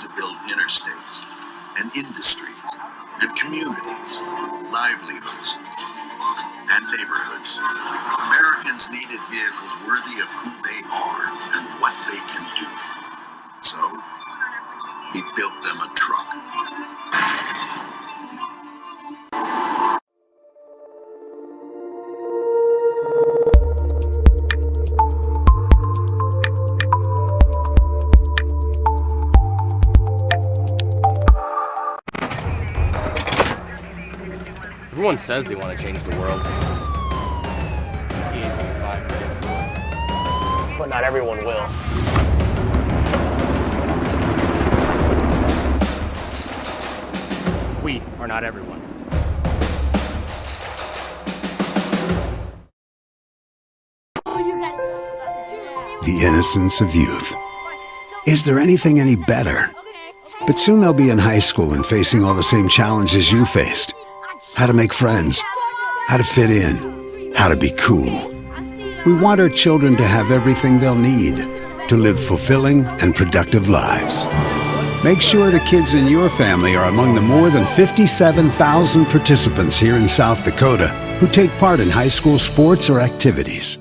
to build interstates and industries and communities, livelihoods and neighborhoods. Americans needed vehicles worthy of who they are and what they can do. So, he built them a truck. Everyone says they want to change the world. But not everyone will. We are not everyone. The innocence of youth. Is there anything any better? But soon they'll be in high school and facing all the same challenges you faced. How to make friends, how to fit in, how to be cool. We want our children to have everything they'll need to live fulfilling and productive lives. Make sure the kids in your family are among the more than 57,000 participants here in South Dakota who take part in high school sports or activities.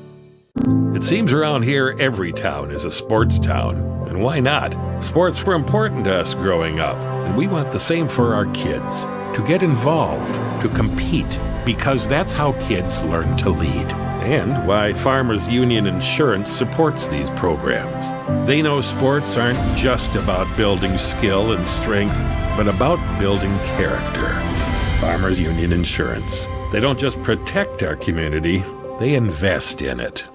It seems around here every town is a sports town. And why not? Sports were important to us growing up, and we want the same for our kids. To get involved, to compete, because that's how kids learn to lead. And why Farmers Union Insurance supports these programs. They know sports aren't just about building skill and strength, but about building character. Farmers Union Insurance. They don't just protect our community, they invest in it.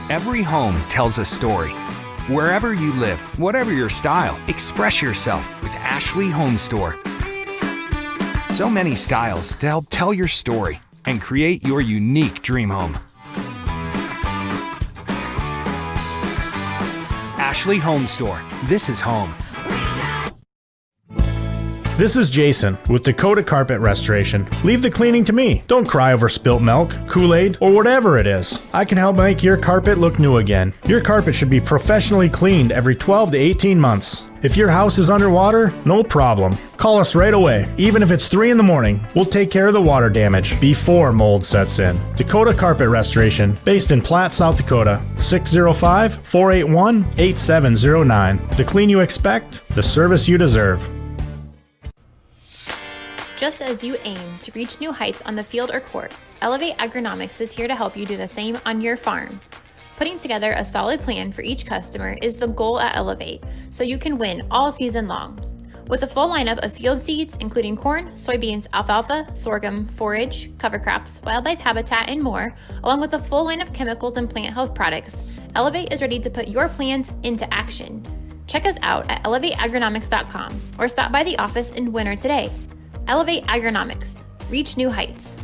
Every home tells a story. Wherever you live, whatever your style, express yourself with Ashley Home Store. So many styles to help tell your story and create your unique dream home. Ashley Home Store. This is home. This is Jason with Dakota Carpet Restoration. Leave the cleaning to me. Don't cry over spilt milk, Kool-Aid, or whatever it is. I can help make your carpet look new again. Your carpet should be professionally cleaned every 12 to 18 months. If your house is underwater, no problem. Call us right away. Even if it's 3 in the morning, we'll take care of the water damage before mold sets in. Dakota Carpet Restoration, based in Platte, South Dakota, 605-481-8709. The clean you expect, the service you deserve. Just as you aim to reach new heights on the field or court, Elevate Agronomics is here to help you do the same on your farm. Putting together a solid plan for each customer is the goal at Elevate, so you can win all season long. With a full lineup of field seeds, including corn, soybeans, alfalfa, sorghum, forage, cover crops, wildlife habitat, and more, along with a full line of chemicals and plant health products, Elevate is ready to put your plans into action. Check us out at elevateagronomics.com or stop by the office in Winter today. Elevate Agronomics. Reach new heights.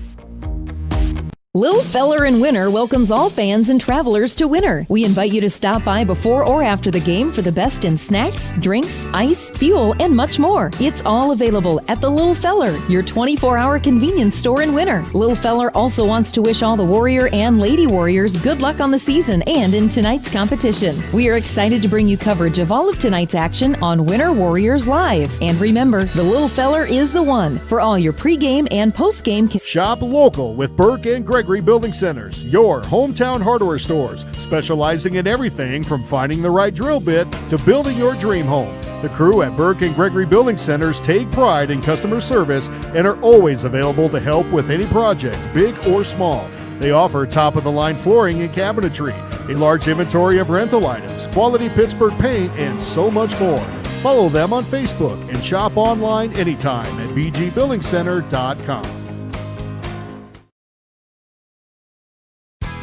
Lil Feller in Winter welcomes all fans and travelers to Winter. We invite you to stop by before or after the game for the best in snacks, drinks, ice, fuel, and much more. It's all available at the Lil Feller, your 24-hour convenience store in Winter. Lil Feller also wants to wish all the Warrior and Lady Warriors good luck on the season and in tonight's competition. We are excited to bring you coverage of all of tonight's action on Winter Warriors Live. And remember, the Lil Feller is the one for all your pregame and postgame. Shop local with Burke and Gregory Building Centers, your hometown hardware stores, specializing in everything from finding the right drill bit to building your dream home. The crew at Burke and Gregory Building Centers take pride in customer service and are always available to help with any project, big or small. They offer top-of-the-line flooring and cabinetry, a large inventory of rental items, quality Pittsburgh paint, and so much more. Follow them on Facebook and shop online anytime at bgbuildingcenter.com.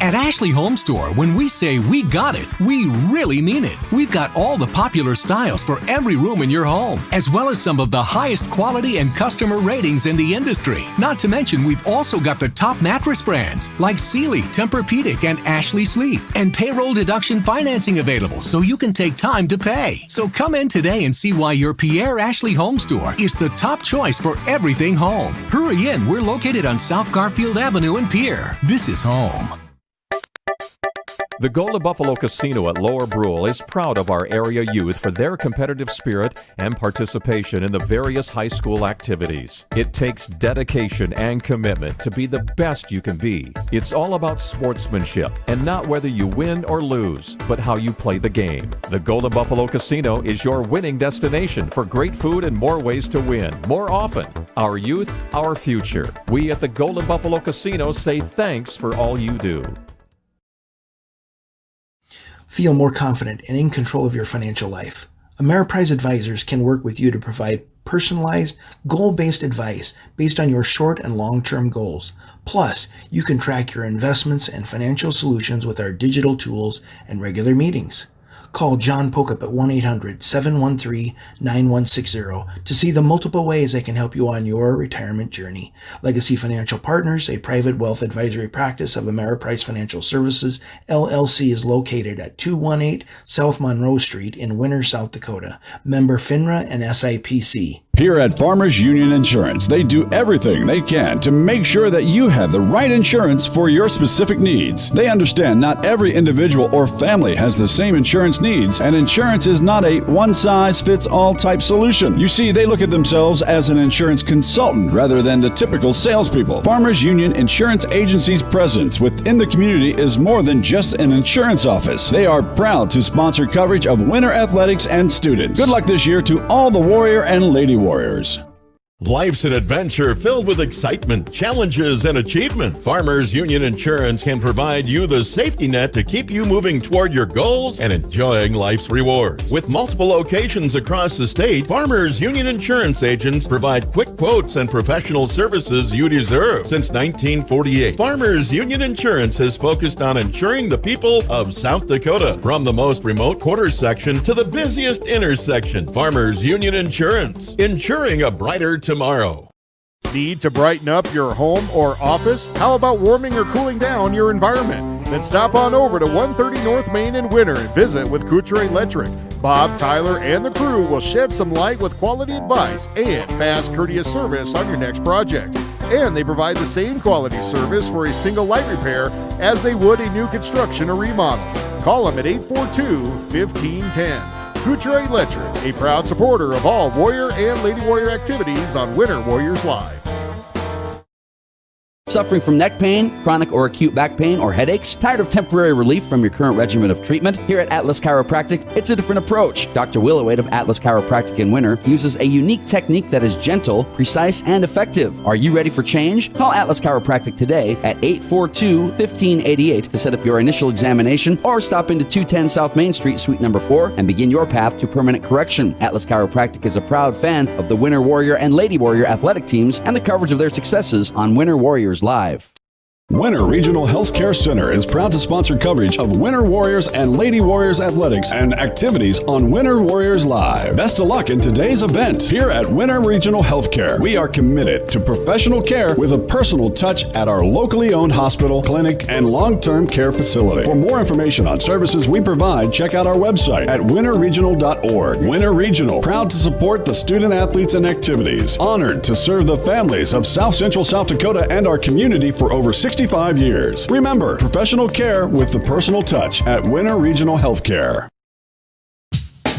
At Ashley Home Store, when we say we got it, we really mean it. We've got all the popular styles for every room in your home, as well as some of the highest quality and customer ratings in the industry. Not to mention, we've also got the top mattress brands like Sealy, Tempur-Pedic, and Ashley Sleep, and payroll deduction financing available so you can take time to pay. So come in today and see why your Pierre Ashley Home Store is the top choice for everything home. Hurry in, we're located on South Garfield Avenue in Pierre. This is home. The Golden Buffalo Casino at Lower Brule is proud of our area youth for their competitive spirit and participation in the various high school activities. It takes dedication and commitment to be the best you can be. It's all about sportsmanship and not whether you win or lose, but how you play the game. The Golden Buffalo Casino is your winning destination for great food and more ways to win, more often. Our youth, our future. We at the Golden Buffalo Casino say thanks for all you do. Feel more confident and in control of your financial life. Ameriprise Advisors can work with you to provide personalized, goal-based advice based on your short and long-term goals. Plus, you can track your investments and financial solutions with our digital tools and regular meetings. Call John Pokup at 1-800-713-9160 to see the multiple ways they can help you on your retirement journey. Legacy Financial Partners, a private wealth advisory practice of Ameriprise Financial Services, LLC, is located at 218 South Monroe Street in Winter, South Dakota. Member FINRA and SIPC. Here at Farmers Union Insurance, they do everything they can to make sure that you have the right insurance for your specific needs. They understand not every individual or family has the same insurance needs, and insurance is not a one-size-fits-all type solution. You see, they look at themselves as an insurance consultant rather than the typical salespeople. Farmers Union Insurance Agency's presence within the community is more than just an insurance office. They are proud to sponsor coverage of winter athletics and students. Good luck this year to all the Warrior and Lady Warriors. Life's an adventure filled with excitement, challenges, and achievement. Farmers Union Insurance can provide you the safety net to keep you moving toward your goals and enjoying life's rewards. With multiple locations across the state, Farmers Union Insurance agents provide quick quotes and professional services you deserve. Since 1948, Farmers Union Insurance has focused on insuring the people of South Dakota. From the most remote quarter section to the busiest intersection, Farmers Union Insurance, insuring a brighter tomorrow. Need to brighten up your home or office? How about warming or cooling down your environment? Then stop on over to 130 North Main in Winter and visit with Couture Electric. Bob, Tyler, and the crew will shed some light with quality advice and fast, courteous service on your next project. And they provide the same quality service for a single light repair as they would a new construction or remodel. Call them at 842-1510. Couture Electric, a proud supporter of all Warrior and Lady Warrior activities on Winter Warriors Live. Suffering from neck pain, chronic or acute back pain, or headaches? Tired of temporary relief from your current regimen of treatment? Here at Atlas Chiropractic, it's a different approach. Dr. Willowade of Atlas Chiropractic in Winter uses a unique technique that is gentle, precise, and effective. Are you ready for change? Call Atlas Chiropractic today at 842-1588 to set up your initial examination, or stop into 210 South Main Street, Suite number 4, and begin your path to permanent correction. Atlas Chiropractic is a proud fan of the Winter Warrior and Lady Warrior athletic teams and the coverage of their successes on Winter Warriors Live. Winter Regional Healthcare Center is proud to sponsor coverage of Winter Warriors and Lady Warriors athletics and activities on Winter Warriors Live. Best of luck in today's event. Here at Winter Regional Healthcare, we are committed to professional care with a personal touch at our locally owned hospital, clinic, and long-term care facility. For more information on services we provide, check out our website at winterregional.org. Winter Regional, proud to support the student athletes and activities. Honored to serve the families of South Central South Dakota and our community for over 65 years. Remember, professional care with the personal touch at Winter Regional Healthcare.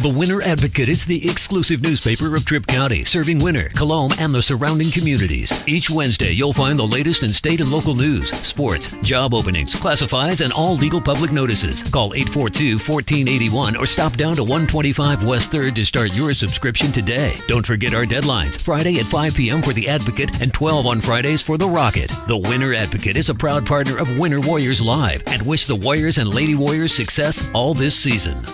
The Winter Advocate is the exclusive newspaper of Tripp County, serving Winter, Colome, and the surrounding communities. Each Wednesday, you'll find the latest in state and local news, sports, job openings, classifieds, and all legal public notices. Call 842-1481 or stop down to 125 West 3rd to start your subscription today. Don't forget our deadlines, Friday at 5 p.m. for The Advocate and 12 on Fridays for The Rocket. The Winter Advocate is a proud partner of Winter Warriors Live and wish the Warriors and Lady Warriors success all this season.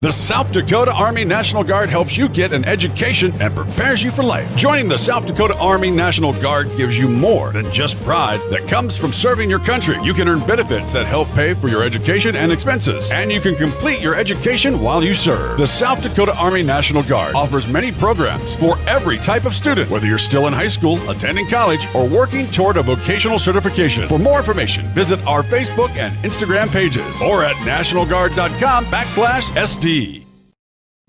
The South Dakota Army National Guard helps you get an education and prepares you for life. Joining the South Dakota Army National Guard gives you more than just pride that comes from serving your country. You can earn benefits that help pay for your education and expenses, and you can complete your education while you serve. The South Dakota Army National Guard offers many programs for every type of student, whether you're still in high school, attending college, or working toward a vocational certification. For more information, visit our Facebook and Instagram pages or at nationalguard.com/SD.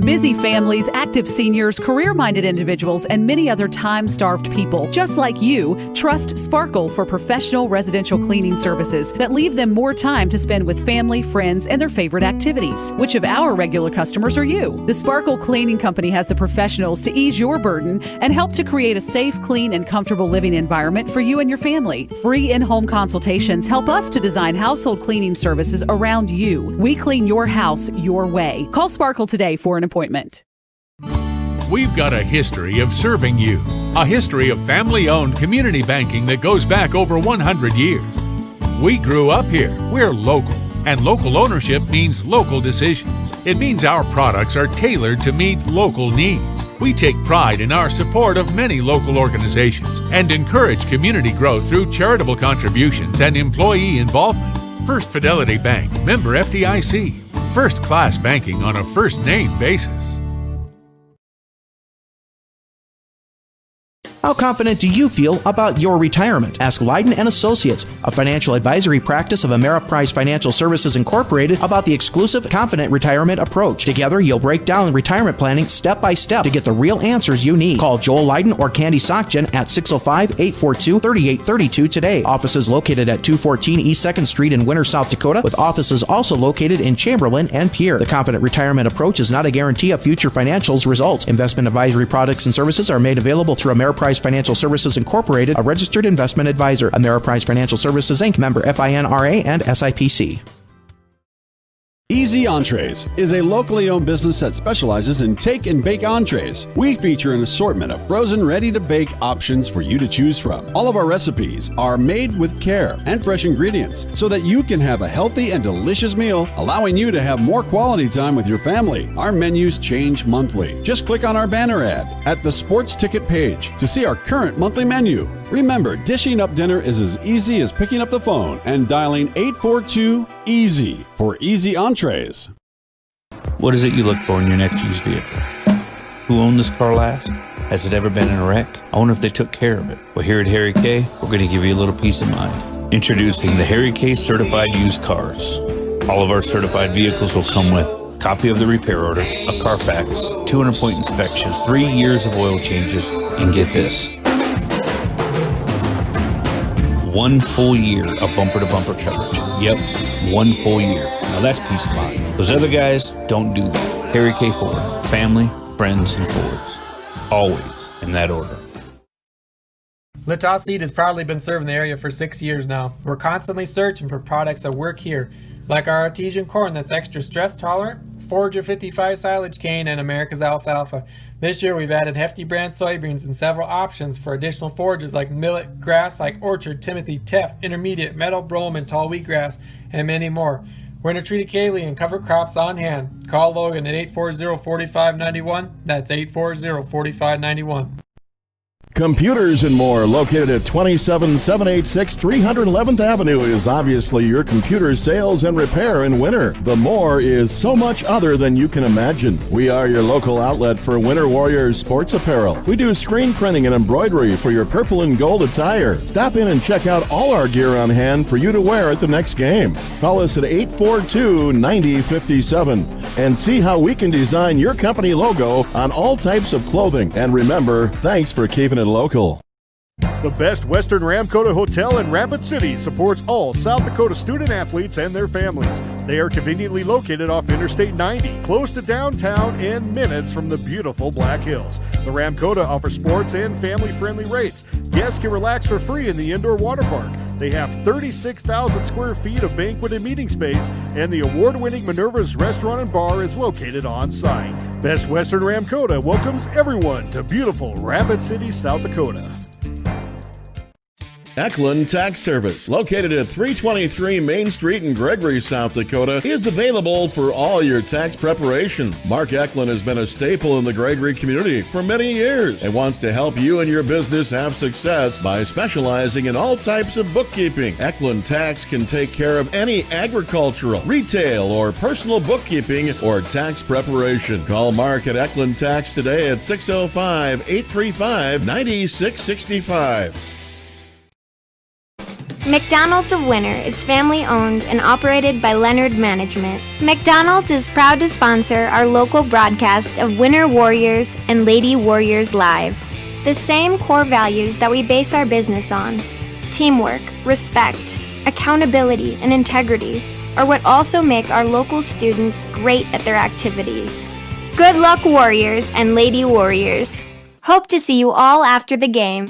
Busy families, active seniors, career-minded individuals, and many other time-starved people, just like you, trust Sparkle for professional residential cleaning services that leave them more time to spend with family, friends, and their favorite activities. Which of our regular customers are you? The Sparkle Cleaning Company has the professionals to ease your burden and help to create a safe, clean, and comfortable living environment for you and your family. Free in-home consultations help us to design household cleaning services around you. We clean your house your way. Call Sparkle today for an appointment. We've got a history of serving you, a history of family-owned community banking that goes back over 100 years. We grew up here. We're local, and local ownership means local decisions. It means our products are tailored to meet local needs. We take pride in our support of many local organizations and encourage community growth through charitable contributions and employee involvement. First Fidelity Bank, member FDIC. First-class banking on a first-name basis. How confident do you feel about your retirement? Ask Leiden & Associates, a financial advisory practice of Ameriprise Financial Services Incorporated, about the exclusive Confident Retirement approach. Together, you'll break down retirement planning step by step to get the real answers you need. Call Joel Leiden or Candy Sockjen at 605-842-3832 today. Offices located at 214 East 2nd Street in Winter, South Dakota, with offices also located in Chamberlain and Pierre. The Confident Retirement approach is not a guarantee of future financials results. Investment advisory products and services are made available through Ameriprise Financial Services Incorporated, a registered investment advisor. Ameriprise Financial Services Inc., member FINRA and SIPC. Easy Entrees is a locally owned business that specializes in take and bake entrees. We feature an assortment of frozen, ready-to-bake options for you to choose from. All of our recipes are made with care and fresh ingredients so that you can have a healthy and delicious meal, allowing you to have more quality time with your family. Our menus change monthly. Just click on our banner ad at the sports ticket page to see our current monthly menu. Remember, dishing up dinner is as easy as picking up the phone and dialing 842-EASY for Easy Entrees. What is it you look for in your next used vehicle? Who owned this car last? Has it ever been in a wreck? I wonder if they took care of it. Well, here at Harry K, we're going to give you a little peace of mind. Introducing the Harry K Certified Used Cars. All of our certified vehicles will come with a copy of the repair order, a Carfax, 200-point inspection, 3 years of oil changes, and get this, 1 full year of bumper-to-bumper coverage. Yep, 1 full year. Now that's peace of mind. Those other guys don't do that. Harry K. Ford. Family, friends, and Fords. Always in that order. Latoss Seed has proudly been serving the area for 6 years now. We're constantly searching for products that work here, like our artesian corn that's extra stress tolerant, Forager 55 silage cane, and America's alfalfa. This year we've added Hefty brand soybeans and several options for additional forages like millet, grass like orchard, timothy, teff, intermediate, meadow, brome, and tall wheatgrass, and many more. Winter treated kale and cover crops on hand. Call Logan at 840-4591. That's 840-4591. Computers and More, located at 27786 311th Avenue, is obviously your computer sales and repair in winter. The More is so much other than you can imagine. We are your local outlet for Winter Warriors sports apparel. We do screen printing and embroidery for your purple and gold attire. Stop in and check out all our gear on hand for you to wear at the next game. Call us at 842-9057 and see how we can design your company logo on all types of clothing. And remember, thanks for keeping it local. The best Western Ramkota Hotel in Rapid City supports all South Dakota student athletes and their families. They are conveniently located off Interstate 90, close to downtown and minutes from the beautiful Black Hills. The Ramkota offers sports and family-friendly rates. Guests can relax for free in the indoor water park. They have 36,000 square feet of banquet and meeting space, and the award-winning Minerva's Restaurant and Bar is located on site. Best Western Ramkota welcomes everyone to beautiful Rapid City, South Dakota. Eklund Tax Service, located at 323 Main Street in Gregory, South Dakota, is available for all your tax preparations. Mark Eklund has been a staple in the Gregory community for many years and wants to help you and your business have success by specializing in all types of bookkeeping. Eklund Tax can take care of any agricultural, retail, or personal bookkeeping or tax preparation. Call Mark at Eklund Tax today at 605-835-9665. McDonald's of Winter is family-owned and operated by Leonard Management. McDonald's is proud to sponsor our local broadcast of Winter Warriors and Lady Warriors Live. The same core values that we base our business on, teamwork, respect, accountability, and integrity, are what also make our local students great at their activities. Good luck, Warriors and Lady Warriors. Hope to see you all after the game.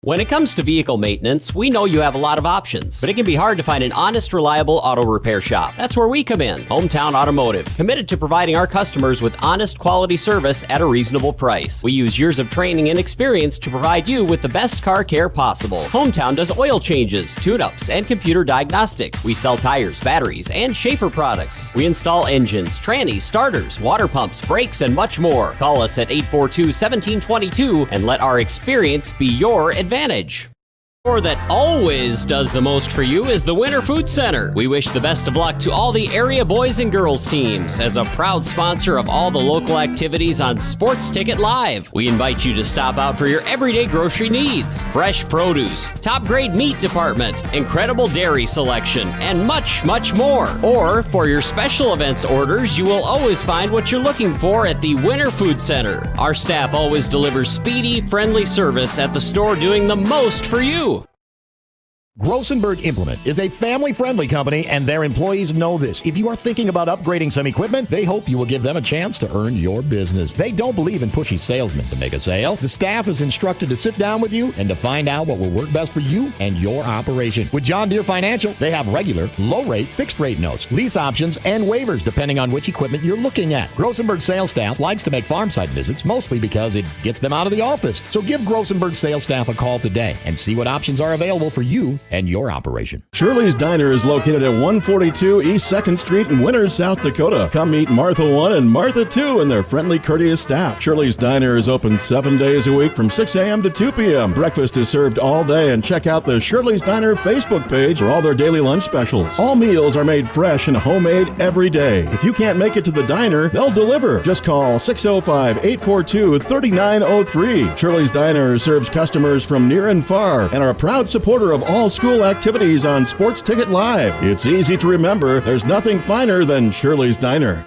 When it comes to vehicle maintenance, we know you have a lot of options, but it can be hard to find an honest, reliable auto repair shop. That's where we come in, Hometown Automotive, committed to providing our customers with honest, quality service at a reasonable price. We use years of training and experience to provide you with the best car care possible. Hometown does oil changes, tune-ups, and computer diagnostics. We sell tires, batteries, and Schaefer products. We install engines, trannies, starters, water pumps, brakes, and much more. Call us at 842-1722 and let our experience be your advantage. Or that always does the most for you is the Winter Food Center. We wish the best of luck to all the area boys and girls teams as a proud sponsor of all the local activities on Sports Ticket Live. We invite you to stop out for your everyday grocery needs. Fresh produce, top grade meat department, incredible dairy selection, and much, much more. Or for your special events orders, you will always find what you're looking for at the Winter Food Center. Our staff always delivers speedy, friendly service at the store doing the most for you. Grossenberg Implement is a family-friendly company, and their employees know this. If you are thinking about upgrading some equipment, they hope you will give them a chance to earn your business. They don't believe in pushy salesmen to make a sale. The staff is instructed to sit down with you and to find out what will work best for you and your operation. With John Deere Financial, they have regular, low-rate, fixed-rate notes, lease options, and waivers depending on which equipment you're looking at. Grossenberg sales staff likes to make farm site visits, mostly because it gets them out of the office. So give Grossenberg sales staff a call today and see what options are available for you and your operation. Shirley's Diner is located at 142 East 2nd Street in Winter, South Dakota. Come meet Martha 1 and Martha 2 and their friendly, courteous staff. Shirley's Diner is open 7 days a week from 6 a.m. to 2 p.m. Breakfast is served all day, and check out the Shirley's Diner Facebook page for all their daily lunch specials. All meals are made fresh and homemade every day. If you can't make it to the diner, they'll deliver. Just call 605-842-3903. Shirley's Diner serves customers from near and far and are a proud supporter of all school activities on Sports Ticket Live. It's easy to remember. There's nothing finer than Shirley's Diner.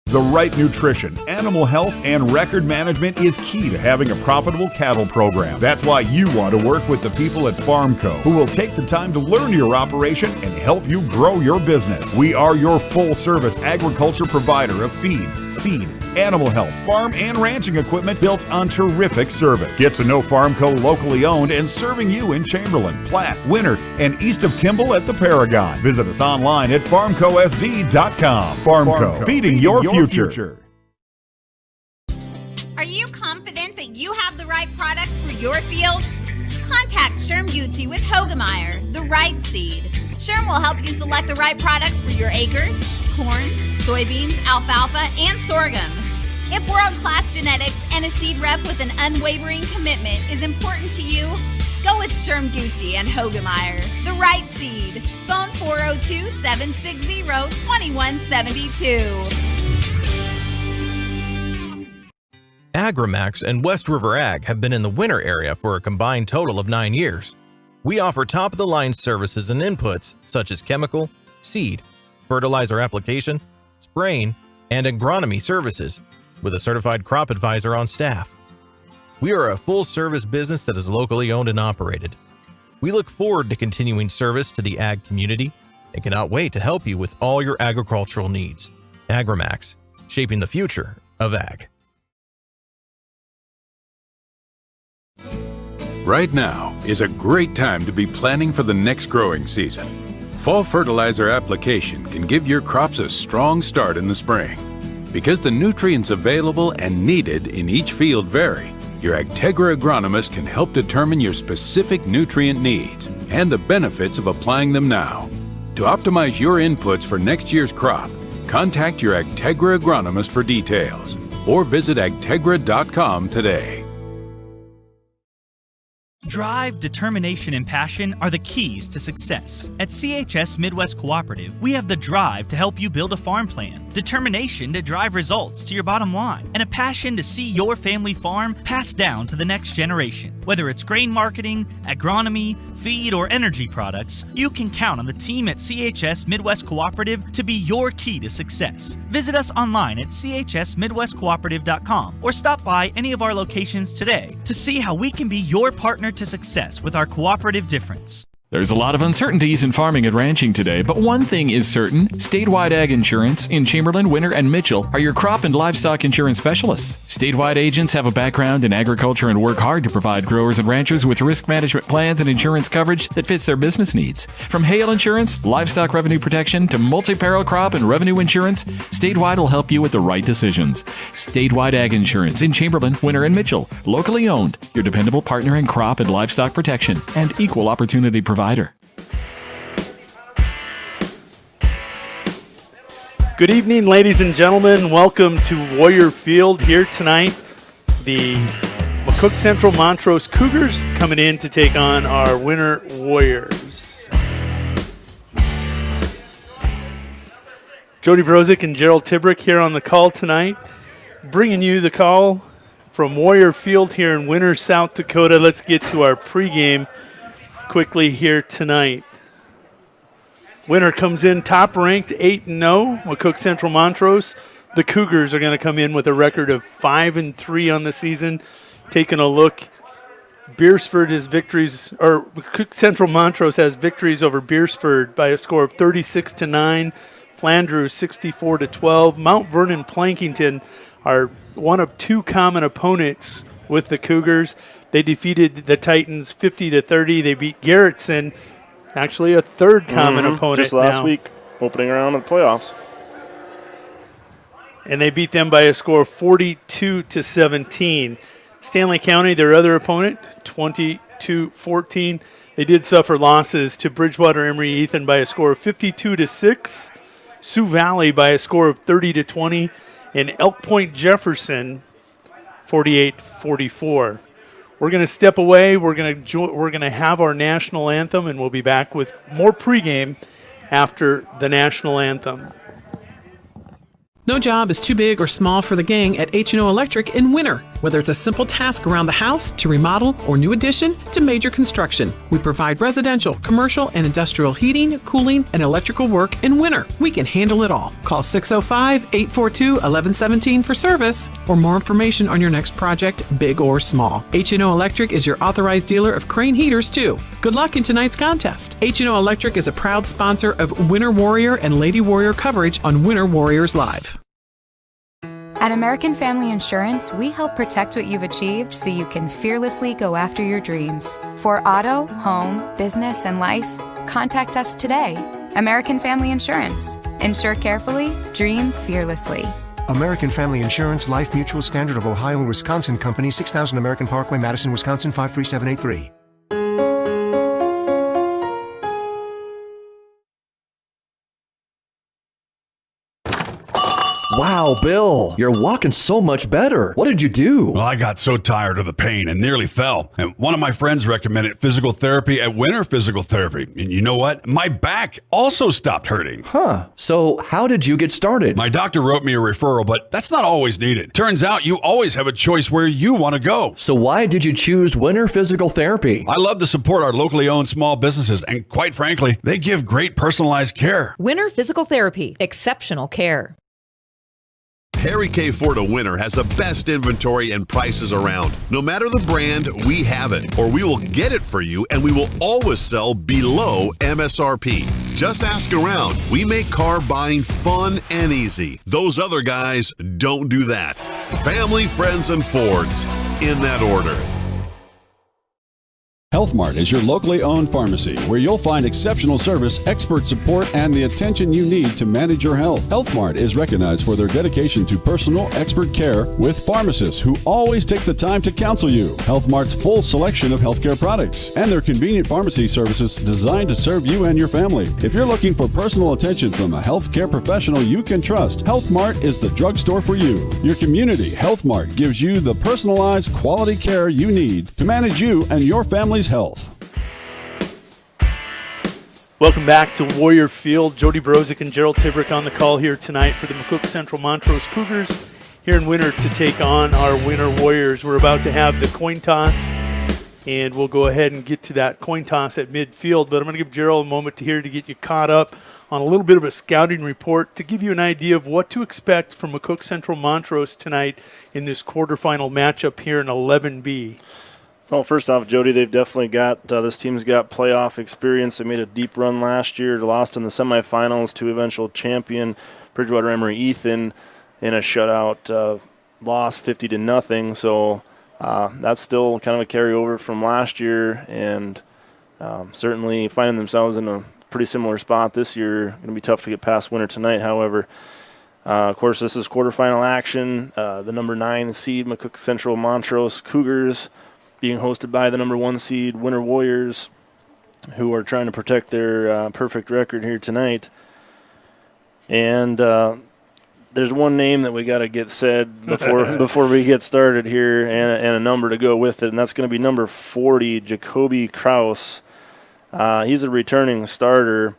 The right nutrition, animal health, and record management is key to having a profitable cattle program. That's why you want to work with the people at Farmco, who will take the time to learn your operation and help you grow your business. We are your full-service agriculture provider of feed, seed, animal health, farm, and ranching equipment built on terrific service. Get to know Farmco locally owned and serving you in Chamberlain, Platte, Winter, and east of Kimball at the Paragon. Visit us online at farmcosd.com. Farmco, feeding your future. Are you confident that you have the right products for your fields? Contact Sherm Gucci with Hogemeyer, the right seed. Sherm will help you select the right products for your acres, corn, soybeans, alfalfa, and sorghum. If world-class genetics and a seed rep with an unwavering commitment is important to you, go with Sherm Gucci and Hogemeyer, the right seed. Phone 402-760-2172. Agrimax and West River Ag have been in the winter area for a combined total of 9 years. We offer top-of-the-line services and inputs such as chemical, seed, fertilizer application, spraying, and agronomy services with a certified crop advisor on staff. We are a full-service business that is locally owned and operated. We look forward to continuing service to the ag community and cannot wait to help you with all your agricultural needs. Agrimax, shaping the future of ag. Right now is a great time to be planning for the next growing season. Fall fertilizer application can give your crops a strong start in the spring. Because the nutrients available and needed in each field vary, your Agtegra agronomist can help determine your specific nutrient needs and the benefits of applying them now. To optimize your inputs for next year's crop, contact your Agtegra agronomist for details or visit agtegra.com today. Drive, determination, and passion are the keys to success. At CHS Midwest Cooperative, we have the drive to help you build a farm plan, determination to drive results to your bottom line, and a passion to see your family farm passed down to the next generation. Whether it's grain marketing, agronomy, feed, or energy products, you can count on the team at CHS Midwest Cooperative to be your key to success. Visit us online at chsmidwestcooperative.com or stop by any of our locations today to see how we can be your partner to success with our cooperative difference. There's a lot of uncertainties in farming and ranching today, but one thing is certain. Statewide Ag Insurance in Chamberlain, Winter, and Mitchell are your crop and livestock insurance specialists. Statewide agents have a background in agriculture and work hard to provide growers and ranchers with risk management plans and insurance coverage that fits their business needs. From hail insurance, livestock revenue protection, to multi-peril crop and revenue insurance, Statewide will help you with the right decisions. Statewide Ag Insurance in Chamberlain, Winter, and Mitchell. Locally owned, your dependable partner in crop and livestock protection and equal opportunity provider. Good evening, ladies and gentlemen. Welcome to Warrior Field here tonight. The McCook Central Montrose Cougars coming in to take on our Winter Warriors. Jody Brozick and Gerald Tibrick here on the call tonight, bringing you the call from Warrior Field here in Winter, South Dakota. Let's get to our pregame quickly here tonight. Winter comes in top ranked 8-0. McCook Central Montrose. The Cougars are going to come in with a record of 5-3 on the season. Taking a look, Beersford has victories, or McCook Central Montrose has victories over Beersford by a score of 36-9. Flandreau 64-12. Mount Vernon Plankington are one of two common opponents with the Cougars. They defeated the Titans 50-30. They beat Garrettson, actually a third common opponent just last week, opening round of the playoffs. And they beat them by a score of 42-17. Stanley County, their other opponent, 22-14. They did suffer losses to Bridgewater Emory Ethan by a score of 52-6. Sioux Valley by a score of 30-20. And Elk Point Jefferson 48-44. We're going to step away. We're going to have our national anthem, and we'll be back with more pregame after the national anthem. No job is too big or small for the gang at H&O Electric in Winter. Whether it's a simple task around the house, to remodel, or new addition, to major construction, we provide residential, commercial, and industrial heating, cooling, and electrical work in Winter. We can handle it all. Call 605-842-1117 for service or more information on your next project, big or small. H&O Electric is your authorized dealer of Crane heaters, too. Good luck in tonight's contest. H&O Electric is a proud sponsor of Winter Warrior and Lady Warrior coverage on Winter Warriors Live. At American Family Insurance, we help protect what you've achieved so you can fearlessly go after your dreams. For auto, home, business, and life, contact us today. American Family Insurance. Insure carefully, dream fearlessly. American Family Insurance, Life Mutual, Standard of Ohio and Wisconsin Company, 6000 American Parkway, Madison, Wisconsin, 53783. Wow, Bill, you're walking so much better. What did you do? Well, I got so tired of the pain and nearly fell. And one of my friends recommended physical therapy at Winter Physical Therapy. And you know what? My back also stopped hurting. Huh. So how did you get started? My doctor wrote me a referral, but that's not always needed. Turns out you always have a choice where you want to go. So why did you choose Winter Physical Therapy? I love to support our locally owned small businesses. And quite frankly, they give great personalized care. Winter Physical Therapy. Exceptional care. Harry K. Ford of Winter has the best inventory and prices around. No matter the brand, we have it, or we will get it for you, and we will always sell below MSRP. Just ask around. We make car buying fun and easy. Those other guys don't do that. Family, friends, and Fords, in that order. Health Mart is your locally owned pharmacy where you'll find exceptional service, expert support, and the attention you need to manage your health. Health Mart is recognized for their dedication to personal, expert care with pharmacists who always take the time to counsel you. Health Mart's full selection of healthcare products and their convenient pharmacy services designed to serve you and your family. If you're looking for personal attention from a healthcare professional you can trust, Health Mart is the drugstore for you. Your community Health Mart gives you the personalized quality care you need to manage you and your family's health. Welcome back to Warrior Field. Jody Brozick and Gerald Tibrick on the call here tonight for the McCook Central Montrose Cougars here in Winter to take on our Winter Warriors. We're about to have the coin toss, and we'll go ahead and get to that coin toss at midfield. But I'm going to give Gerald a moment to get you caught up on a little bit of a scouting report to give you an idea of what to expect from McCook Central Montrose tonight in this quarterfinal matchup here in 11B. Well, first off, Jody, they've definitely got this team's got playoff experience. They made a deep run last year, lost in the semifinals to eventual champion Bridgewater Emery Ethan in a shutout loss 50-0. So that's still kind of a carryover from last year, and certainly finding themselves in a pretty similar spot this year. Going to be tough to get past Winter tonight. However, of course, this is quarterfinal action. The number 9 seed McCook Central Montrose Cougars being hosted by the number 1 seed Winter Warriors, who are trying to protect their perfect record here tonight. And there's one name that we got to get said before we get started here, and a number to go with it, and that's going to be number 40, Jacoby Krauss. He's a returning starter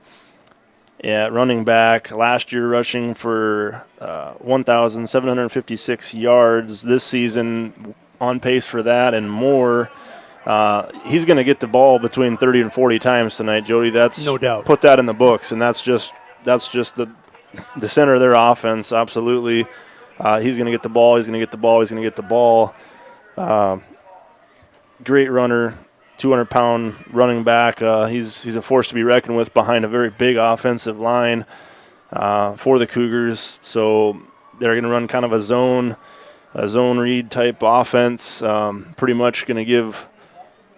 at running back. Last year rushing for 1,756 yards. This season on pace for that and more. He's going to get the ball between 30 and 40 times tonight, Jody. That's no doubt. Put that in the books, and that's just the center of their offense. Absolutely, he's going to get the ball. He's going to get the ball. He's going to get the ball. Great runner, 200-pound running back. He's a force to be reckoned with behind a very big offensive line for the Cougars. So they're going to run kind of a zone read type offense, pretty much going to give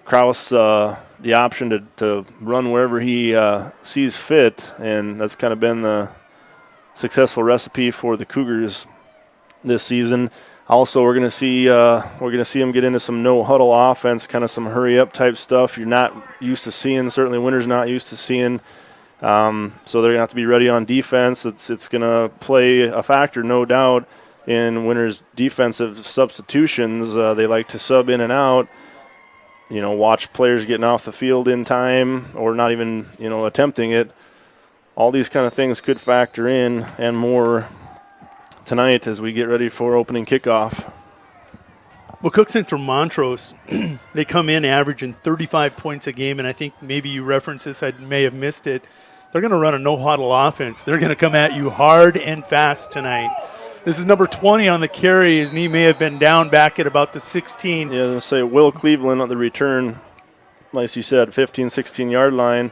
Krauss the option to run wherever he sees fit, and that's kind of been the successful recipe for the Cougars this season. Also, we're going to see him get into some no huddle offense, kind of some hurry up type stuff you're not used to seeing. Certainly, Winter's not used to seeing. So they're going to have to be ready on defense. It's going to play a factor, no doubt, in Winter's defensive substitutions. They like to sub in and out, watch players getting off the field in time or not even, attempting it. All these kind of things could factor in and more tonight as we get ready for opening kickoff. Well, Cook Central Montrose, they come in averaging 35 points a game, and I think maybe you referenced this, I may have missed it. They're going to run a no-huddle offense. They're going to come at you hard and fast tonight. This is number 20 on the carry. His knee may have been down back at about the 16. Yeah, I was going to say Will Cleveland on the return, like you said, 15, 16-yard line.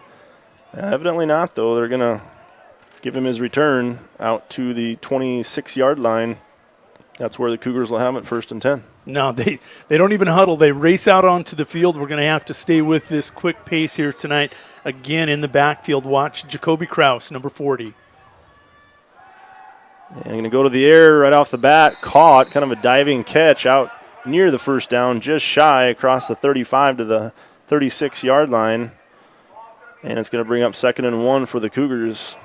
Evidently not, though. They're going to give him his return out to the 26-yard line. That's where the Cougars will have it, 1st and 10. No, they don't even huddle. They race out onto the field. We're going to have to stay with this quick pace here tonight. Again, in the backfield, watch Jacoby Krauss, number 40. And going to go to the air right off the bat. Caught, kind of a diving catch out near the first down, just shy across the 35 to the 36-yard line. And it's going to bring up 2nd and 1 for the Cougars.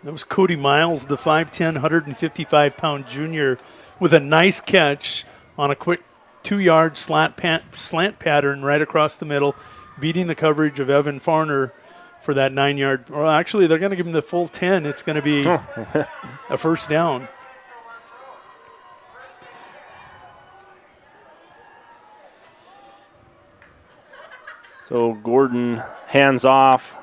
That was Cody Miles, the 5'10", 155-pound junior, with a nice catch on a quick 2-yard slant pattern right across the middle, beating the coverage of Evan Farner for that 9-yard. Well, actually, they're going to give him the full 10. It's going to be a first down. So Gordon hands off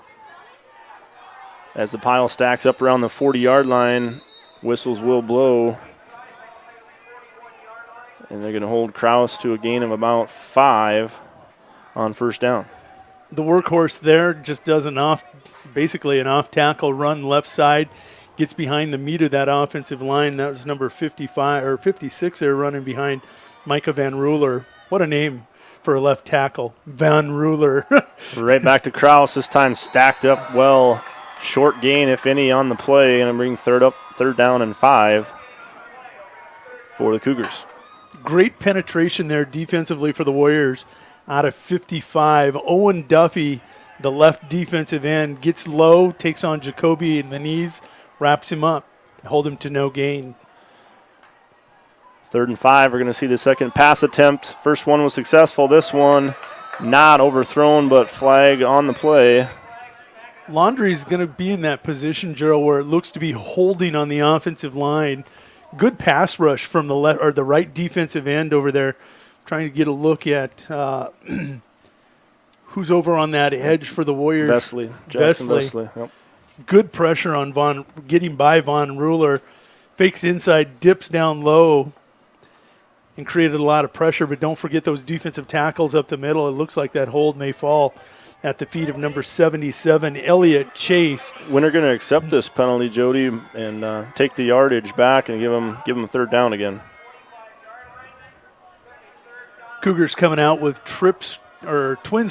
as the pile stacks up around the 40-yard line. Whistles will blow. And they're going to hold Krauss to a gain of about 5 on first down. The workhorse there just does basically an off-tackle run left side, gets behind the meat of that offensive line. That was number 55 or 56 there running behind Micah Van Ruler. What a name. for a left tackle. Van Ruler. Right back to Krauss, this time stacked up well. Short gain, if any, on the play, and bring third down and 5 for the Cougars. Great penetration there defensively for the Warriors out of 55. Owen Duffy, the left defensive end, gets low, takes on Jacoby in the knees, wraps him up, hold him to no gain. 3rd and 5, we're going to see the second pass attempt. First one was successful. This one not overthrown, but flag on the play. Laundrie's going to be in that position, Gerald, where it looks to be holding on the offensive line. Good pass rush from the left or the right defensive end over there, trying to get a look at who's over on that edge for the Warriors. Jackson Vesley. Yep. Good pressure on getting by Von Ruler. Fakes inside, dips down low, and created a lot of pressure. But don't forget those defensive tackles up the middle. It looks like that hold may fall at the feet of number 77, Elliott Chase. Winner going to accept this penalty, Jody, and take the yardage back and give him a 3rd down again. Cougars coming out with twins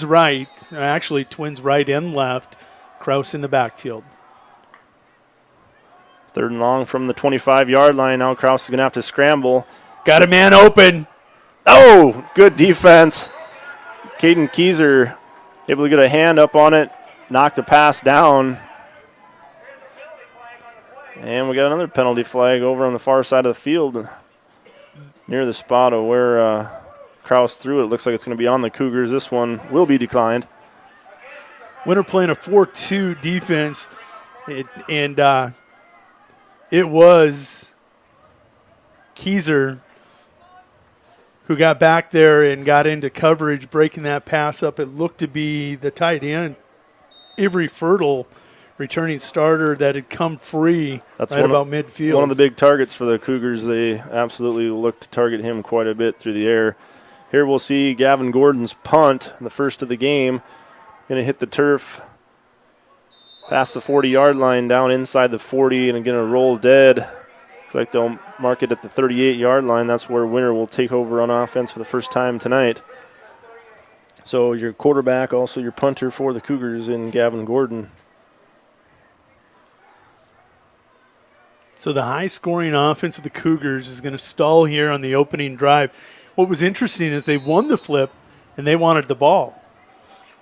right and left. Krauss in the backfield. 3rd and long from the 25-yard line. Now Krauss is going to have to scramble. Got a man open. Oh, good defense. Caden Keyser able to get a hand up on it, knock the pass down. And we got another penalty flag over on the far side of the field near the spot of where Krauss threw it. It looks like it's going to be on the Cougars. This one will be declined. Winter playing a 4-2 defense, and it was Keyser who got back there and got into coverage, breaking that pass up. It looked to be the tight end, Avery Fertile, returning starter that had come free about midfield. One of the big targets for the Cougars. They absolutely look to target him quite a bit through the air. Here we'll see Gavin Gordon's punt, the first of the game. Going to hit the turf past the 40-yard line, down inside the 40, and going to roll dead. Looks like they'll mark it at the 38-yard line. That's where Winter will take over on offense for the first time tonight. So your quarterback, also your punter for the Cougars in Gavin Gordon. So the high-scoring offense of the Cougars is going to stall here on the opening drive. What was interesting is they won the flip, and they wanted the ball.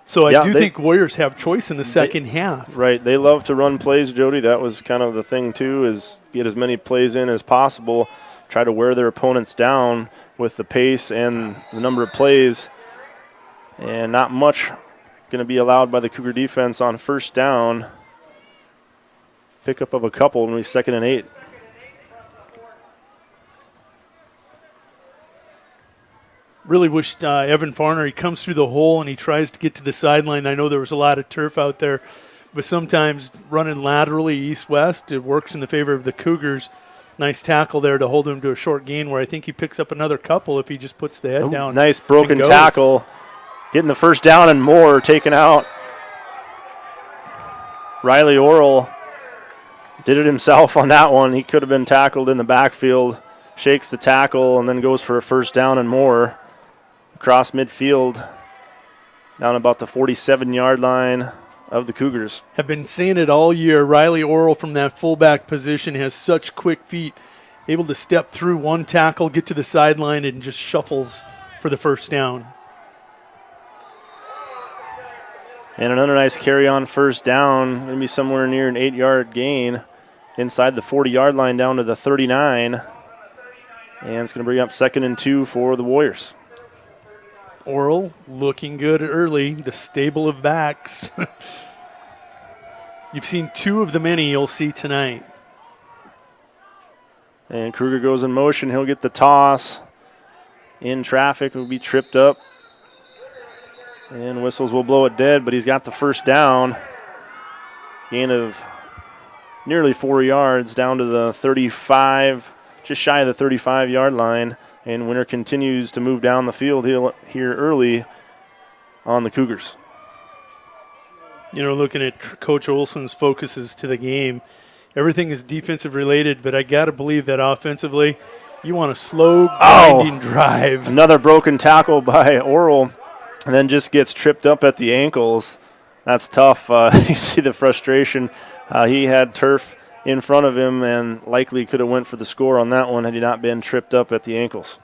So I think Warriors have choice in the second half. Right. They love to run plays, Jody. That was kind of the thing, too, is get as many plays in as possible, try to wear their opponents down with the pace and the number of plays. And not much going to be allowed by the Cougar defense on first down. Pickup of a couple, and we 2nd and 8. Really wished Evan Farner, he comes through the hole and he tries to get to the sideline. I know there was a lot of turf out there, but sometimes running laterally east-west, it works in the favor of the Cougars. Nice tackle there to hold him to a short gain where I think he picks up another couple if he just puts the head down. Nice broken tackle. Getting the first down and more, taken out. Riley Orrell did it himself on that one. He could have been tackled in the backfield. Shakes the tackle and then goes for a first down and more. Across midfield, down about the 47-yard line of the Cougars. Have been saying it all year. Riley Orrell from that fullback position has such quick feet, able to step through one tackle, get to the sideline, and just shuffles for the first down. And another nice carry on first down. Going to be somewhere near an 8-yard gain inside the 40-yard line down to the 39. And it's going to bring up 2nd and 2 for the Warriors. Orrell looking good early, the stable of backs. You've seen 2 of the many you'll see tonight. And Kruger goes in motion. He'll get the toss. In traffic, will be tripped up. And whistles will blow it dead, but he's got the first down. Gain of nearly 4 yards down to the 35, just shy of the 35-yard line. And Winter continues to move down the field here early on the Cougars. You know, looking at Coach Olson's focuses to the game, everything is defensive related, but I got to believe that offensively, you want a slow, grinding drive. Another broken tackle by Orrell. and then just gets tripped up at the ankles. That's tough. You see the frustration. He had turf in front of him and likely could have went for the score on that one had he not been tripped up at the ankles.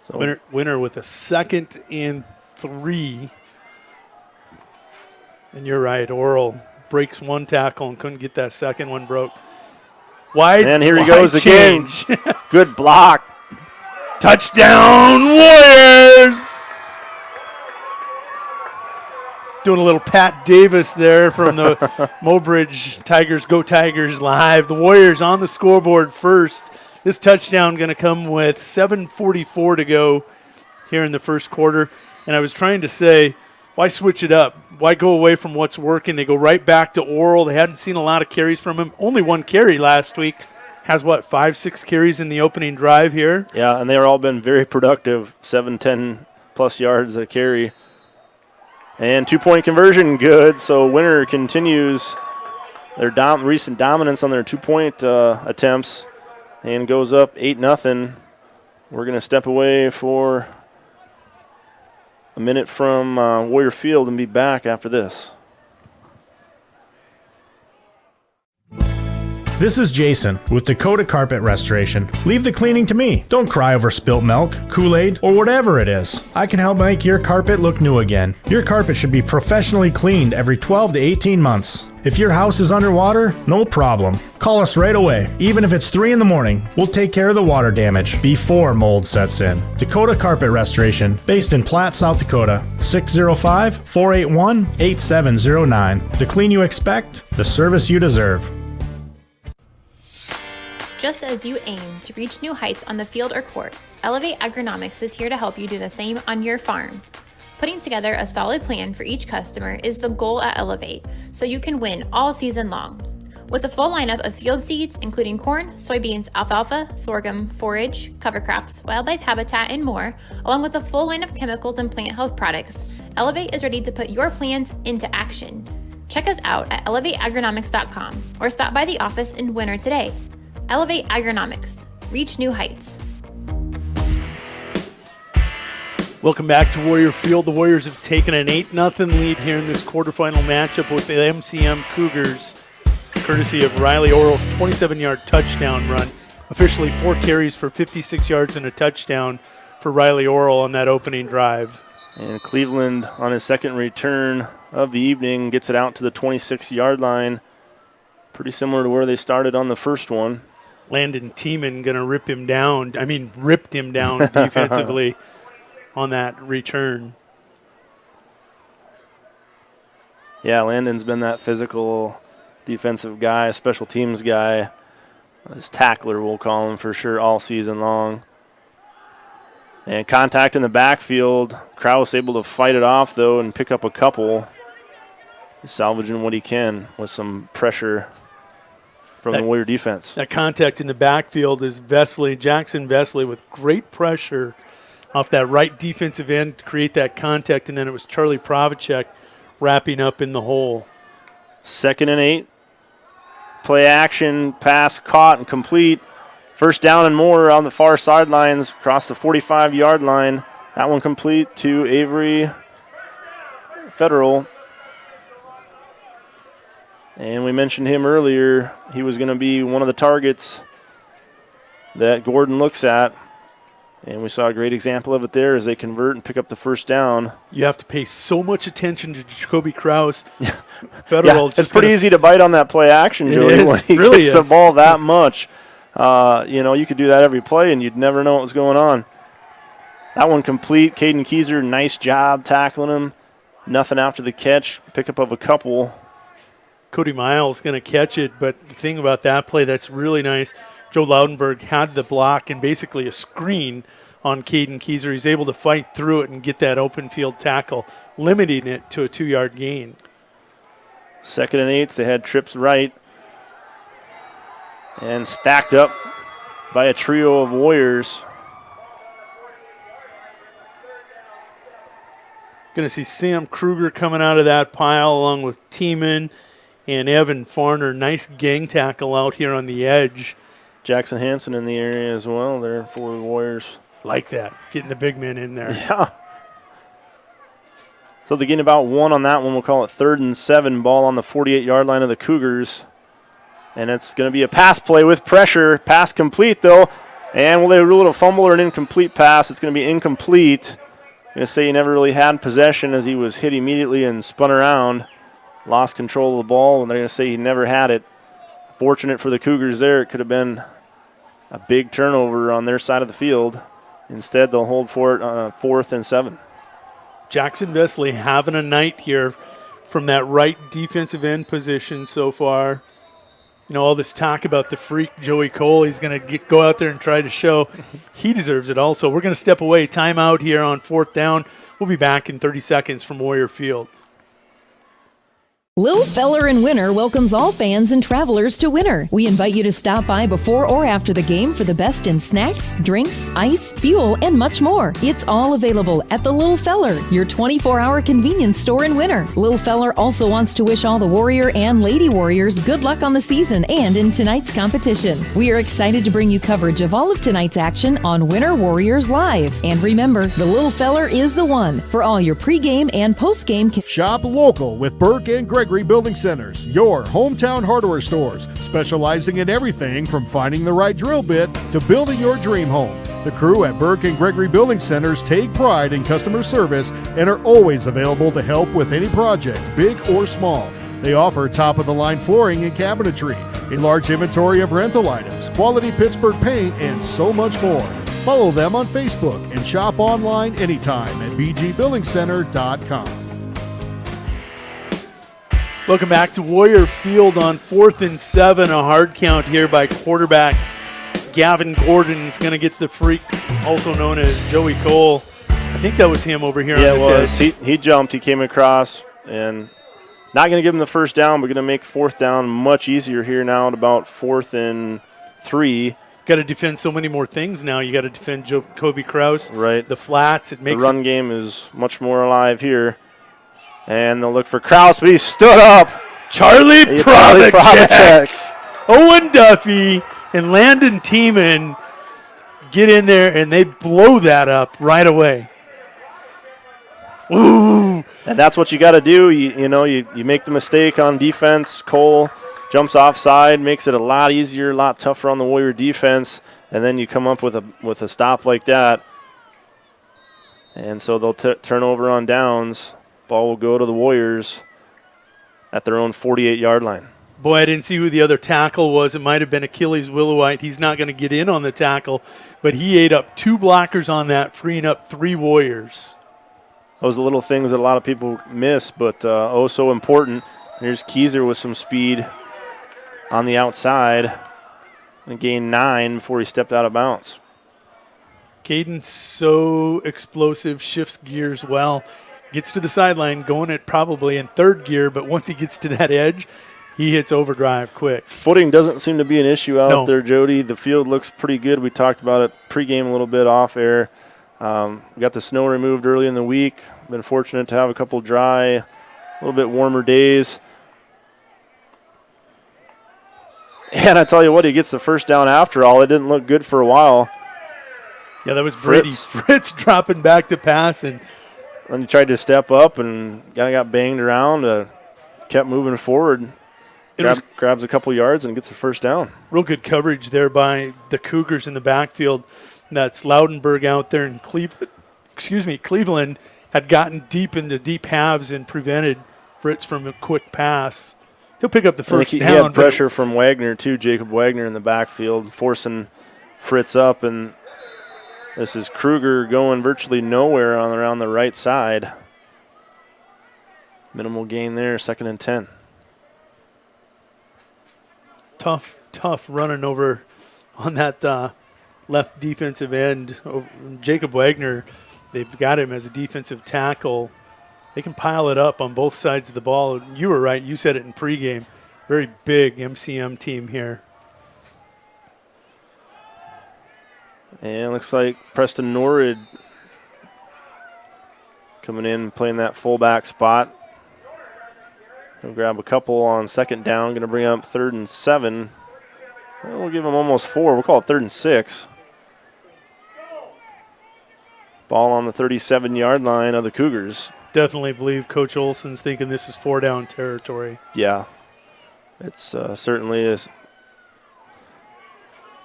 So Winner with a 2nd and 3. And you're right, Oral breaks one tackle and couldn't get that second one broke. Wide. And here he wide goes again. Good block. Touchdown, Warriors! Doing a little Pat Davis there from the Mobridge Tigers Go Tigers Live. The Warriors on the scoreboard first. This touchdown going to come with 7:44 to go here in the first quarter. And I was trying to say, why switch it up? Why go away from what's working? They go right back to Oral. They hadn't seen a lot of carries from him. Only one carry last week. Has, 5-6 carries in the opening drive here? Yeah, and they've all been very productive, 7, 10-plus yards a carry. And 2-point conversion, good. So Winter continues their recent dominance on their 2-point attempts and goes up 8-0. We're going to step away for a minute from Warrior Field and be back after this. This is Jason with Dakota Carpet Restoration. Leave the cleaning to me. Don't cry over spilt milk, Kool-Aid, or whatever it is. I can help make your carpet look new again. Your carpet should be professionally cleaned every 12 to 18 months. If your house is underwater, no problem. Call us right away. Even if it's 3 in the morning, we'll take care of the water damage before mold sets in. Dakota Carpet Restoration, based in Platte, South Dakota. 605-481-8709. The clean you expect, the service you deserve. Just as you aim to reach new heights on the field or court, Elevate Agronomics is here to help you do the same on your farm. Putting together a solid plan for each customer is the goal at Elevate, so you can win all season long. With a full lineup of field seeds, including corn, soybeans, alfalfa, sorghum, forage, cover crops, wildlife habitat, and more, along with a full line of chemicals and plant health products, Elevate is ready to put your plans into action. Check us out at elevateagronomics.com or stop by the office in Winter today. Elevate Agronomics. Reach new heights. Welcome back to Warrior Field. The Warriors have taken an 8-0 lead here in this quarterfinal matchup with the MCM Cougars, courtesy of Riley Oral's 27-yard touchdown run. Officially 4 carries for 56 yards and a touchdown for Riley Oral on that opening drive. And Cleveland on his second return of the evening gets it out to the 26-yard line. Pretty similar to where they started on the first one. Landon Tiemann going to ripped him down defensively on that return. Yeah, Landon's been that physical defensive guy, special teams guy. His tackler, we'll call him for sure, all season long. And contact in the backfield. Krauss able to fight it off, though, and pick up a couple. Salvaging what he can with some pressure from the Warrior defense. That contact in the backfield is Jackson Vesley with great pressure off that right defensive end to create that contact, and then it was Charlie Provacek wrapping up in the hole. 2nd and 8. Play action, pass caught and complete. First down and more on the far sidelines, across the 45-yard line. That one complete to Avery Federal. And we mentioned him earlier. He was going to be one of the targets that Gordon looks at. And we saw a great example of it there as they convert and pick up the first down. You have to pay so much attention to Jacoby Krauss. Federal. Yeah, it's pretty easy to bite on that play action, Joey, when he really gets the ball that much. You could do that every play, and you'd never know what was going on. That one complete. Caden Keyser, nice job tackling him. Nothing after the catch. Pickup of a couple. Cody Miles going to catch it, but the thing about that play that's really nice, Joe Loudenberg had the block and basically a screen on Caden Keyser. He's able to fight through it and get that open field tackle, limiting it to a 2-yard gain. 2nd and 8. They had trips right and stacked up by a trio of Warriors. Going to see Sam Kruger coming out of that pile along with Tiemann and Evan Farner. Nice gang tackle out here on the edge. Jackson Hansen in the area as well there for the Warriors. Like that, getting the big men in there. Yeah. So they gain about 1 on that one. We'll call it 3rd and 7. Ball on the 48-yard line of the Cougars. And it's going to be a pass play with pressure. Pass complete, though. And will they rule it a fumble or an incomplete pass? It's going to be incomplete. I'm going to say he never really had possession as he was hit immediately and spun around. Lost control of the ball, and they're going to say he never had it. Fortunate for the Cougars there. It could have been a big turnover on their side of the field. Instead, they'll hold for it on 4th and 7. Jackson Vesley having a night here from that right defensive end position so far. You know, all this talk about the freak Joey Cole, he's going to go out there and try to show he deserves it also. We're going to step away. Timeout here on 4th down. We'll be back in 30 seconds from Warrior Field. Lil Feller in Winter welcomes all fans and travelers to Winter. We invite you to stop by before or after the game for the best in snacks, drinks, ice, fuel, and much more. It's all available at the Lil Feller, your 24-hour convenience store in Winter. Lil Feller also wants to wish all the Warrior and Lady Warriors good luck on the season and in tonight's competition. We are excited to bring you coverage of all of tonight's action on Winter Warriors Live. And remember, the Lil Feller is the one for all your pregame and postgame. Shop local with Burke and Gregory Building Centers, your hometown hardware stores, specializing in everything from finding the right drill bit to building your dream home. The crew at Burke and Gregory Building Centers take pride in customer service and are always available to help with any project, big or small. They offer top-of-the-line flooring and cabinetry, a large inventory of rental items, quality Pittsburgh paint, and so much more. Follow them on Facebook and shop online anytime at bgbuildingcenter.com. Welcome back to Warrior Field on 4th and 7. A hard count here by quarterback Gavin Gordon is going to get the freak, also known as Joey Cole. I think that was him over here. Yeah, on it this was. edge. He jumped. He came across and not going to give him the first down, but going to make 4th down much easier here now at about 4th and 3. Got to defend so many more things now. You got to defend Jacoby Krauss. Right. The flats. It makes the run game is much more alive here. And they'll look for Krauss, but he stood up. Charlie Provacek, Owen Duffy, and Landon Tiemann get in there, and they blow that up right away. Ooh. And that's what you got to do. You make the mistake on defense. Cole jumps offside, makes it a lot easier, a lot tougher on the Warrior defense, and then you come up with a stop like that. And so they'll turn over on downs. Ball will go to the Warriors at their own 48-yard line. Boy, I didn't see who the other tackle was. It might have been Achilles Willowite. He's not going to get in on the tackle, but he ate up 2 blockers on that, freeing up 3 Warriors. Those are little things that a lot of people miss, but oh so important. Here's Keyser with some speed on the outside and gained 9 before he stepped out of bounds. Caden's so explosive, shifts gears well. Gets to the sideline, going it probably in 3rd gear, but once he gets to that edge, he hits overdrive quick. Footing doesn't seem to be an issue out there, Jody. The field looks pretty good. We talked about it pregame a little bit off air. We got the snow removed early in the week. Been fortunate to have a couple dry, a little bit warmer days. And I tell you what, he gets the first down after all. It didn't look good for a while. Yeah, that was Brady. Fritz dropping back to pass, and he tried to step up and kind of got banged around, kept moving forward, grabs a couple yards and gets the first down. Real good coverage there by the Cougars in the backfield. That's Loudenberg out there in Cleveland had gotten deep into deep halves and prevented Fritz from a quick pass. He'll pick up the first down. He had pressure from Wagner too, Jacob Wagner in the backfield, forcing Fritz up, and this is Kruger going virtually nowhere around the right side. Minimal gain there, 2nd and 10. Tough running over on that left defensive end. Jacob Wagner, they've got him as a defensive tackle. They can pile it up on both sides of the ball. You were right. You said it in pregame. Very big MCM team here. And it looks like Preston Norwood coming in and playing that fullback spot. He'll grab a couple on 2nd down. Going to bring up 3rd and 7. Well, we'll give him almost 4. We'll call it 3rd and 6. Ball on the 37-yard line of the Cougars. Definitely believe Coach Olson's thinking this is 4-down territory. Yeah. It's certainly is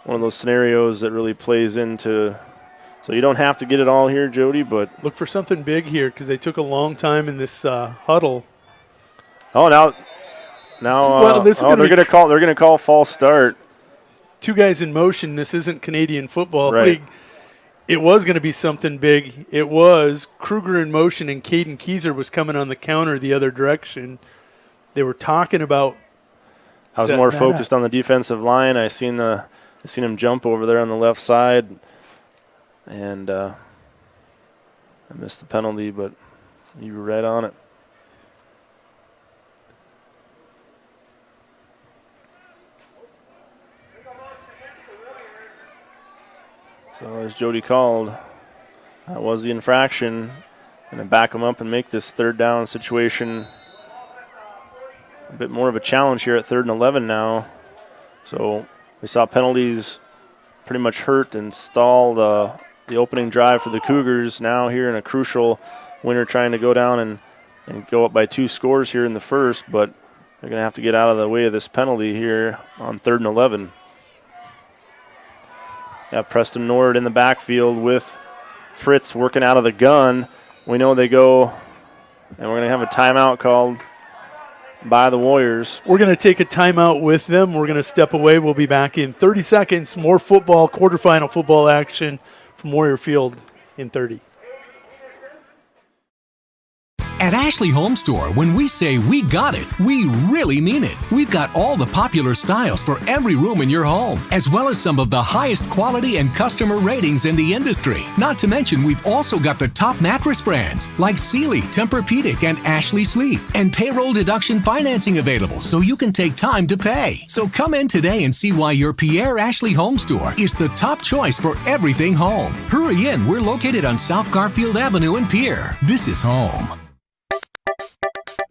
one of those scenarios that really plays into. So you don't have to get it all here, Jody, but look for something big here because they took a long time in this huddle. Oh, now they're going to call false start. Two guys in motion. This isn't Canadian Football Right. League. It was going to be something big. It was Kruger in motion, and Caden Keyser was coming on the counter the other direction. They were talking about. I was more focused on the defensive line. I seen him jump over there on the left side, and I missed the penalty, but you were right on it. So as Jody called, that was the infraction. Going to back him up and make this 3rd down situation a bit more of a challenge here at 3rd and 11 now. So we saw penalties pretty much hurt and stall the opening drive for the Cougars. Now here in a crucial winner trying to go down and go up by 2 scores here in the first, but they're going to have to get out of the way of this penalty here on 3rd and 11. Got Preston Norwood in the backfield with Fritz working out of the gun. We know they go, and we're going to have a timeout called by the Warriors. We're going to take a timeout with them. We're going to step away. We'll be back in 30 seconds. More football, quarterfinal football action from Warrior Field in 30. At Ashley Home Store, when we say we got it, we really mean it. We've got all the popular styles for every room in your home, as well as some of the highest quality and customer ratings in the industry. Not to mention, we've also got the top mattress brands like Sealy, Tempur-Pedic, and Ashley Sleep, and payroll deduction financing available so you can take time to pay. So come in today and see why your Pierre Ashley Home Store is the top choice for everything home. Hurry in, we're located on South Garfield Avenue in Pierre. This is home.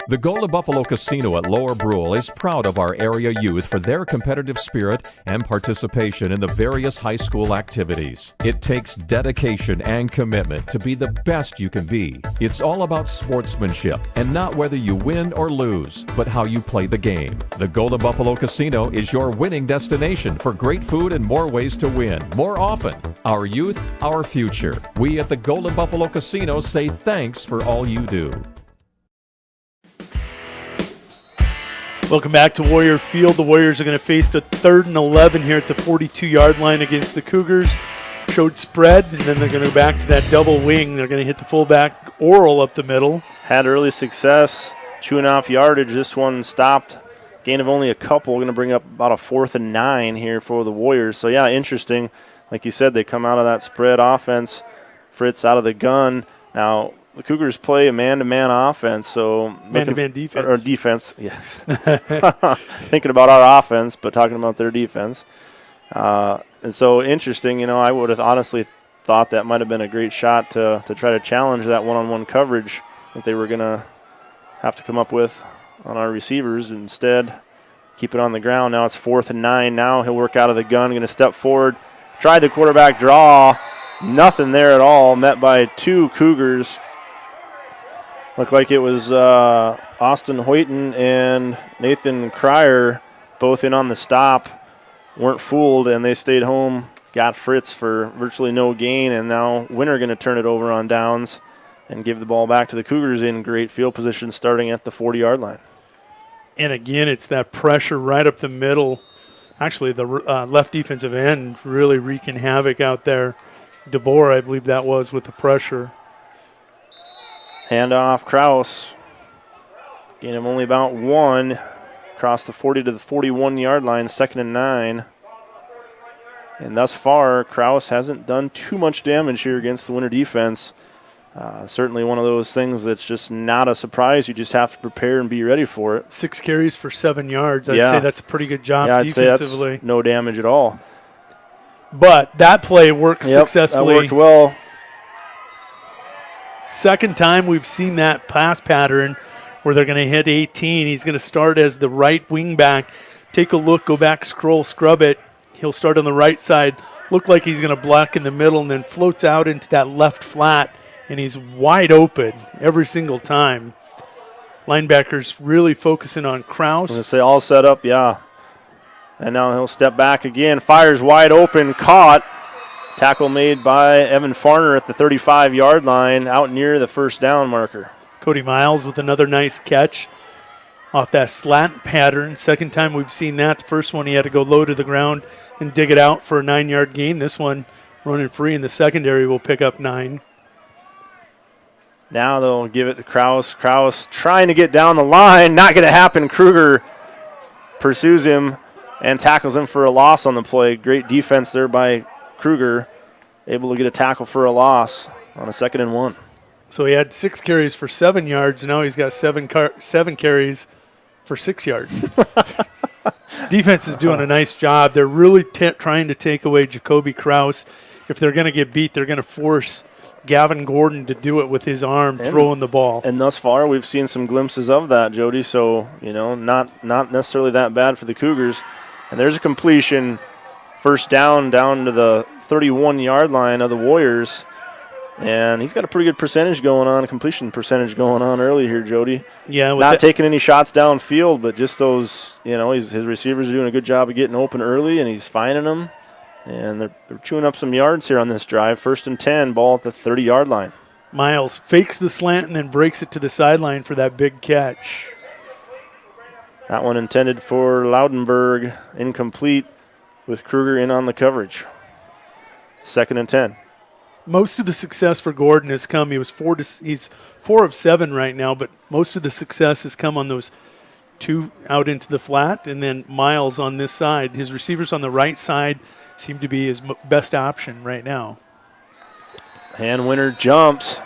The Golden Buffalo Casino at Lower Brule is proud of our area youth for their competitive spirit and participation in the various high school activities. It takes dedication and commitment to be the best you can be. It's all about sportsmanship and not whether you win or lose, but how you play the game. The Golden Buffalo Casino is your winning destination for great food and more ways to win more often. Our youth, our future. We at the Golden Buffalo Casino say thanks for all you do. Welcome back to Warrior Field. The Warriors are going to face a 3rd and 11 here at the 42-yard line against the Cougars. Showed spread, and then they're going to go back to that double wing. They're going to hit the fullback Oral up the middle. Had early success, 2.5 yardage. This one stopped. Gain of only a couple. We're going to bring up about a 4th and 9 here for the Warriors. So, yeah, interesting. Like you said, they come out of that spread offense. Fritz out of the gun. Now, the Cougars play a man-to-man offense, so man-to-man defense. Or defense, yes. Thinking about our offense, but talking about their defense. And so interesting, I would have honestly thought that might have been a great shot to try to challenge that one-on-one coverage that they were going to have to come up with on our receivers. Instead, keep it on the ground. Now it's 4th and 9. Now he'll work out of the gun, going to step forward, try the quarterback draw. Nothing there at all, met by 2 Cougars. Looked like it was Austin Hoyton and Nathan Cryer both in on the stop. Weren't fooled, and they stayed home. Got Fritz for virtually no gain, and now Winter going to turn it over on downs and give the ball back to the Cougars in great field position starting at the 40-yard line. And again, it's that pressure right up the middle. Actually, the left defensive end really wreaking havoc out there. Deboer, I believe that was, with the pressure. Handoff, Krauss. Gain of only about 1. Across the 40 to the 41-yard line, 2nd and 9. And thus far, Krauss hasn't done too much damage here against the Winter defense. Certainly one of those things that's just not a surprise. You just have to prepare and be ready for it. 6 carries for 7 yards. I'd say that's a pretty good job defensively. I'd say that's no damage at all. But that play worked successfully. That worked well. Second time we've seen that pass pattern where they're going to hit 18. He's going to start as the right wing back. Take a look, go back, scroll, scrub it. He'll start on the right side, looked like he's going to block in the middle and then floats out into that left flat, and he's wide open every single time. Linebackers really focusing on Krauss. I'm going to say all set up, yeah. And now he'll step back again. Fires wide open, caught. Tackle made by Evan Farner at the 35-yard line, out near the first down marker. Cody Miles with another nice catch off that slant pattern. Second time we've seen that. The first one he had to go low to the ground and dig it out for a 9-yard gain. This one running free in the secondary will pick up 9. Now they'll give it to Krauss. Krauss trying to get down the line. Not going to happen. Kruger pursues him and tackles him for a loss on the play. Great defense there by Kruger. Able to get a tackle for a loss on a 2nd and 1. So he had 6 carries for 7 yards. Now he's got 7 carries for 6 yards. Defense is doing a nice job. They're really trying to take away Jacoby Krauss. If they're going to get beat, they're going to force Gavin Gordon to do it with his arm, throwing the ball. And thus far, we've seen some glimpses of that, Jody. So, not necessarily that bad for the Cougars. And there's a completion, first down to the 31-yard line of the Warriors. And he's got a pretty good percentage going on, completion percentage going on early here, Jody. Yeah, not taking any shots downfield, but just those, his receivers are doing a good job of getting open early, and he's finding them. And they're chewing up some yards here on this drive. 1st and 10, ball at the 30-yard line. Miles fakes the slant and then breaks it to the sideline for that big catch. That one intended for Loudenberg, incomplete with Kruger in on the coverage. 2nd and 10. Most of the success for Gordon has come. He's 4 of 7 right now, but most of the success has come on those 2 out into the flat, and then Miles on this side. His receivers on the right side seem to be his best option right now. And winner jumps.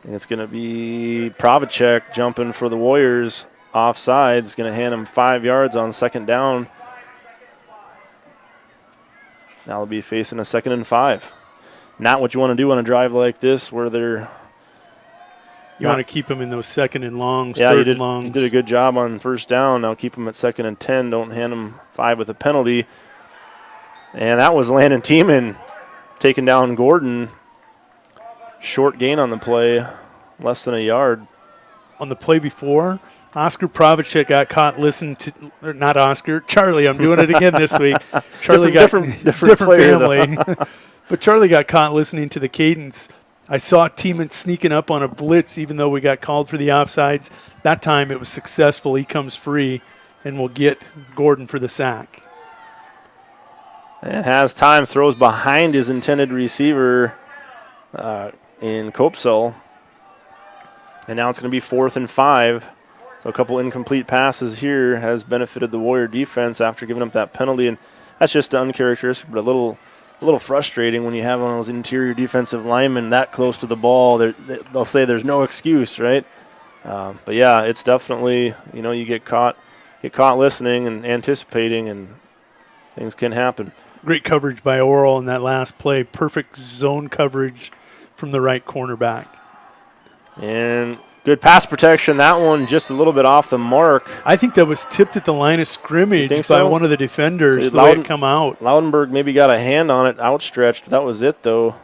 And it's going to be Pravacek jumping for the Warriors. Offside. It's going to hand him 5 yards on 2nd down. Now they'll be facing a 2nd and 5. Not what you want to do on a drive like this where they're... You want to keep them in those 2nd and longs, yeah, 3rd and longs. You did a good job on 1st down. Now keep them at 2nd and 10. Don't hand them 5 with a penalty. And that was Landon Tiemann taking down Gordon. Short gain on the play, less than a yard. On the play before, Oscar Pravacek got caught listening to, or not Oscar, Charlie. I'm doing it again this week. Charlie different family. But Charlie got caught listening to the cadence. I saw Tiemann sneaking up on a blitz even though we got called for the offsides. That time it was successful. He comes free and will get Gordon for the sack. And has time, throws behind his intended receiver in Kopsel. And now it's going to be 4th and 5. So a couple incomplete passes here has benefited the Warrior defense after giving up that penalty. And that's just uncharacteristic, but a little frustrating when you have one of those interior defensive linemen that close to the ball. They'll say there's no excuse, right? But yeah, it's definitely, you get caught listening and anticipating, and things can happen. Great coverage by Oral in that last play. Perfect zone coverage from the right cornerback. And good pass protection. That one just a little bit off the mark. I think that was tipped at the line of scrimmage by one of the defenders, the way it come out. Loudenberg maybe got a hand on it, outstretched. That was it, though.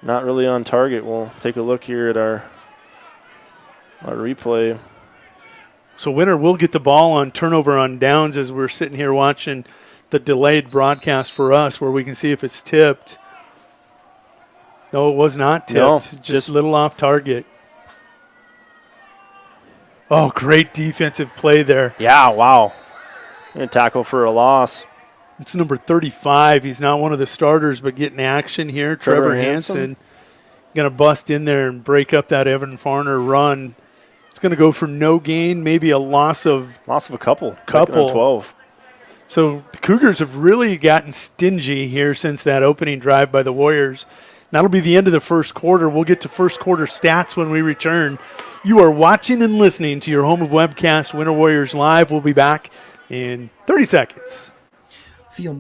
Not really on target. We'll take a look here at our replay. So Winter will get the ball on turnover on downs as we're sitting here watching the delayed broadcast for us where we can see if it's tipped. No, it was not tipped. No, just a little off target. Oh, great defensive play there. Yeah, wow. And a tackle for a loss. It's number 35. He's not one of the starters, but getting action here. Trevor Hansen going to bust in there and break up that Evan Farner run. It's going to go for no gain, maybe a loss of a couple. 12. So the Cougars have really gotten stingy here since that opening drive by the Warriors. That'll be the end of the first quarter. We'll get to first quarter stats when we return. You are watching and listening to your home of webcast, Winter Warriors Live. We'll be back in 30 seconds. Feel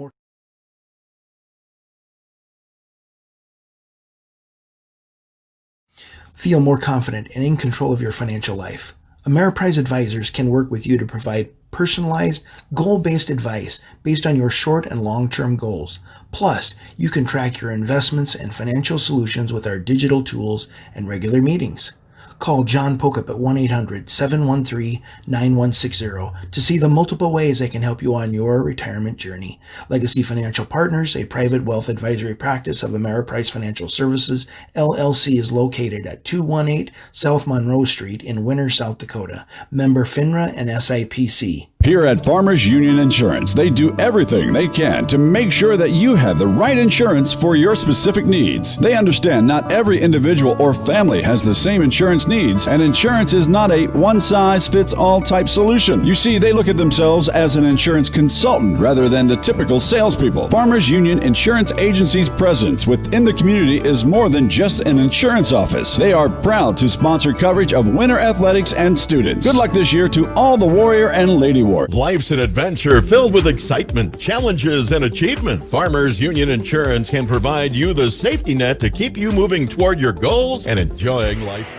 more confident and in control of your financial life. Ameriprise advisors can work with you to provide personalized, goal-based advice based on your short and long-term goals. Plus, you can track your investments and financial solutions with our digital tools and regular meetings. Call John Pokup at 1-800-713-9160 to see the multiple ways they can help you on your retirement journey. Legacy Financial Partners, a private wealth advisory practice of Ameriprise Financial Services, LLC, is located at 218 South Monroe Street in Winter, South Dakota. Member FINRA and SIPC. Here at Farmers Union Insurance, they do everything they can to make sure that you have the right insurance for your specific needs. They understand not every individual or family has the same insurance needs, and insurance is not a one-size-fits-all type solution. You see, they look at themselves as an insurance consultant rather than the typical salespeople. Farmers Union Insurance Agency's presence within the community is more than just an insurance office. They are proud to sponsor coverage of winter athletics and students. Good luck this year to all the Warrior and Lady Warriors. Life's an adventure filled with excitement, challenges, and achievement. Farmers Union Insurance can provide you the safety net to keep you moving toward your goals and enjoying life.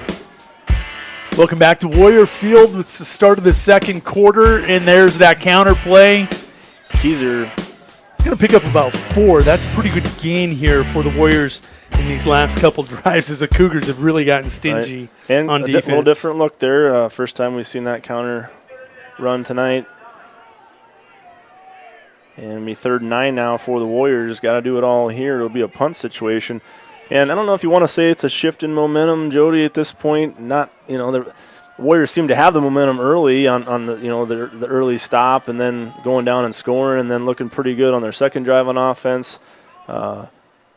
Welcome back to Warrior Field. It's the start of the second quarter, and there's that counter play. Keezer going to pick up about 4. That's a pretty good gain here for the Warriors in these last couple drives, as the Cougars have really gotten stingy and on defense. A little different look there. First time we've seen that counter run tonight. And be 3rd and 9 now for the Warriors. Got to do it all here. It'll be a punt situation. And I don't know if you want to say it's a shift in momentum, Jody, at this point. Not, the Warriors seem to have the momentum early on the, the early stop, and then going down and scoring, and then looking pretty good on their second drive on offense.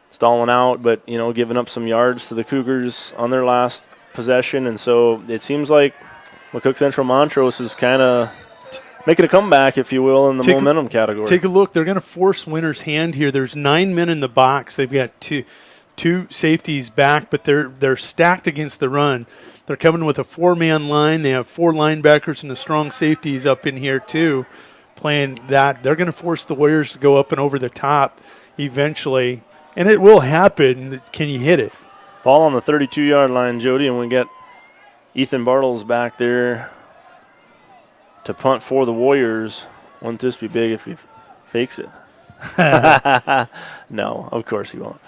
Stalling out, but, giving up some yards to the Cougars on their last possession. And so it seems like McCook Central Montrose is kind of making a comeback, if you will, in the momentum category. Take a look. They're going to force Winter's hand here. There's 9 men in the box. They've got two safeties back, but they're stacked against the run. They're coming with a 4-man line. They have 4 linebackers and the strong safeties up in here too, playing that. They're going to force the Warriors to go up and over the top eventually, and it will happen. Can you hit it? Ball on the 32-yard line, Jody, and we get Ethan Bartles back there to punt for the Warriors. Wouldn't this be big if he fakes it? No, of course he won't.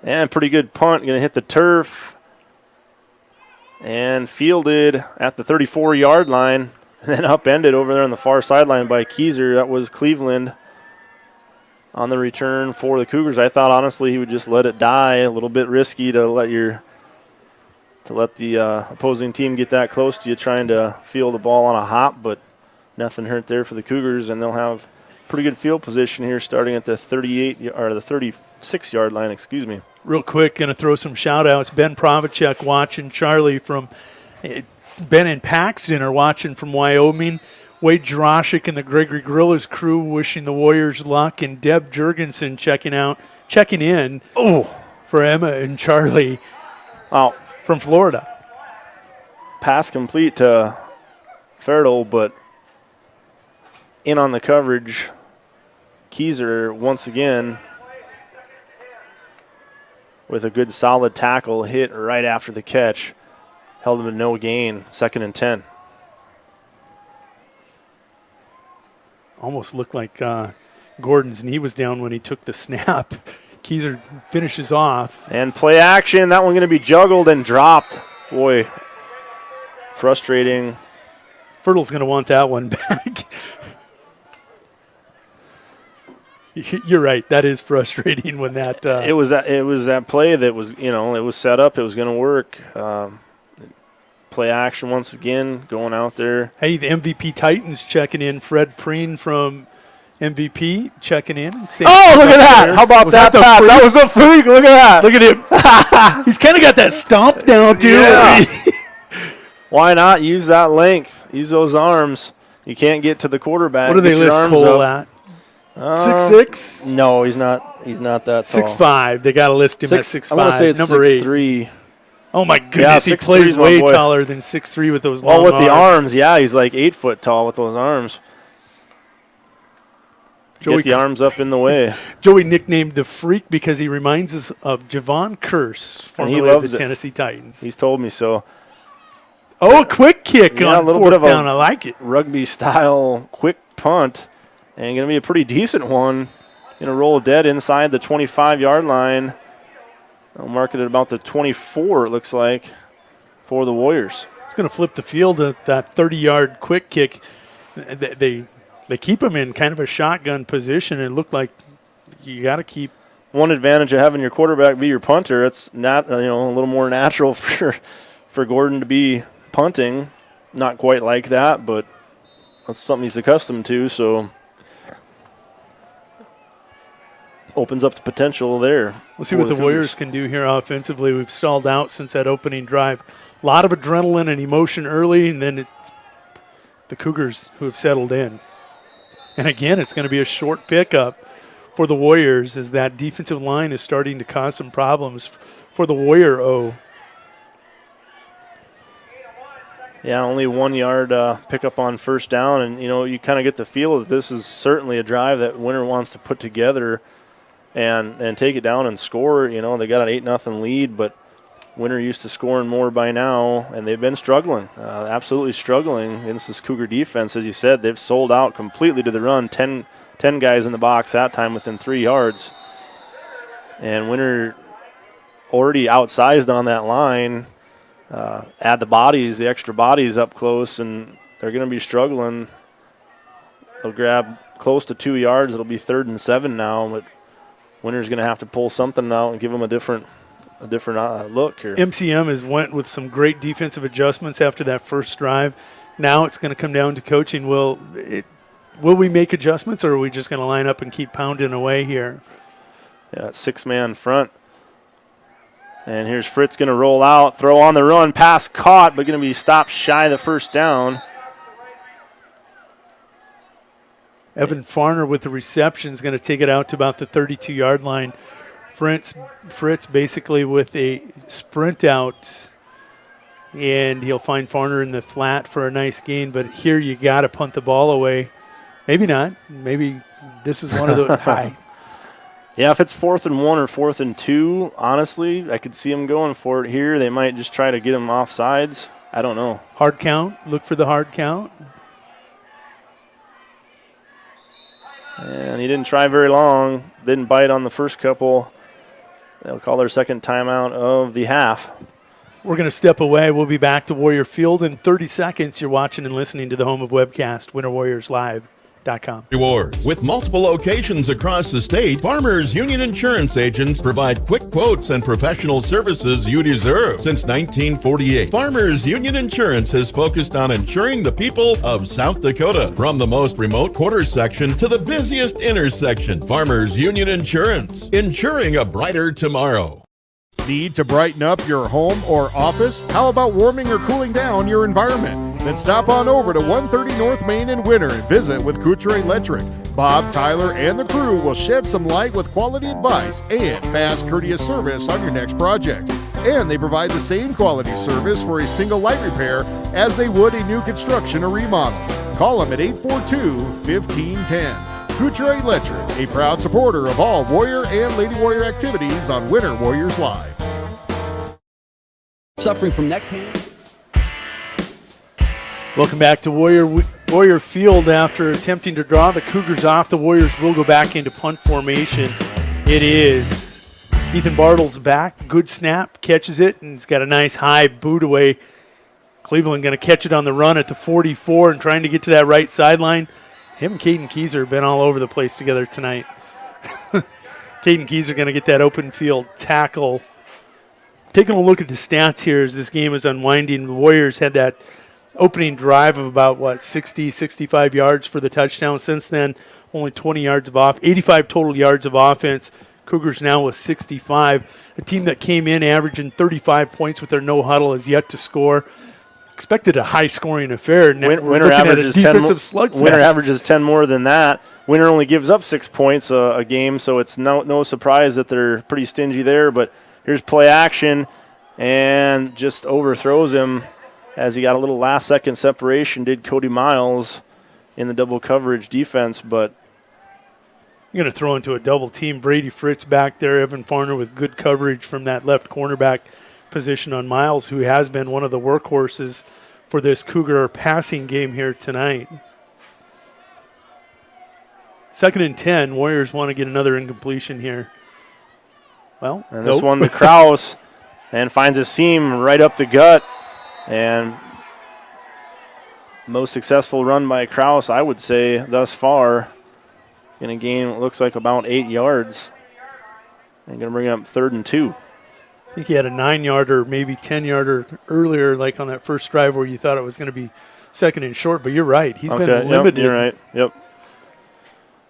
And pretty good punt. Going to hit the turf. And fielded at the 34-yard line. And then upended over there on the far sideline by Keezer. That was Cleveland on the return for the Cougars. I thought, honestly, he would just let it die. A little bit risky to let the opposing team get that close to you, trying to field the ball on a hop, but nothing hurt there for the Cougars, and they'll have pretty good field position here starting at the 36-yard line, excuse me. Real quick, going to throw some shout-outs. Ben Provichek watching, Charlie from Ben and Paxton are watching from Wyoming. Wade Droshik and the Gregory Grillas crew wishing the Warriors luck, and Deb Jurgensen checking in for Emma and Charlie. Wow. From Florida. Pass complete to Ferdl, but in on the coverage. Keezer once again with a good solid tackle hit right after the catch. Held him to no gain, 2nd and 10. Almost looked like Gordon's knee was down when he took the snap. Keezer finishes off. And play action. That one going to be juggled and dropped. Boy, frustrating. Fertle's going to want that one back. You're right. That is frustrating when that. It was that play that was, it was set up. It was going to work. Play action once again, going out there. Hey, the MVP Titans checking in. Fred Preen from MVP checking in. Look at that. How about that pass? That was a freak. Look at that. Look at him. He's kind of got that stomp down, too. Yeah. Why not use that length? Use those arms. You can't get to the quarterback. What do they list Cole at? 6'6"? No, he's not that tall. 6'5". They got to list him at 6'5". I want to say it's number 6'3". Oh, my goodness. He plays way taller than 6'3" with those long arms. Well, with the arms, yeah. He's like 8 foot tall with those arms. Get the arms up in the way. Joey nicknamed the Freak because he reminds us of Javon Curse, formerly of the Tennessee Titans. He's told me so. Oh, a quick kick Yeah, on a little fourth bit of down. a I like it. rugby-style quick punt, and going to be a pretty decent one. Going to roll dead inside the 25-yard line. I'll mark it at about the 24, it looks like, for the Warriors. It's going to flip the field at that 30-yard quick kick. They keep him in kind of a shotgun position. It looked like you got to keep. One advantage of having your quarterback be your punter, it's not a little more natural for Gordon to be punting. Not quite like that, but that's something he's accustomed to, so opens up the potential there. Let's see what the Warriors can do here offensively. We've stalled out since that opening drive. A lot of adrenaline and emotion early, and then it's the Cougars who have settled in. And again, it's going to be a short pickup for the Warriors as that defensive line is starting to cause some problems for the Warrior O. Yeah, only 1 yard pickup on first down, and you kind of get the feel that this is certainly a drive that Winter wants to put together and take it down and score. They got an 8-0 lead, but Winter used to scoring more by now, and they've been struggling, absolutely struggling against this Cougar defense. As you said, they've sold out completely to the run. 10 guys in the box that time within 3 yards. And Winter already outsized on that line. Add the extra bodies up close, and they're going to be struggling. They'll grab close to 2 yards. It'll be 3rd and 7 now, but Winter's going to have to pull something out and give them a different look here. MCM has went with some great defensive adjustments after that first drive. Now it's going to come down to coaching. Will we make adjustments, or are we just going to line up and keep pounding away here? Yeah, 6-man front. And here's Fritz going to roll out, throw on the run, pass caught, but going to be stopped shy of the first down. Evan Farner with the reception is going to take it out to about the 32-yard line. Fritz basically with a sprint out, and he'll find Farner in the flat for a nice gain. But here you got to punt the ball away. Maybe not. Maybe this is one of the high. Yeah, if it's 4th and 1 or 4th and 2, honestly, I could see them going for it here. They might just try to get them off sides. I don't know. Hard count. Look for the hard count. And he didn't try very long. Didn't bite on the first couple. They'll call their second timeout of the half. We're going to step away. We'll be back to Warrior Field in 30 seconds. You're watching and listening to the home of webcast, WinterWarriorsLive.com. Rewards. With multiple locations across the state, Farmers Union Insurance agents provide quick quotes and professional services you deserve. Since 1948, Farmers Union Insurance has focused on insuring the people of South Dakota. From the most remote quarter section to the busiest intersection, Farmers Union Insurance, insuring a brighter tomorrow. Need to brighten up your home or office? How about warming or cooling down your environment? Then stop on over to 130 North Main in Winter and visit with Couture Electric. Bob, Tyler, and the crew will shed some light with quality advice and fast, courteous service on your next project. And they provide the same quality service for a single light repair as they would a new construction or remodel. Call them at 842-1510. Couture Electric, a proud supporter of all Warrior and Lady Warrior activities on Winter Warriors Live. Suffering from neck pain? Welcome back to Warrior Field. After attempting to draw the Cougars off, the Warriors will go back into punt formation. It is Ethan Bartle's back. Good snap, catches it, and he's got a nice high boot away. Cleveland going to catch it on the run at the 44 and trying to get to that right sideline. Him and Caden Keyser have been all over the place together tonight. Caden Keyser going to get that open field tackle. Taking a look at the stats here as this game is unwinding, the Warriors had that opening drive of about, 60, 65 yards for the touchdown. Since then, only 20 yards of 85 total yards of offense. Cougars now with 65. A team that came in averaging 35 points with their no huddle has yet to score. Expected a high-scoring affair. Winter averages 10 more than that. Winter only gives up 6 points a game, so it's no surprise that they're pretty stingy there. But here's play action, and just overthrows him as he got a little last-second separation, did Cody Miles in the double coverage defense. But you're going to throw into a double team. Brady Fritz back there, Evan Farner with good coverage from that left cornerback position on Miles, who has been one of the workhorses for this Cougar passing game here tonight. 2nd and 10. Warriors want to get another incompletion here. Well, and this one to Krauss, and finds a seam right up the gut. And most successful run by Krauss, I would say, thus far. In a game, it looks like about 8 yards. And going to bring it up 3rd and 2. I think he had a 9-yarder, maybe 10-yarder earlier, like on that first drive where you thought it was going to be 2nd and short. But you're right. He's been limited. Yep, you're right. Yep.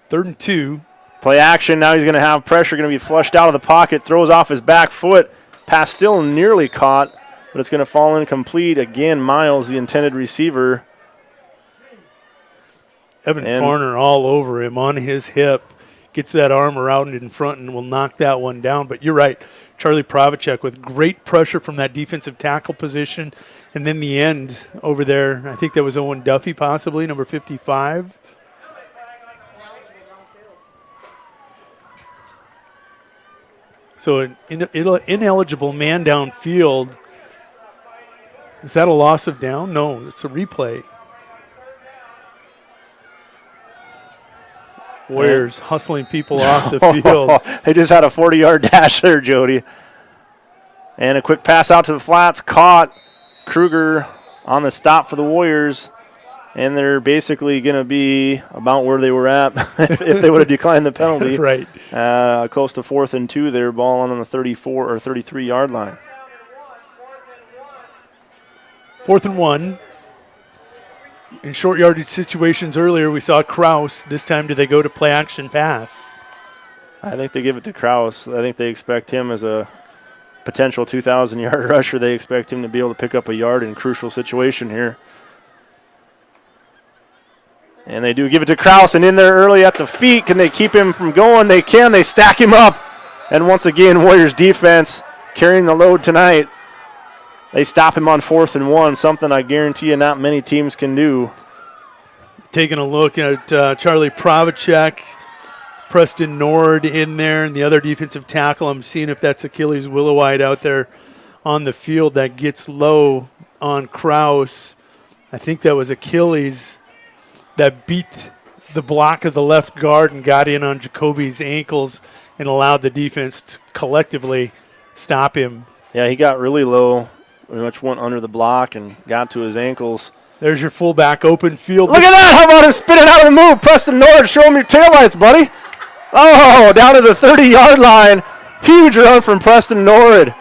3rd and 2. Play action. Now he's going to have pressure. Going to be flushed out of the pocket. Throws off his back foot. Pass still nearly caught, but it's going to fall incomplete. Again, Miles, the intended receiver. Evan Farner all over him on his hip. Gets that arm around in front and will knock that one down. But you're right. Charlie Pravacek with great pressure from that defensive tackle position. And then the end over there, I think that was Owen Duffy possibly, number 55. So an ineligible man downfield. Is that a loss of down? No, it's a replay. Warriors hustling people off the field. They just had a 40-yard dash there, Jody. And a quick pass out to the flats. Caught. Kruger on the stop for the Warriors. And they're basically going to be about where they were at if they would have declined the penalty. Right. Close to 4th and 2 there, ball on the 34 or 33-yard line. 4th and 1. In short yardage situations earlier, we saw Krauss. This time, do they go to play action pass? I think they give it to Krauss. I think they expect him as a potential 2,000-yard rusher. They expect him to be able to pick up a yard in a crucial situation here. And they do give it to Krauss, and in there early at the feet. Can they keep him from going? They can. They stack him up. And once again, Warriors defense carrying the load tonight. They stop him on 4th and 1, something I guarantee you not many teams can do. Taking a look at Charlie Pravacek, Preston Norwood in there, and the other defensive tackle. I'm seeing if that's Achilles Willowite out there on the field that gets low on Krauss. I think that was Achilles that beat the block of the left guard and got in on Jacoby's ankles and allowed the defense to collectively stop him. Yeah, he got really low. Pretty much went under the block and got to his ankles. There's your fullback open field. Look at that. How about him spinning out of the move? Preston Norwood, show him your taillights, buddy. Oh, down to the 30-yard line. Huge run from Preston Norwood.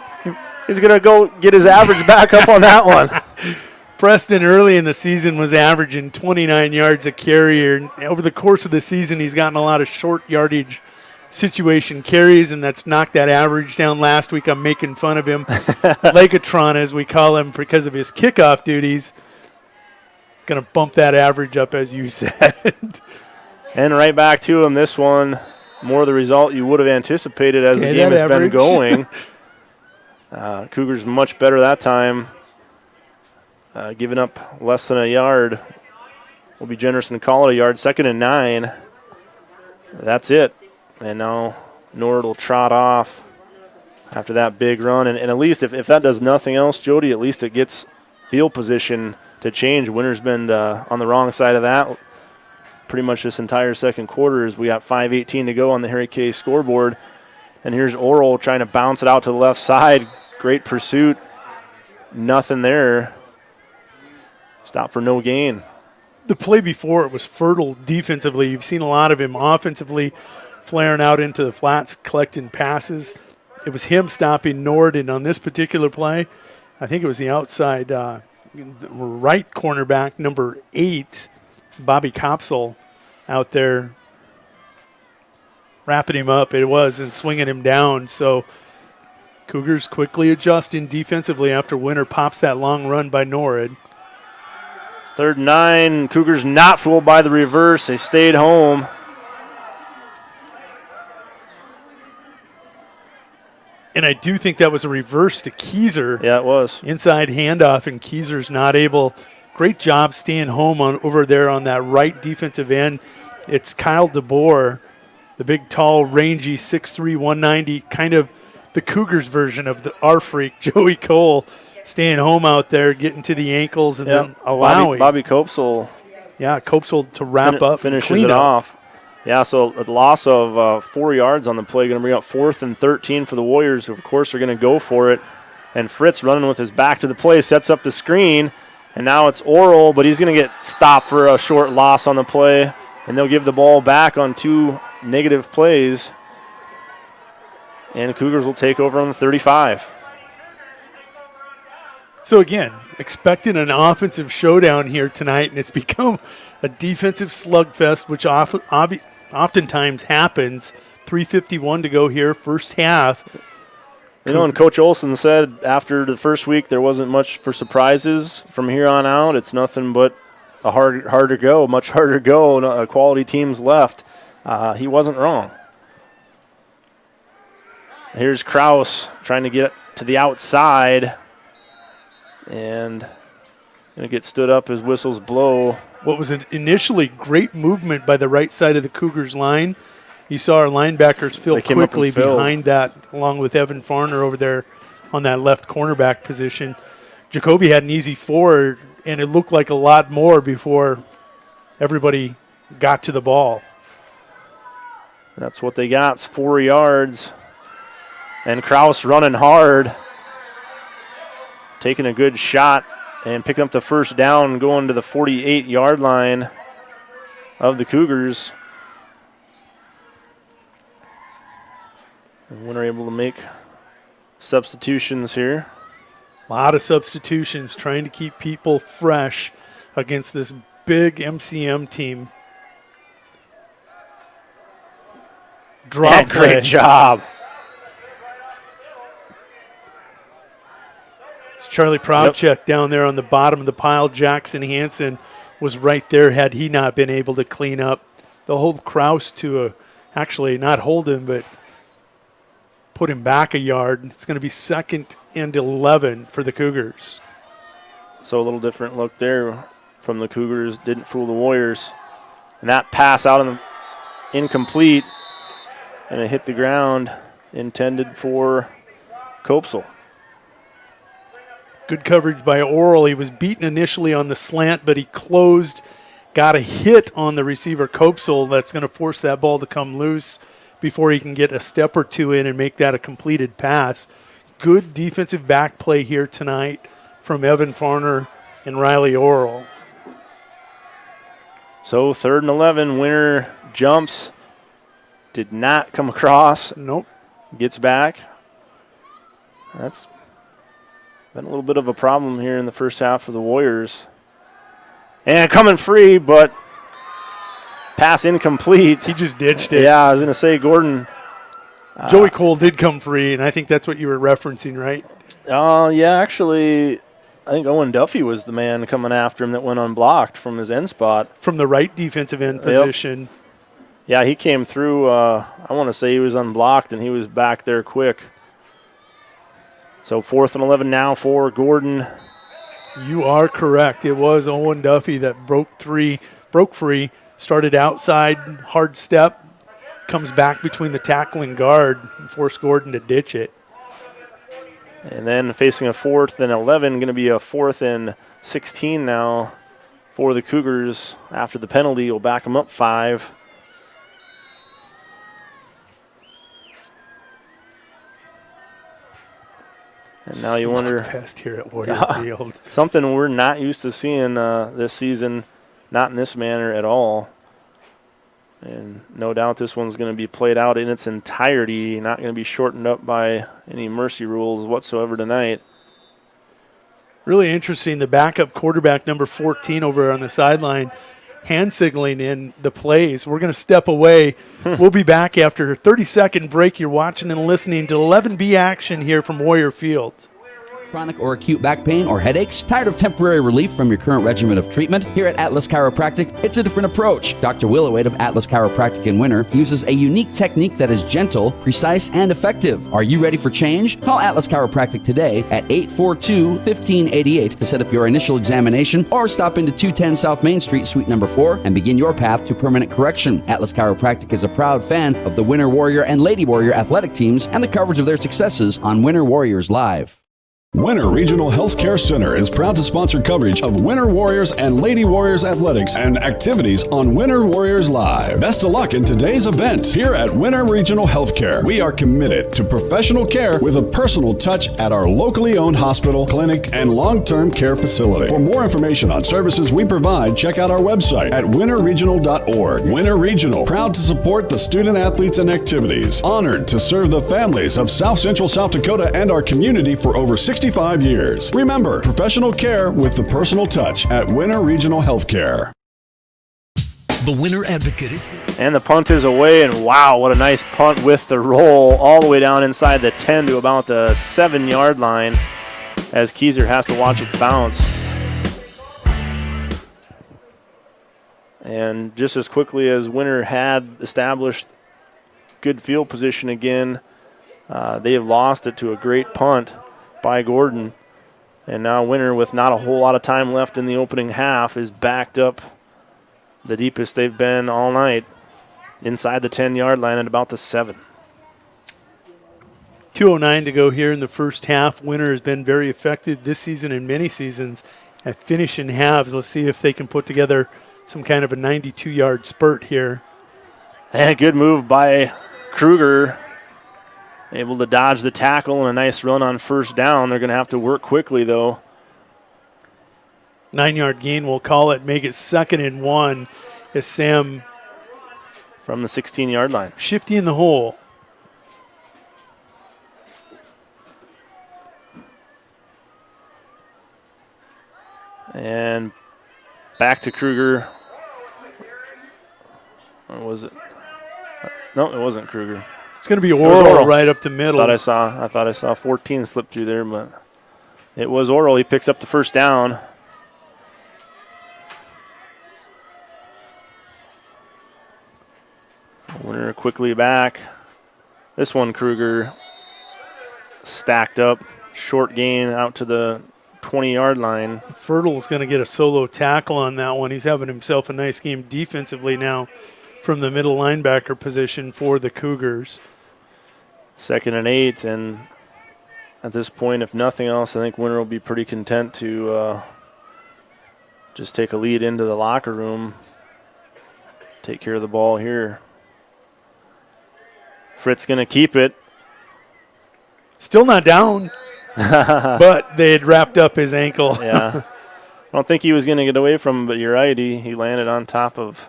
He's going to go get his average back up on that one. Preston early in the season was averaging 29 yards a carry. Over the course of the season, he's gotten a lot of short yardage situation carries, and that's knocked that average down. Last week I'm making fun of him. Legatron, as we call him, because of his kickoff duties. Going to bump that average up, as you said. And right back to him. This one, more the result you would have anticipated as the game has been going. Cougars much better that time. Giving up less than a yard. We'll be generous and call it a yard. 2nd and 9. That's it. And now Nord will trot off after that big run. And at least if that does nothing else, Jody, at least it gets field position to change. Winter's been on the wrong side of that pretty much this entire second quarter as we got 5:18 to go on the Harry K scoreboard. And here's Oral trying to bounce it out to the left side. Great pursuit. Nothing there. Stop for no gain. The play before it was fertile defensively. You've seen a lot of him offensively flaring out into the flats, collecting passes. It was him stopping Nord, and on this particular play, I think it was the outside right cornerback, number 8, Bobby Kopsel, out there wrapping him up. It was, and swinging him down. So Cougars quickly adjusting defensively after Winter pops that long run by Nord. 3rd and 9. Cougars not fooled by the reverse. They stayed home. And I do think that was a reverse to Keyser. Yeah, it was. Inside handoff, and Keyser's not able. Great job staying home over there on that right defensive end. It's Kyle Deboer, the big, tall, rangy, 6'3", 190, kind of the Cougars version of our freak, Joey Cole. staying home out there, getting to the ankles, and then allowing. Bobby Copesel. Yeah, Copesel to wrap up finishes it off. Yeah, so a loss of 4 yards on the play, going to bring up 4th and 13 for the Warriors, who, of course, are going to go for it. And Fritz running with his back to the play, sets up the screen, and now it's Oral, but he's going to get stopped for a short loss on the play, and they'll give the ball back on 2 negative plays. And the Cougars will take over on the 35. So, again, expecting an offensive showdown here tonight, and it's become a defensive slugfest, which oftentimes happens. 3:51 to go here, first half. You know, and Coach Olson said after the first week there wasn't much for surprises. From here on out, it's nothing but a much harder go, quality teams left. He wasn't wrong. Here's Krauss trying to get to the outside and going to get stood up as whistles blow. What was an initially great movement by the right side of the Cougars line. You saw our linebackers fill quickly behind that, along with Evan Farner over there on that left cornerback position. Jacoby had an easy forward, and it looked like a lot more before everybody got to the ball. That's what they got. It's 4 yards. And Krauss running hard, taking a good shot and picking up the first down, going to the 48-yard line of the Cougars. And we're able to make substitutions here. A lot of substitutions, trying to keep people fresh against this big MCM team. Great job. It's Charlie Proudcheck down there on the bottom of the pile. Jackson Hansen was right there had he not been able to clean up. They'll hold Krauss to actually not hold him, but put him back a yard. It's going to be 2nd and 11 for the Cougars. So a little different look there from the Cougars. Didn't fool the Warriors. And that pass out on the incomplete, and it hit the ground, intended for Copesel. Good coverage by Oral. He was beaten initially on the slant, but he closed, got a hit on the receiver Copesel. That's going to force that ball to come loose before he can get a step or two in and make that a completed pass. Good defensive back play here tonight from Evan Farner and Riley Oral. So 3rd and 11, Winter jumps. Did not come across. Nope. Gets back. That's been a little bit of a problem here in the first half for the Warriors. And coming free, but pass incomplete. He just ditched it. Yeah, I was going to say Gordon. Joey Cole did come free, and I think that's what you were referencing, right? Yeah, actually, I think Owen Duffy was the man coming after him that went unblocked from his end spot. From the right defensive end position. Yeah, he came through. I want to say he was unblocked, and he was back there quick. So 4th and 11 now for Gordon. You are correct. It was Owen Duffy that broke free, started outside, hard step, comes back between the tackle and guard, and forced Gordon to ditch it. And then facing a 4th and 11, going to be a 4th and 16 now for the Cougars. After the penalty, will back them up 5. And now you wonder, fast here at Warrior Field. Something we're not used to seeing this season, not in this manner at all. And no doubt this one's going to be played out in its entirety, not going to be shortened up by any mercy rules whatsoever tonight. Really interesting, the backup quarterback, number 14, over on the sideline, hand signaling in the plays. We're going to step away. We'll be back after a 30-second break. You're watching and listening to 11B action here from Warrior Field. Chronic or acute back pain or headaches? Tired of temporary relief from your current regimen of treatment? Here at Atlas Chiropractic, it's a different approach. Dr. Willowade of Atlas Chiropractic in Winter uses a unique technique that is gentle, precise, and effective. Are you ready for change? Call Atlas Chiropractic today at 842-1588 to set up your initial examination, or stop into 210 South Main Street, Suite number 4, and begin your path to permanent correction. Atlas Chiropractic is a proud fan of the Winter Warrior and Lady Warrior athletic teams and the coverage of their successes on Winter Warriors Live. Winter Regional Healthcare Center is proud to sponsor coverage of Winter Warriors and Lady Warriors athletics and activities on Winter Warriors Live. Best of luck in today's event. Here at Winter Regional Healthcare, we are committed to professional care with a personal touch at our locally owned hospital, clinic, and long-term care facility. For more information on services we provide, check out our website at winterregional.org. Winter Regional, proud to support the student athletes and activities. Honored to serve the families of South Central South Dakota and our community for over 65 years. Remember, professional care with the personal touch at Winter Regional Healthcare. The Winter Advocate is And the punt is away, and wow, what a nice punt with the roll all the way down inside the 10 to about the 7-yard line as Keyser has to watch it bounce. And just as quickly as Winter had established good field position again, they have lost it to a great punt by Gordon. And now Winter, with not a whole lot of time left in the opening half, is backed up the deepest they've been all night, inside the 10-yard line at about the 7. 2:09 to go here in the first half. Winter has been very effective this season and many seasons at finishing halves. Let's see if they can put together some kind of a 92-yard spurt here. And a good move by Kruger. Able to dodge the tackle and a nice run on first down. They're going to have to work quickly, though. 9-yard gain, we'll call it. Make it 2nd and 1 as Sam from the 16-yard line. Shifty in the hole. And back to Kruger. Or was it? No, it wasn't Kruger. It's going to be Oral right up the middle. I thought I saw 14 slip through there, but it was Oral. He picks up the first down. Winner quickly back. This one, Kruger stacked up. Short gain out to the 20-yard line. Fertle's going to get a solo tackle on that one. He's having himself a nice game defensively now from the middle linebacker position for the Cougars. 2nd and 8, and at this point, if nothing else, I think Winter will be pretty content to just take a lead into the locker room, take care of the ball here. Fritz going to keep it. Still not down, but they had wrapped up his ankle. Yeah. I don't think he was going to get away from him, but you're right. He landed on top of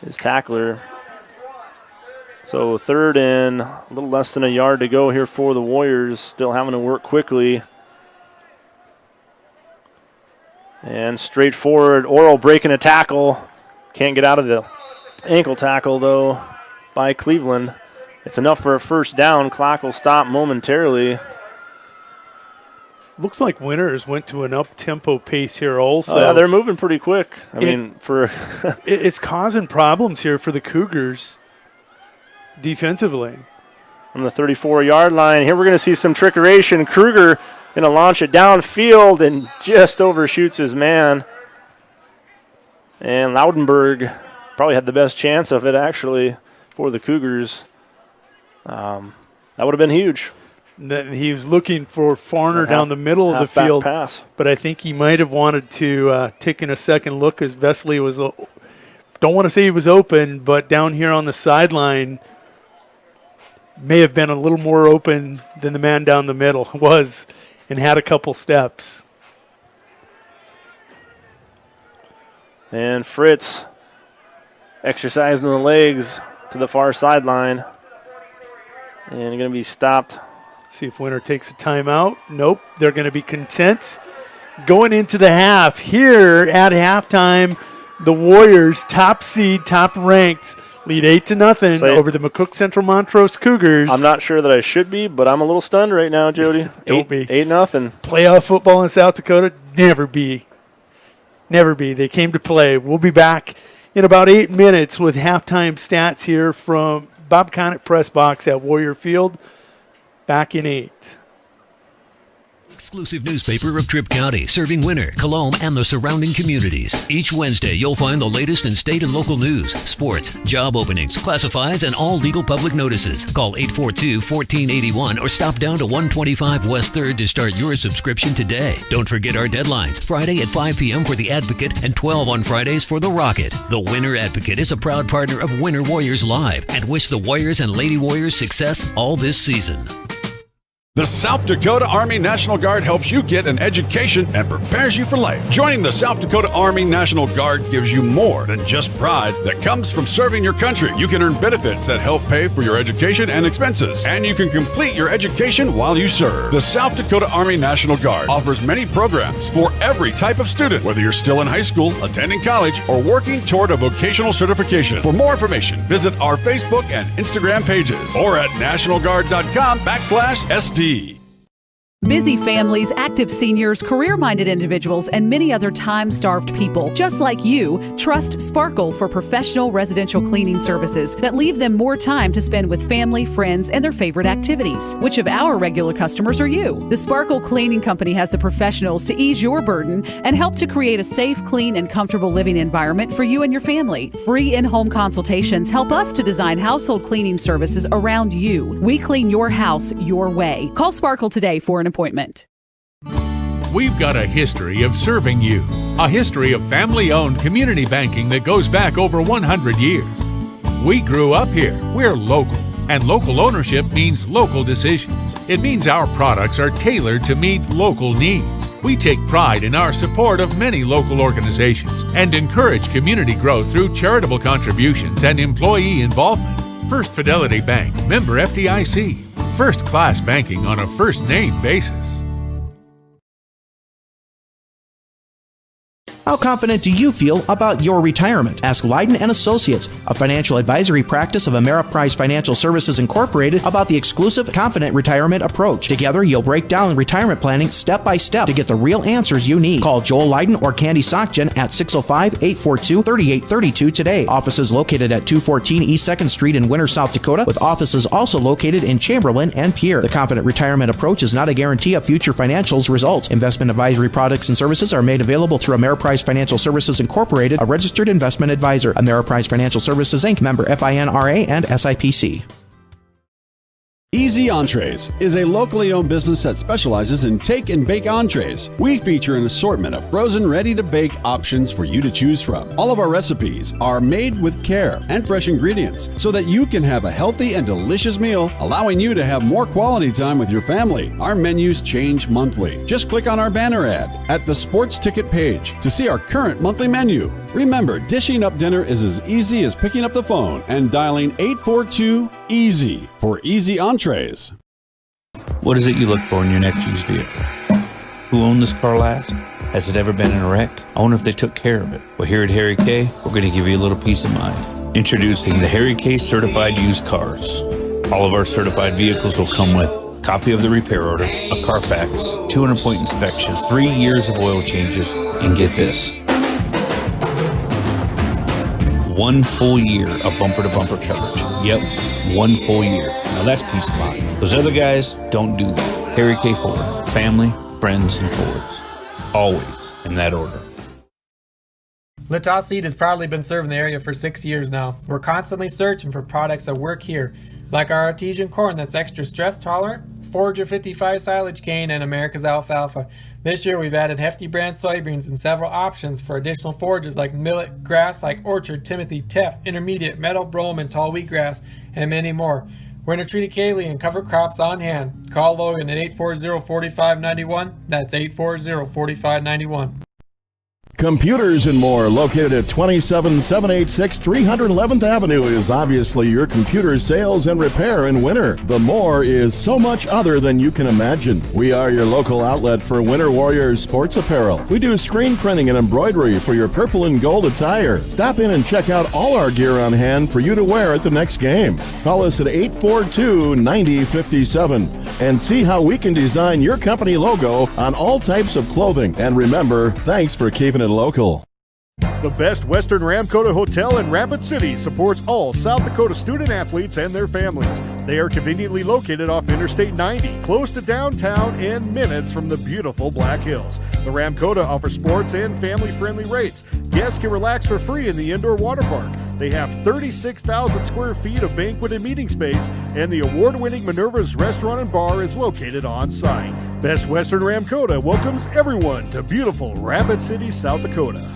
his tackler. So 3rd and a little less than a yard to go here for the Warriors. Still having to work quickly. And straightforward. Oral breaking a tackle. Can't get out of the ankle tackle, though, by Cleveland. It's enough for a first down. Clock will stop momentarily. Looks like Winners went to an up-tempo pace here also. Oh, yeah, they're moving pretty quick. It's causing problems here for the Cougars defensively. From the 34-yard line, here we're going to see some trickeration. Kruger going to launch it downfield and just overshoots his man. And Loudenberg probably had the best chance of it, actually, for the Cougars. That would have been huge. He was looking for Farner down the middle of the field, pass. But I think he might have wanted to take in a second look as Vesley was, don't want to say he was open, but down here on the sideline may have been a little more open than the man down the middle was and had a couple steps. And Fritz exercising the legs to the far sideline. And going to be stopped. See if Winter takes a timeout. Nope, they're going to be content. Going into the half, here at halftime, the Warriors, top seed, top ranked, lead 8-0 over the McCook Central Montrose Cougars. I'm not sure that I should be, but I'm a little stunned right now, Jody. Don't be. 8-0. Playoff football in South Dakota, never be. Never be. They came to play. We'll be back in about 8 minutes with halftime stats here from Bob Conant Press Box at Warrior Field. Back in 8. exclusive newspaper of Tripp County, serving Winter, Colome, and the surrounding communities. Each Wednesday, you'll find the latest in state and local news, sports, job openings, classifieds, and all legal public notices. Call 842-1481 or stop down to 125 West 3rd to start your subscription today. Don't forget our deadlines. Friday at 5 p.m. for The Advocate and 12 on Fridays for The Rocket. The Winter Advocate is a proud partner of Winter Warriors Live and wish the Warriors and Lady Warriors success all this season. The South Dakota Army National Guard helps you get an education and prepares you for life. Joining the South Dakota Army National Guard gives you more than just pride that comes from serving your country. You can earn benefits that help pay for your education and expenses, and you can complete your education while you serve. The South Dakota Army National Guard offers many programs for every type of student, whether you're still in high school, attending college, or working toward a vocational certification. For more information, visit our Facebook and Instagram pages or at nationalguard.com/SD. Busy families, active seniors, career-minded individuals, and many other time-starved people, just like you, trust Sparkle for professional residential cleaning services that leave them more time to spend with family, friends, and their favorite activities. Which of our regular customers are you? The Sparkle Cleaning Company has the professionals to ease your burden and help to create a safe, clean, and comfortable living environment for you and your family. Free in-home consultations help us to design household cleaning services around you. We clean your house your way. Call Sparkle today for an appointment. We've got a history of serving you, a history of family-owned community banking that goes back over 100 years. We grew up here. We're local, and local ownership means local decisions. It means our products are tailored to meet local needs. We take pride in our support of many local organizations and encourage community growth through charitable contributions and employee involvement. First Fidelity Bank, member FDIC. First-class banking on a first-name basis. How confident do you feel about your retirement? Ask Leiden & Associates, a financial advisory practice of Ameriprise Financial Services Incorporated, about the exclusive Confident Retirement approach. Together, you'll break down retirement planning step by step to get the real answers you need. Call Joel Leiden or Candy Sockgen at 605-842-3832 today. Offices located at 214 East 2nd Street in Winter, South Dakota, with offices also located in Chamberlain and Pierre. The Confident Retirement approach is not a guarantee of future financials results. Investment advisory products and services are made available through Ameriprise Financial Services Incorporated, a registered investment advisor. Ameriprise Financial Services Inc., member FINRA and SIPC. Easy Entrees is a locally owned business that specializes in take and bake entrees. We feature an assortment of frozen, ready-to-bake options for you to choose from. All of our recipes are made with care and fresh ingredients so that you can have a healthy and delicious meal, allowing you to have more quality time with your family. Our menus change monthly. Just click on our banner ad at the sports ticket page to see our current monthly menu. Remember, dishing up dinner is as easy as picking up the phone and dialing 842-EASY for Easy Entrees. What is it you look for in your next used vehicle? Who owned this car last? Has it ever been in a wreck? I wonder if they took care of it. Well, here at Harry K, we're going to give you a little peace of mind. Introducing the Harry K Certified Used Cars. All of our certified vehicles will come with a copy of the repair order, a Carfax, 200-point inspection, 3 years of oil changes, and get this, 1 full year of bumper-to-bumper coverage. Yep, 1 full year. Now that's peace of mind. Those other guys don't do that. Harry K. Ford. Family, friends, and Fords. Always in that order. Latas Seed has proudly been serving the area for 6 years now. We're constantly searching for products that work here, like our artesian corn that's extra stress tolerant, Forager 55 silage cane, and America's alfalfa. This year we've added Hefty brand soybeans and several options for additional forages like millet, grass like Orchard, Timothy, Teff, Intermediate, Meadow, Brome, and tall wheatgrass, and many more. Winter treated kale and cover crops on hand. Call Logan at 840-4591. That's 840-4591. Computers and More, located at 27786 311th Avenue, is obviously your computer sales and repair in winter. The More is so much other than you can imagine. We are your local outlet for Winter Warriors sports apparel. We do screen printing and embroidery for your purple and gold attire. Stop in and check out all our gear on hand for you to wear at the next game. Call us at 842-9057 and see how we can design your company logo on all types of clothing. And remember, thanks for keeping it local. The Best Western Ramkota Hotel in Rapid City supports all South Dakota student athletes and their families. They are conveniently located off Interstate 90, close to downtown and minutes from the beautiful Black Hills. The Ramkota offers sports and family-friendly rates. Guests can relax for free in the indoor water park. They have 36,000 square feet of banquet and meeting space, and the award-winning Minerva's Restaurant and Bar is located on site. Best Western Ramkota welcomes everyone to beautiful Rapid City, South Dakota.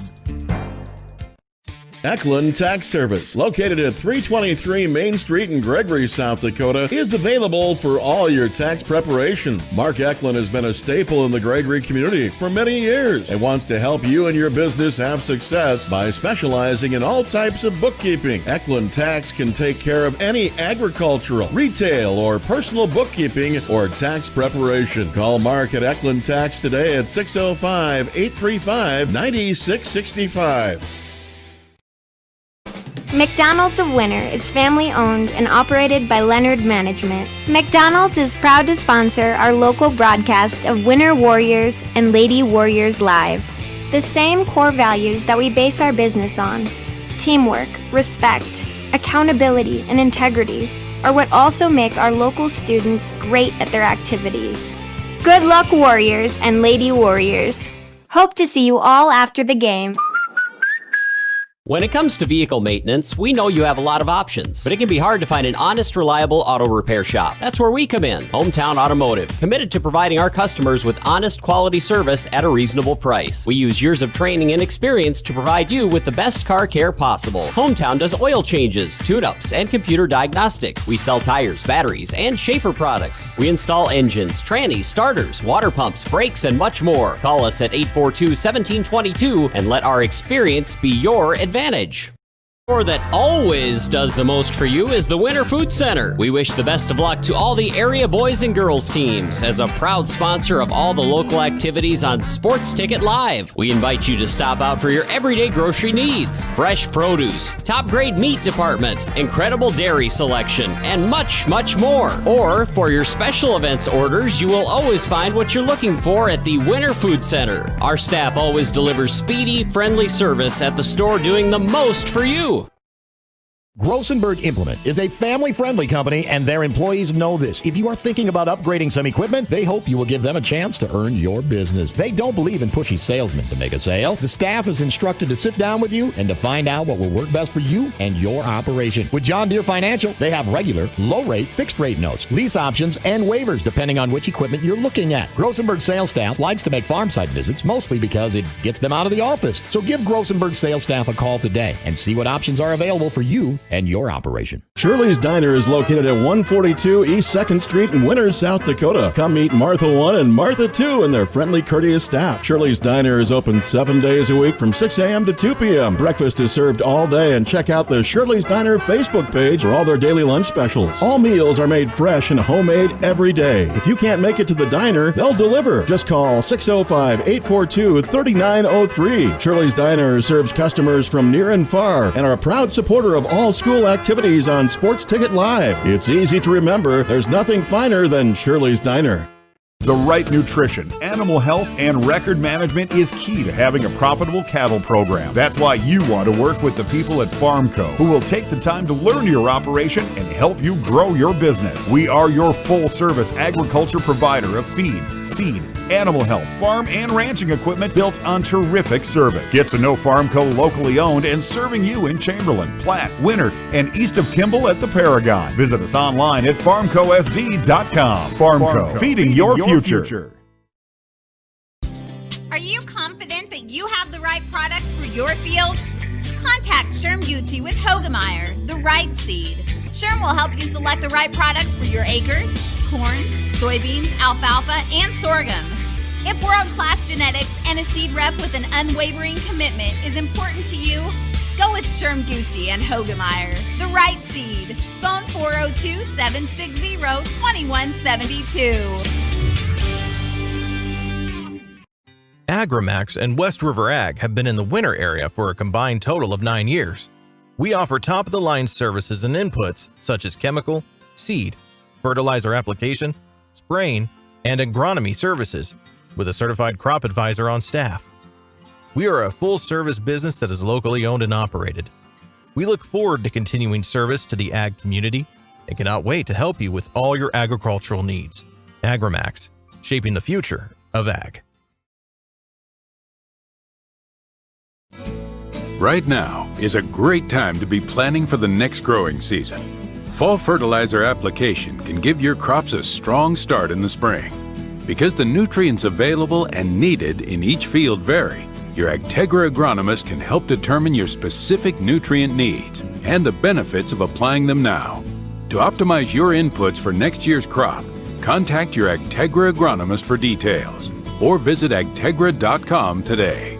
Eklund Tax Service, located at 323 Main Street in Gregory, South Dakota, is available for all your tax preparations. Mark Eklund has been a staple in the Gregory community for many years and wants to help you and your business have success by specializing in all types of bookkeeping. Eklund Tax can take care of any agricultural, retail, or personal bookkeeping or tax preparation. Call Mark at Eklund Tax today at 605-835-9665. McDonald's of Winter is family-owned and operated by Leonard Management. McDonald's is proud to sponsor our local broadcast of Winter Warriors and Lady Warriors Live. The same core values that we base our business on, teamwork, respect, accountability, and integrity, are what also make our local students great at their activities. Good luck, Warriors and Lady Warriors. Hope to see you all after the game. When it comes to vehicle maintenance, we know you have a lot of options, but it can be hard to find an honest, reliable auto repair shop. That's where we come in, Hometown Automotive, committed to providing our customers with honest, quality service at a reasonable price. We use years of training and experience to provide you with the best car care possible. Hometown does oil changes, tune-ups, and computer diagnostics. We sell tires, batteries, and Schaefer products. We install engines, trannies, starters, water pumps, brakes, and much more. Call us at 842-1722 and let our experience be your advantage. Or that always does the most for you is the Winter Food Center. We wish the best of luck to all the area boys and girls teams as a proud sponsor of all the local activities on Sports Ticket Live. We invite you to stop out for your everyday grocery needs. Fresh produce, top grade meat department, incredible dairy selection, and much, much more. Or for your special events orders, you will always find what you're looking for at the Winter Food Center. Our staff always delivers speedy, friendly service at the store doing the most for you. Grossenberg Implement is a family-friendly company, and their employees know this. If you are thinking about upgrading some equipment, they hope you will give them a chance to earn your business. They don't believe in pushy salesmen to make a sale. The staff is instructed to sit down with you and to find out what will work best for you and your operation. With John Deere Financial, they have regular, low-rate, fixed-rate notes, lease options, and waivers depending on which equipment you're looking at. Grossenberg sales staff likes to make farm site visits, mostly because it gets them out of the office. So give Grossenberg sales staff a call today and see what options are available for you and your operation. Shirley's Diner is located at 142 East 2nd Street in Winter, South Dakota. Come meet Martha 1 and Martha 2 and their friendly, courteous staff. Shirley's Diner is open 7 days a week from 6 a.m. to 2 p.m. Breakfast is served all day, and check out the Shirley's Diner Facebook page for all their daily lunch specials. All meals are made fresh and homemade every day. If you can't make it to the diner, they'll deliver. Just call 605-842-3903. Shirley's Diner serves customers from near and far and are a proud supporter of all school activities on Sports Ticket Live. It's easy to remember. There's nothing finer than Shirley's Diner. The right nutrition, animal health, and record management is key to having a profitable cattle program. That's why you want to work with the people at Farmco, who will take the time to learn your operation and help you grow your business. We are your full-service agriculture provider of feed, seed, animal health, farm, and ranching equipment built on terrific service. Get to know Farmco locally owned and serving you in Chamberlain, Platte, Winter, and east of Kimball at the Paragon. Visit us online at farmcosd.com. Farmco, feeding your future. Are you confident that you have the right products for your fields? Contact Sherm Gucci with Hogemeyer, the right seed. Sherm will help you select the right products for your acres, corn, soybeans, alfalfa, and sorghum. If world-class genetics and a seed rep with an unwavering commitment is important to you, go with Sherm Gucci and Hogemeyer, the right seed. Phone 402-760-2172. Agrimax and West River Ag have been in the winter area for a combined total of 9 years. We offer top-of-the-line services and inputs such as chemical, seed, fertilizer application, spraying, and agronomy services with a certified crop advisor on staff. We are a full-service business that is locally owned and operated. We look forward to continuing service to the ag community and cannot wait to help you with all your agricultural needs. AgriMax, shaping the future of ag. Right now is a great time to be planning for the next growing season. Fall fertilizer application can give your crops a strong start in the spring. Because the nutrients available and needed in each field vary, your Agtegra agronomist can help determine your specific nutrient needs and the benefits of applying them now. To optimize your inputs for next year's crop, contact your Agtegra agronomist for details or visit agtegra.com today.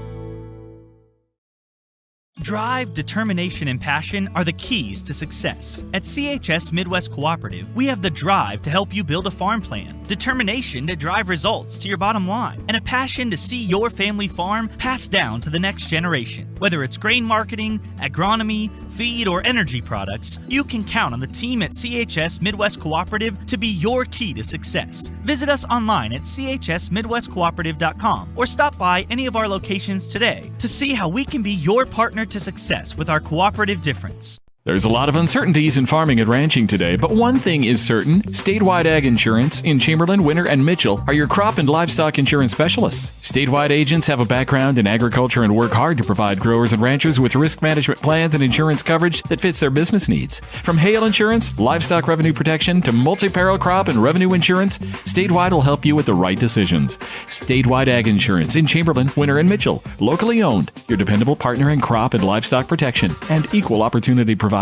Drive, determination, and passion are the keys to success. At CHS Midwest Cooperative, we have the drive to help you build a farm plan, determination to drive results to your bottom line, and a passion to see your family farm passed down to the next generation. Whether it's grain marketing, agronomy, feed, or energy products, you can count on the team at CHS Midwest Cooperative to be your key to success. Visit us online at chsmidwestcooperative.com or stop by any of our locations today to see how we can be your partner to success with our cooperative difference. There's a lot of uncertainties in farming and ranching today, but one thing is certain. Statewide Ag Insurance in Chamberlain, Winter, and Mitchell are your crop and livestock insurance specialists. Statewide agents have a background in agriculture and work hard to provide growers and ranchers with risk management plans and insurance coverage that fits their business needs. From hail insurance, livestock revenue protection, to multi-peril crop and revenue insurance, Statewide will help you with the right decisions. Statewide Ag Insurance in Chamberlain, Winter, and Mitchell. Locally owned, your dependable partner in crop and livestock protection and equal opportunity provider.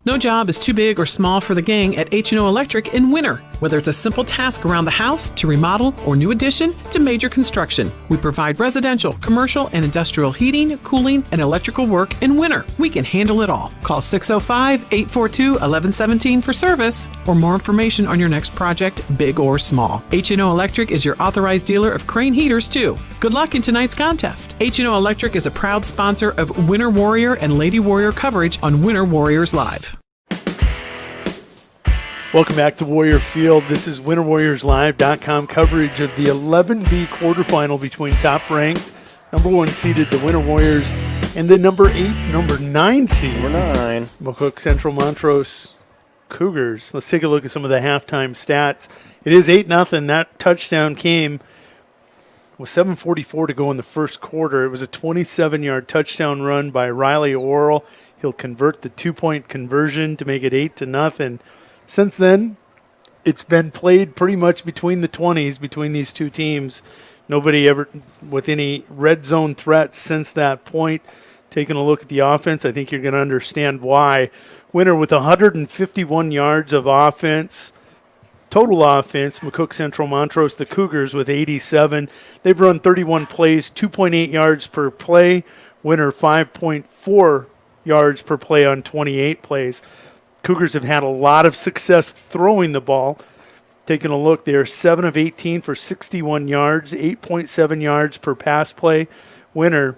No job is too big or small for the gang at H&O Electric in Winter. Whether it's a simple task around the house, to remodel, or new addition, to major construction, we provide residential, commercial, and industrial heating, cooling, and electrical work in winter. We can handle it all. Call 605-842-1117 for service or more information on your next project, big or small. H&O Electric is your authorized dealer of Crane heaters, too. Good luck in tonight's contest. H&O Electric is a proud sponsor of Winter Warrior and Lady Warrior coverage on Winter Warriors Live. Welcome back to Warrior Field. This is WinterWarriorsLive.com coverage of the 11B quarterfinal between top-ranked, number 1 seeded, the Winter Warriors, and the number 9 seed, McCook Central Montrose Cougars. Let's take a look at some of the halftime stats. It is 8-0. That touchdown came with 7:44 to go in the first quarter. It was a 27-yard touchdown run by Riley Orrell. He'll convert the 2-point conversion to make it 8-0. Since then, it's been played pretty much between the 20s between these two teams. Nobody ever with any red zone threats since that point. Taking a look at the offense, I think you're going to understand why. Winner with 151 yards of offense, total offense. McCook Central Montrose, the Cougars, with 87. They've run 31 plays, 2.8 yards per play. Winner 5.4 yards per play on 28 plays. Cougars have had a lot of success throwing the ball. Taking a look, they are 7 of 18 for 61 yards, 8.7 yards per pass play. Winner,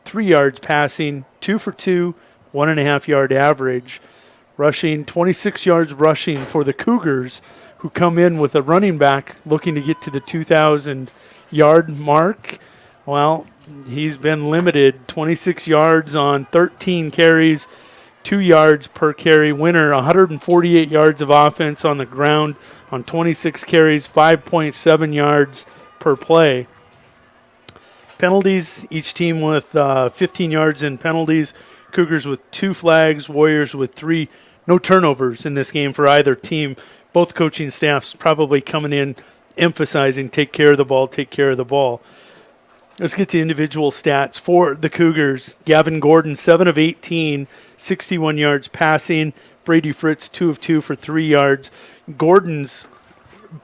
3 yards passing, 2 for 2, 1.5 yard average. Rushing, 26 yards rushing for the Cougars, who come in with a running back looking to get to the 2,000-yard mark. Well, he's been limited, 26 yards on 13 carries, 2 yards per carry. Winner, 148 yards of offense on the ground on 26 carries, 5.7 yards per play. Penalties, each team with 15 yards in penalties. Cougars with 2 flags, Warriors with 3. No turnovers in this game for either team. Both coaching staffs probably coming in emphasizing take care of the ball, take care of the ball. Let's get to individual stats for the Cougars. Gavin Gordon, 7 of 18, 61 yards passing. Brady Fritz, 2 of 2 for 3 yards. Gordon's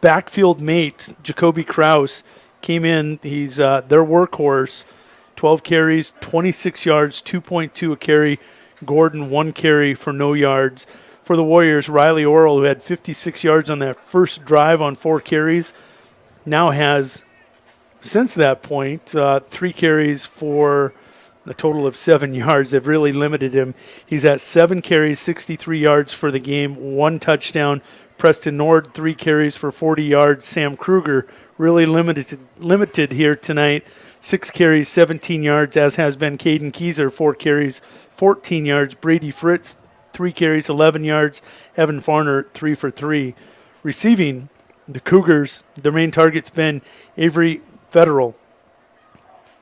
backfield mate, Jacoby Krauss, came in. He's their workhorse. 12 carries, 26 yards, 2.2 a carry. Gordon, 1 carry for no yards. For the Warriors, Riley Orrell, who had 56 yards on that first drive on 4 carries, now has, since that point, 3 carries for a total of 7 yards. They've really limited him. He's at 7 carries, 63 yards for the game, 1 touchdown. Preston Norwood, 3 carries for 40 yards. Sam Kruger, really limited here tonight. 6 carries, 17 yards, as has been Caden Keyser, 4 carries, 14 yards. Brady Fritz, 3 carries, 11 yards. Evan Farner, 3 for 3. Receiving, the Cougars, their main target's been Avery Federal.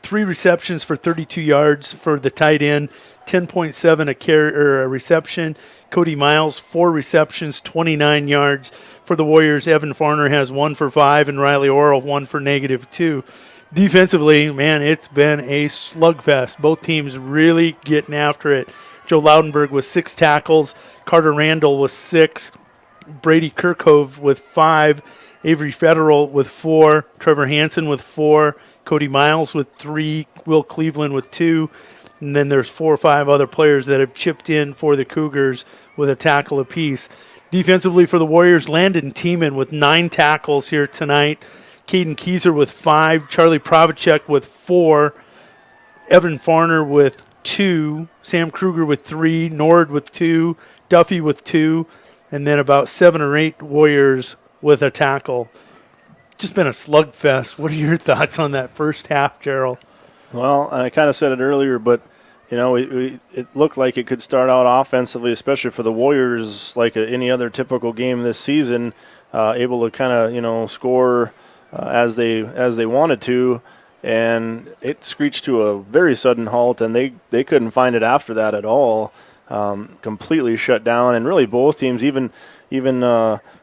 3 receptions for 32 yards for the tight end, 10.7 a reception. Cody Miles, 4 receptions, 29 yards. For the Warriors, Evan Farner has 1 for 5, and Riley Orrell 1 for -2. Defensively, man, it's been a slugfest. Both teams really getting after it. Joe Loudenberg with 6 tackles, Carter Randall with 6, Brady Kirkhope with 5, Avery Federal with 4, Trevor Hansen with 4, Cody Miles with 3, Will Cleveland with 2, and then there's 4 or 5 other players that have chipped in for the Cougars with a tackle apiece. Defensively for the Warriors, Landon Tiemann with 9 tackles here tonight, Caden Keyser with 5, Charlie Provacek with 4, Evan Farner with 2, Sam Kruger with 3, Nord with 2, Duffy with 2, and then about 7 or 8 Warriors with a tackle. Just been a slugfest. What are your thoughts on that first half, Gerald? Well, I kind of said it earlier, but it looked like it could start out offensively, especially for the Warriors, like any other typical game this season, able to kind of score as they wanted to, and it screeched to a very sudden halt, and they couldn't find it after that at all. Completely shut down, and really both teams, even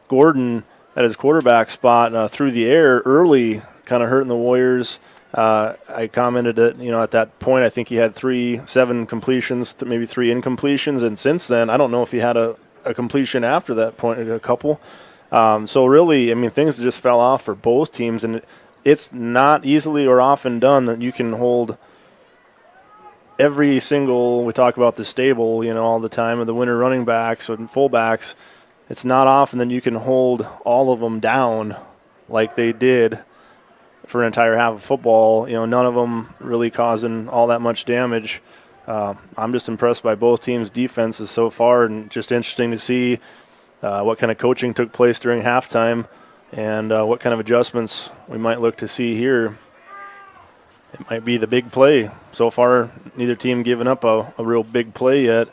Gordon at his quarterback spot through the air early, kind of hurting the Warriors. I commented that at that point I think he had 7 completions, maybe 3 incompletions, and since then I don't know if he had a completion after that point, a couple. So really, things just fell off for both teams, and it's not easily or often done that you can hold every single, we talk about the stable, all the time, of the winter running backs and fullbacks. It's not often that you can hold all of them down like they did for an entire half of football. None of them really causing all that much damage. I'm just impressed by both teams' defenses so far, and just interesting to see what kind of coaching took place during halftime and what kind of adjustments we might look to see here. It might be the big play. So far, neither team giving up a real big play yet.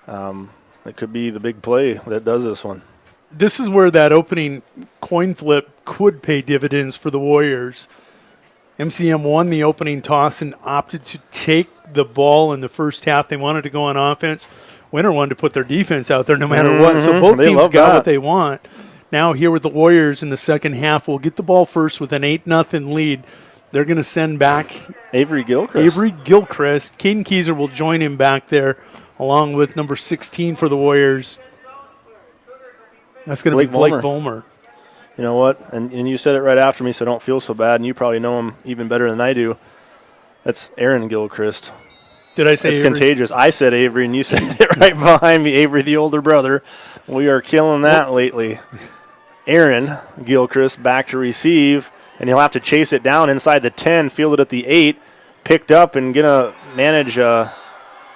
It could be the big play that does this one. This is where that opening coin flip could pay dividends for the Warriors. MCM won the opening toss and opted to take the ball in the first half. They wanted to go on offense. Winter wanted to put their defense out there no matter what. So both teams got what they want. Now here with the Warriors in the second half, we'll get the ball first with an 8-0 lead. They're going to send back Avery Gilchrist. Caden Keyser will join him back there, along with number 16 for the Warriors. That's going to be Blake Vollmer. You know what? And you said it right after me, so don't feel so bad. And you probably know him even better than I do. That's Aaron Gilchrist. Did I say It's Avery? contagious. I said Avery, and you said it right behind me. Avery, the older brother. We are killing that lately. Aaron Gilchrist back to receive, and he'll have to chase it down inside the 10, fielded at the 8, picked up, and going to manage a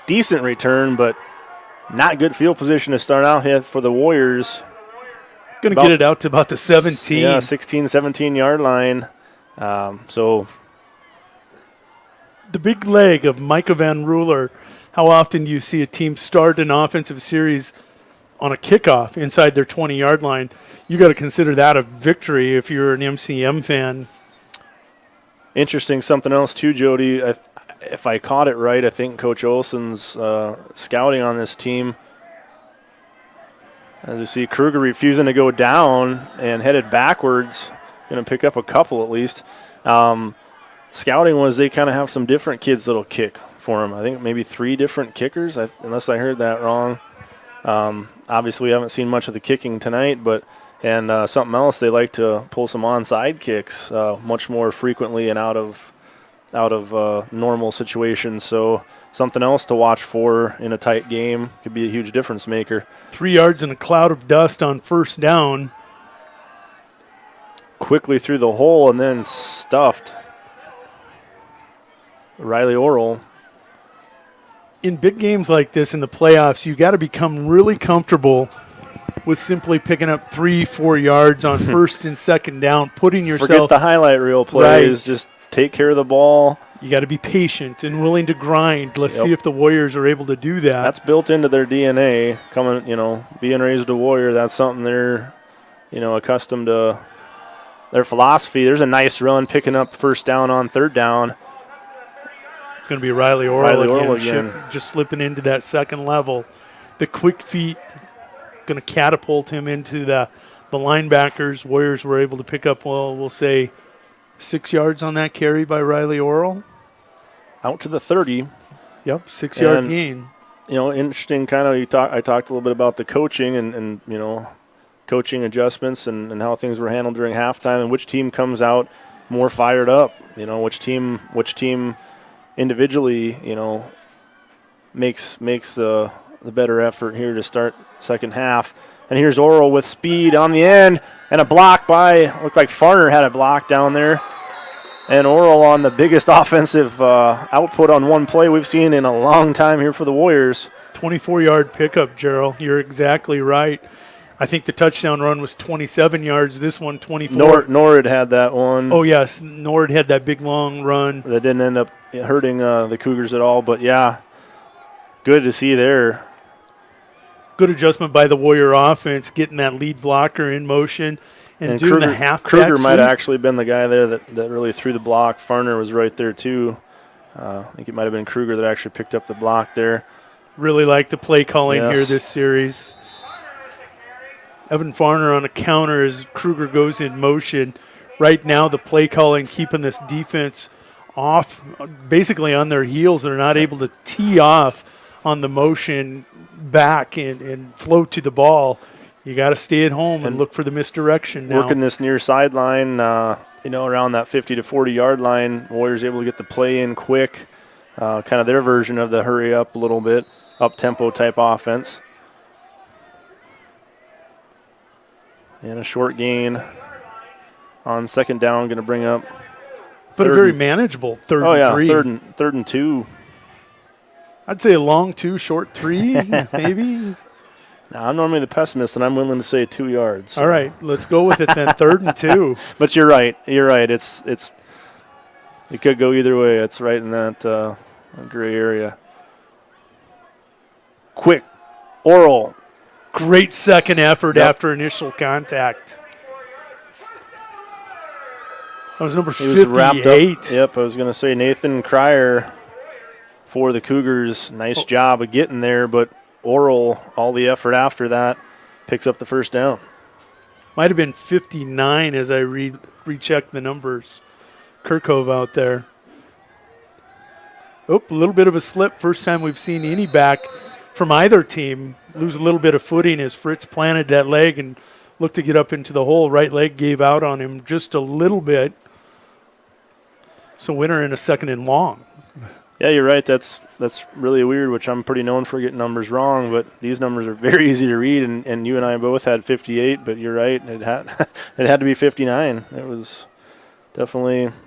decent return, but not good field position to start out here for the Warriors. Going to get it out to about the 17. Yeah, 16, 17-yard line. So the big leg of Micah Van Ruler. How often do you see a team start an offensive series on a kickoff inside their 20-yard line? You got to consider that a victory if you're an MCM fan. Interesting. Something else too, Jody. If I caught it right, I think Coach Olson's scouting on this team. As you see, Kruger refusing to go down and headed backwards. Going to pick up a couple at least. Scouting was they kind of have some different kids that'll kick for him. I think maybe 3 different kickers, unless I heard that wrong. Obviously, we haven't seen much of the kicking tonight, but something else, they like to pull some onside kicks much more frequently and out of normal situations. So something else to watch for in a tight game. Could be a huge difference maker. 3 yards in a cloud of dust on first down. Quickly through the hole and then stuffed. Riley Orrell. In big games like this in the playoffs, you got to become really comfortable with simply picking up 3-4 yards on first and second down, putting yourself. Forget the highlight reel plays. Right. Just take care of the ball. You got to be patient and willing to grind. Let's see if the Warriors are able to do that. That's built into their DNA. Being raised a Warrior, that's something they're, accustomed to. Their philosophy. There's a nice run picking up first down on third down. It's going to be Riley Orrell again. Just slipping into that second level. The quick feet going to catapult him into the linebackers. Warriors were able to pick up, we'll say, 6 yards on that carry by Riley Orrell. Out to the 30. Yep, 6-yard gain. Interesting kind of, I talked a little bit about the coaching and coaching adjustments and how things were handled during halftime and which team comes out more fired up. Which team individually, makes the better effort here to start second half. And here's Orrell with speed on the end and a block looked like Farner had a block down there. And Orrell on the biggest offensive output on one play we've seen in a long time here for the Warriors. 24-yard pickup, Gerald. You're exactly right. I think the touchdown run was 27 yards. This one, 24. Norwood had that one. Oh, yes. Norwood had that big, long run. That didn't end up hurting the Cougars at all. But, yeah, good to see there. Good adjustment by the Warrior offense, getting that lead blocker in motion and doing the halfback Kruger sweep. might have actually been the guy there that really threw the block. Farner was right there, too. I think it might have been Kruger that actually picked up the block there. Really like the play calling here this series. Evan Farner on a counter as Kruger goes in motion. Right now, the play calling keeping this defense off, basically on their heels. They're not able to tee off on the motion back and float to the ball. You got to stay at home and look for the misdirection now. Working this near sideline, around that 50 to 40-yard line. Warriors able to get the play in quick. Kind of their version of the hurry up a little bit, up-tempo type offense. And a short gain on second down, going to bring up. But a very manageable third and three. Third and two. I'd say a long 2, short 3, maybe. Now, I'm normally the pessimist, and I'm willing to say 2 yards. All right, let's go with it then. 3rd and 2. But you're right. It could go either way. It's right in that gray area. Quick, Orrell. Great second effort after initial contact. That was number 58. Wrapped up. Yep, I was going to say Nathan Cryer for the Cougars. Nice job of getting there, but Orrell, all the effort after that, picks up the first down. Might have been 59 as I rechecked the numbers. Kirkove out there. A little bit of a slip. First time we've seen any back from either team lose a little bit of footing as Fritz planted that leg and looked to get up into the hole. Right leg gave out on him just a little bit. So Winter in a second and long. Yeah, you're right. That's really weird, which I'm pretty known for getting numbers wrong, but these numbers are very easy to read, and you and I both had 58, but you're right. It had to be 59. It was definitely –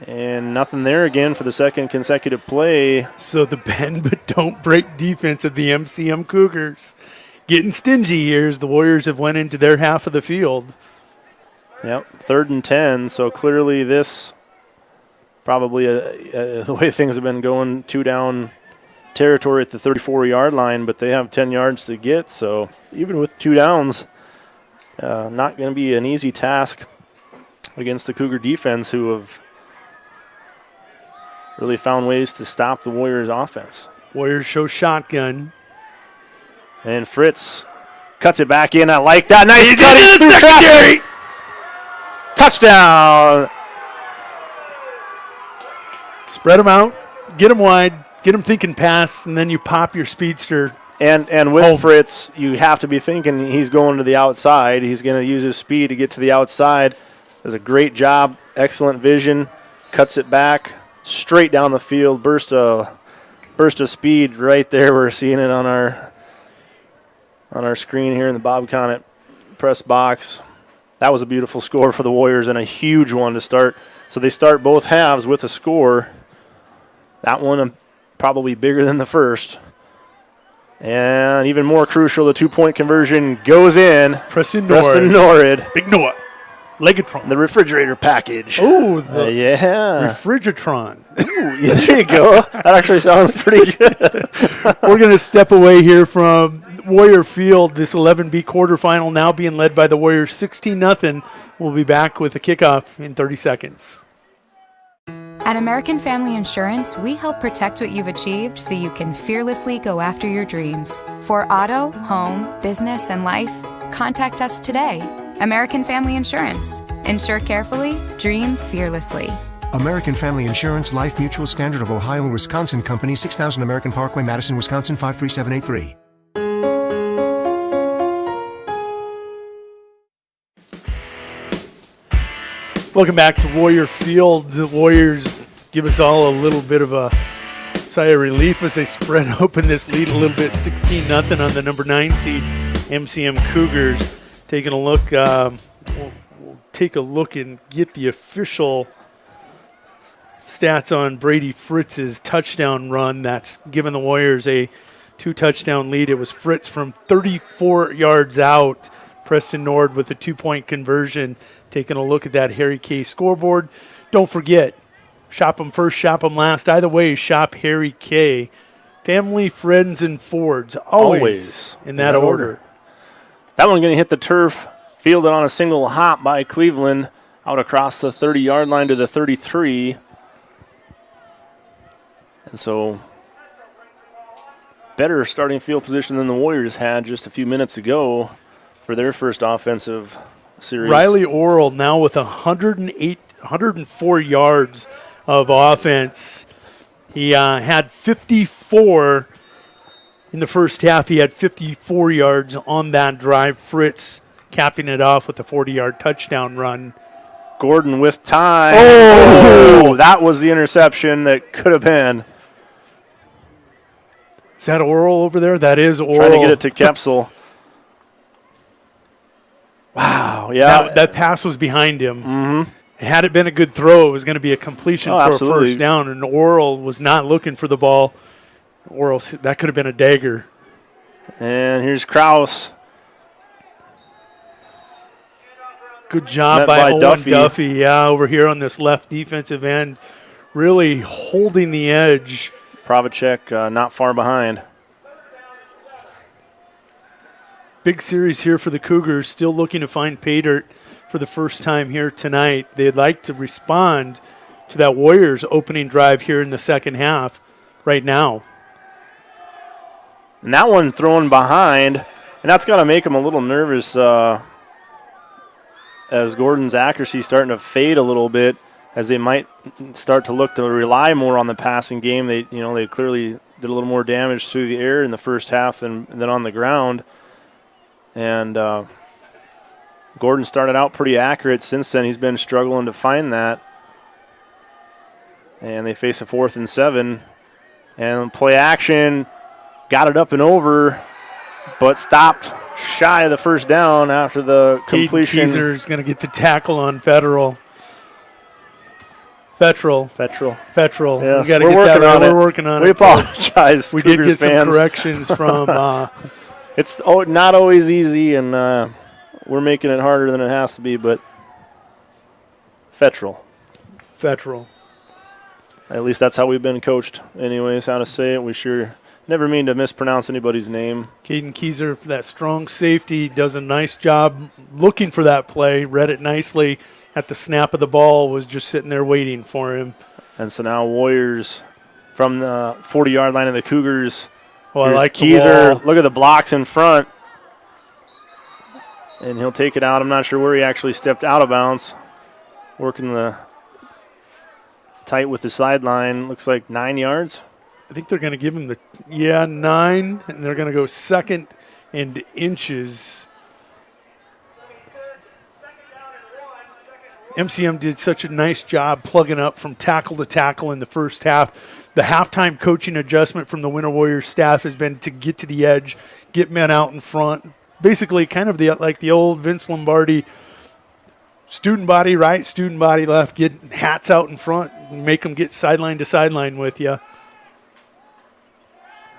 and nothing there again for the second consecutive play. So the bend but don't break defense of the MCM Cougars. Getting stingy here as the Warriors have went into their half of the field. Yep, 3rd and 10. So clearly this probably the way things have been going, 2 down territory at the 34-yard line, but they have 10 yards to get. So even with 2 downs, not going to be an easy task against the Cougar defense, who have really found ways to stop the Warriors' offense. Warriors show shotgun. And Fritz cuts it back in. I like that. Nice cutting through traffic. Touchdown. Spread them out. Get them wide. Get them thinking pass, and then you pop your speedster. And with Fritz, you have to be thinking he's going to the outside. He's going to use his speed to get to the outside. Does a great job. Excellent vision. Cuts it back. Straight down the field. Burst of speed right there. We're seeing it on our screen here in the Bob Conant press box. That was a beautiful score for the Warriors and a huge one to start. So they start both halves with a score. That one probably bigger than the first. And even more crucial, the 2-point conversion goes in. Preston Norwood. Big Noah. Legatron. The refrigerator package. Oh, yeah. Refrigatron. Ooh, yeah, there you go. That actually sounds pretty good. We're going to step away here from Warrior Field, this 11B quarterfinal now being led by the Warriors 16-0. We'll be back with the kickoff in 30 seconds. At American Family Insurance, we help protect what you've achieved so you can fearlessly go after your dreams. For auto, home, business, and life, contact us today. American Family Insurance. Insure carefully, dream fearlessly. American Family Insurance, Life Mutual, Standard of Ohio and Wisconsin Company, 6000 American Parkway, Madison, Wisconsin, 53783. Welcome back to Warrior Field. The Warriors give us all a little bit of a sigh of relief as they spread open this lead a little bit, 16-0 on the number 9 seed, MCM Cougars. Taking a look, we'll take a look and get the official stats on Brady Fritz's touchdown run that's given the Warriors a 2-touchdown lead. It was Fritz from 34 yards out. Preston Norwood with a 2-point conversion. Taking a look at that Harry K scoreboard. Don't forget, shop them first, shop them last. Either way, shop Harry K. Family, friends, and Fords. Always in that order. That one going to hit the turf, fielded on a single hop by Cleveland, out across the 30-yard line to the 33. And so, better starting field position than the Warriors had just a few minutes ago for their first offensive series. Riley Orrell now with 104 yards of offense. He had 54 in the first half. He had 54 yards on that drive. Fritz capping it off with a 40-yard touchdown run. Gordon with time. Oh, that was the interception that could have been. Is that Orrell over there? That is Orrell. Trying to get it to Kepsel. Wow, yeah. That pass was behind him. Mm-hmm. Had it been a good throw, it was going to be a completion for absolutely. A first down, and Orrell was not looking for the ball. Orrell, that could have been a dagger. And here's Krauss. Good job by Owen Duffy. Yeah, over here on this left defensive end, really holding the edge. Pravacek not far behind. Big series here for the Cougars, still looking to find pay dirt for the first time here tonight. They'd like to respond to that Warriors opening drive here in the second half right now. And that one thrown behind, and that's got to make them a little nervous as Gordon's accuracy starting to fade a little bit, as they might start to look to rely more on the passing game. They clearly did a little more damage through the air in the first half than on the ground. And Gordon started out pretty accurate. Since then, he's been struggling to find that. And they face a 4th and 7. And play action, got it up and over, but stopped shy of the first down after the completion. Keyser's going to get the tackle on Fettrell. Yes, We're working on it. We apologize. We Cougars did get fans. some corrections from. It's not always easy, and we're making it harder than it has to be, but Fettrell. At least that's how we've been coached anyways, how to say it. We sure never mean to mispronounce anybody's name. Caden Keyser, for that strong safety, does a nice job looking for that play, read it nicely at the snap of the ball, was just sitting there waiting for him. And so now Warriors from the 40-yard line of the Cougars. Oh, I like Keyser. Look at the blocks in front. And he'll take it out. I'm not sure where he actually stepped out of bounds. Working the tight with the sideline. Looks like 9 yards. I think they're going to give him 9, and they're going to go 2nd and inches. MCM did such a nice job plugging up from tackle to tackle in the first half. The halftime coaching adjustment from the Winter Warriors staff has been to get to the edge, get men out in front. Basically kind of like the old Vince Lombardi, student body right, student body left, get hats out in front and make them get sideline to sideline with you.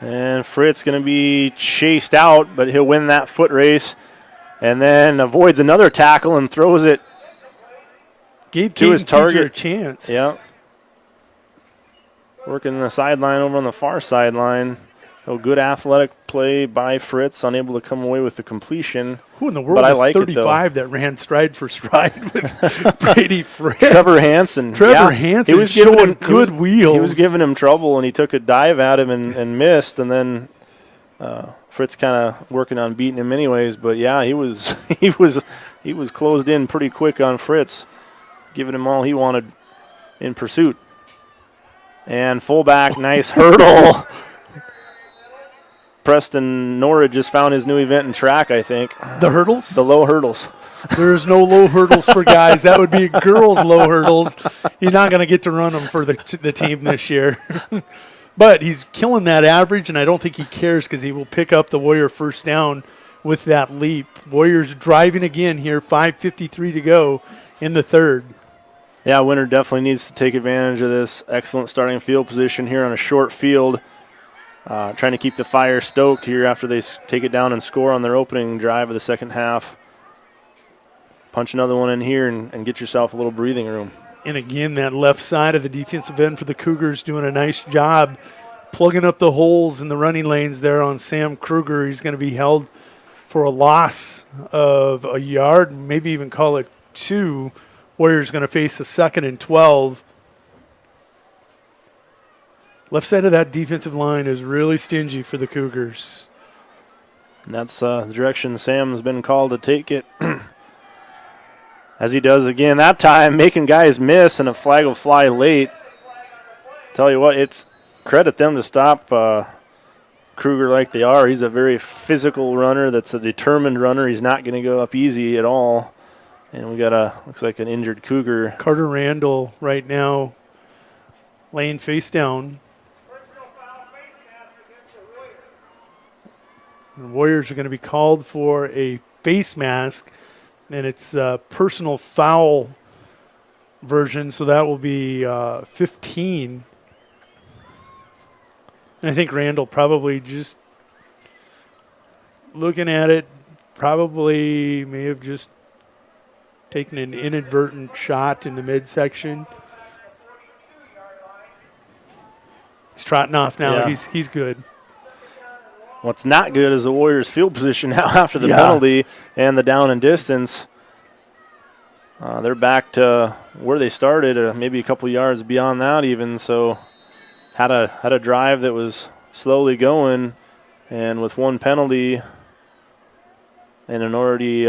And Fritz going to be chased out, but he'll win that foot race. And then avoids another tackle and throws it to his target. A chance. Yeah. Working the sideline over on the far sideline. Oh, good athletic play by Fritz, unable to come away with the completion. Who in the world is 35 that ran stride for stride with Brady Fritz? Trevor Hansen. He was giving him good wheels. He was giving him trouble, and he took a dive at him and missed, and then Fritz kind of working on beating him anyways. But yeah, he was closed in pretty quick on Fritz, giving him all he wanted in pursuit. And fullback, nice hurdle. Preston Norwood just found his new event in track, I think. The hurdles? The low hurdles. There's no low hurdles for guys. That would be girls' low hurdles. You're not going to get to run them for the team this year. But he's killing that average, and I don't think he cares because he will pick up the Warrior first down with that leap. Warriors driving again here, 5:53 to go in the third. Yeah, Winter definitely needs to take advantage of this excellent starting field position here on a short field. Trying to keep the fire stoked here after they take it down and score on their opening drive of the second half. Punch another one in here and get yourself a little breathing room. And again, that left side of the defensive end for the Cougars doing a nice job plugging up the holes in the running lanes there on Sam Kruger. He's going to be held for a loss of a yard, maybe even call it 2. Warriors going to face a 2nd and 12. Left side of that defensive line is really stingy for the Cougars. And that's the direction Sam's been called to take it. As he does again that time, making guys miss, and a flag will fly late. Tell you what, it's credit them to stop Kruger like they are. He's a very physical runner that's a determined runner. He's not going to go up easy at all. And we got looks like an injured Cougar. Carter Randall right now laying face down. The Warriors are going to be called for a face mask, and it's a personal foul version, so that will be 15. And I think Randall probably just looking at it, probably may have just taken an inadvertent shot in the midsection. He's trotting off now. Yeah. He's good. What's not good is the Warriors' field position now after the penalty and the down and distance. They're back to where they started, maybe a couple yards beyond that even. So had a drive that was slowly going, and with one penalty and an already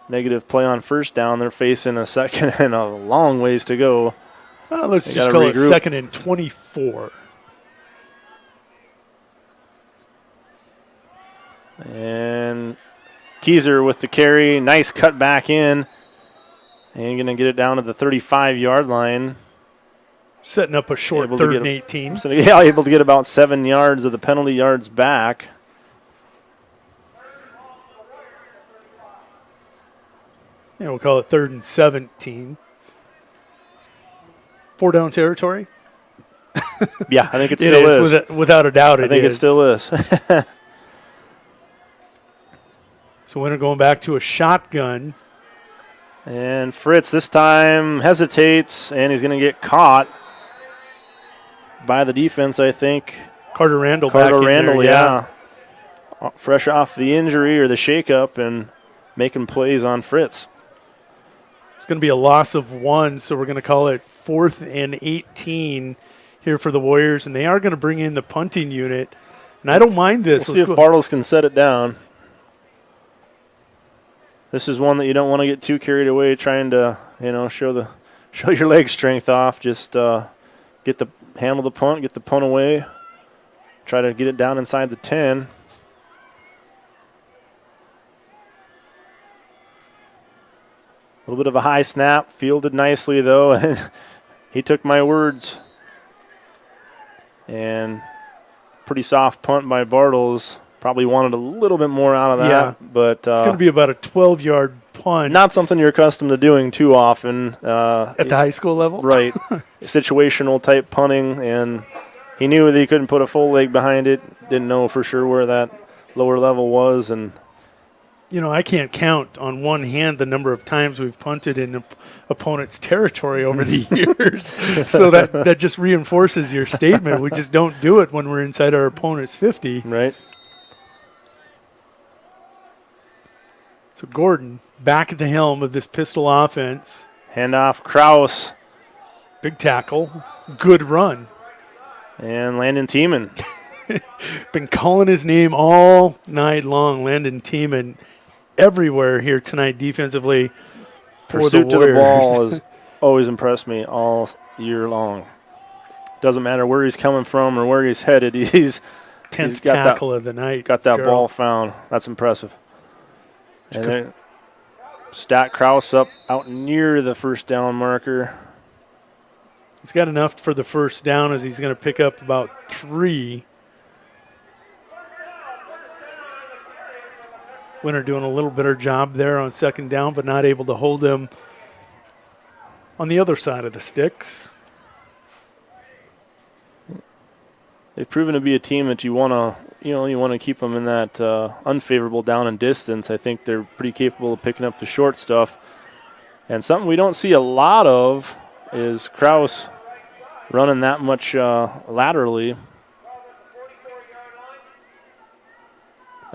negative play on first down, they're facing a second and a long ways to go. Well, let's just call it 2nd and 24. And Keyser with the carry. Nice cut back in. And going to get it down to the 35-yard line. Setting up a short 3rd and 18. So, yeah, able to get about 7 yards of the penalty yards back. Yeah, we'll call it 3rd and 17. 4-down territory? Yeah, I think it still is. Without a doubt it is. I think it still is. So Winter going back to a shotgun. And Fritz this time hesitates, and he's going to get caught by the defense, I think. Carter Randall back in there, yeah. Fresh off the injury or the shakeup and making plays on Fritz. It's going to be a loss of 1, so we're going to call it 4th and 18 here for the Warriors, and they are going to bring in the punting unit. And I don't mind this. We'll see if Bartles can set it down. This is one that you don't want to get too carried away trying to, show your leg strength off. Just handle the punt, get the punt away, try to get it down inside the 10. A little bit of a high snap, fielded nicely though, and he took my words. And pretty soft punt by Bartles. Probably wanted a little bit more out of that. Yeah. But it's going to be about a 12-yard punt. Not something you're accustomed to doing too often. At the high school level? Right. Situational type punting, and he knew that he couldn't put a full leg behind it. Didn't know for sure where that lower level was. And I can't count on one hand the number of times we've punted in opponent's territory over the years. So that just reinforces your statement. We just don't do it when we're inside our opponent's 50. Right. So Gordon back at the helm of this pistol offense. Handoff, Krauss. Big tackle. Good run. And Landon Tiemann. Been calling his name all night long. Landon Tiemann everywhere here tonight defensively for Pursuit the to the Warriors. ball has always impressed me all year long. Doesn't matter where he's coming from or where he's headed. He's 10th got tackle of the night. Got that Gerald. ball found. That's impressive. And then Stat Krauss up out near the first down marker. He's got enough for the first down as he's going to pick up about 3. Winter doing a little better job there on second down, but not able to hold him on the other side of the sticks. They've proven to be a team that you want to keep them in that unfavorable down and distance. I think they're pretty capable of picking up the short stuff. And something we don't see a lot of is Krauss running that much laterally.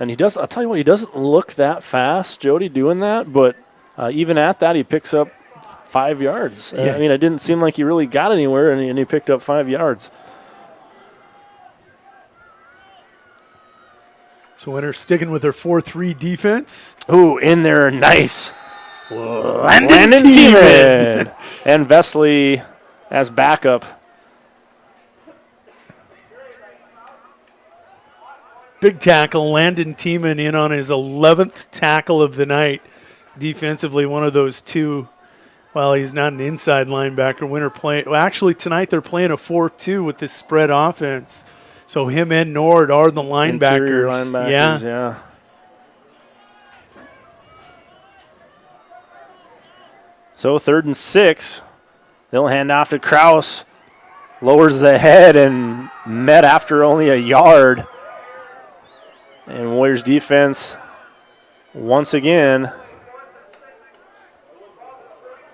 And I'll tell you what, he doesn't look that fast, Jody, doing that, but even at that, he picks up 5 yards. Yeah. I mean, it didn't seem like he really got anywhere, and he picked up 5 yards. So Winter sticking with their 4-3 defense. Ooh, in there, nice. Landon Tiemann. And Vesley as backup. Big tackle, Landon Tiemann in on his 11th tackle of the night. Defensively, one of those two. Well, he's not an inside linebacker. Winter playing. Well, actually, tonight they're playing a 4-2 with this spread offense. So him and Nord are the linebackers. Interior linebackers, yeah. So 3rd and 6. They'll hand off to Krauss. Lowers the head and met after only a yard. And Warriors defense, once again,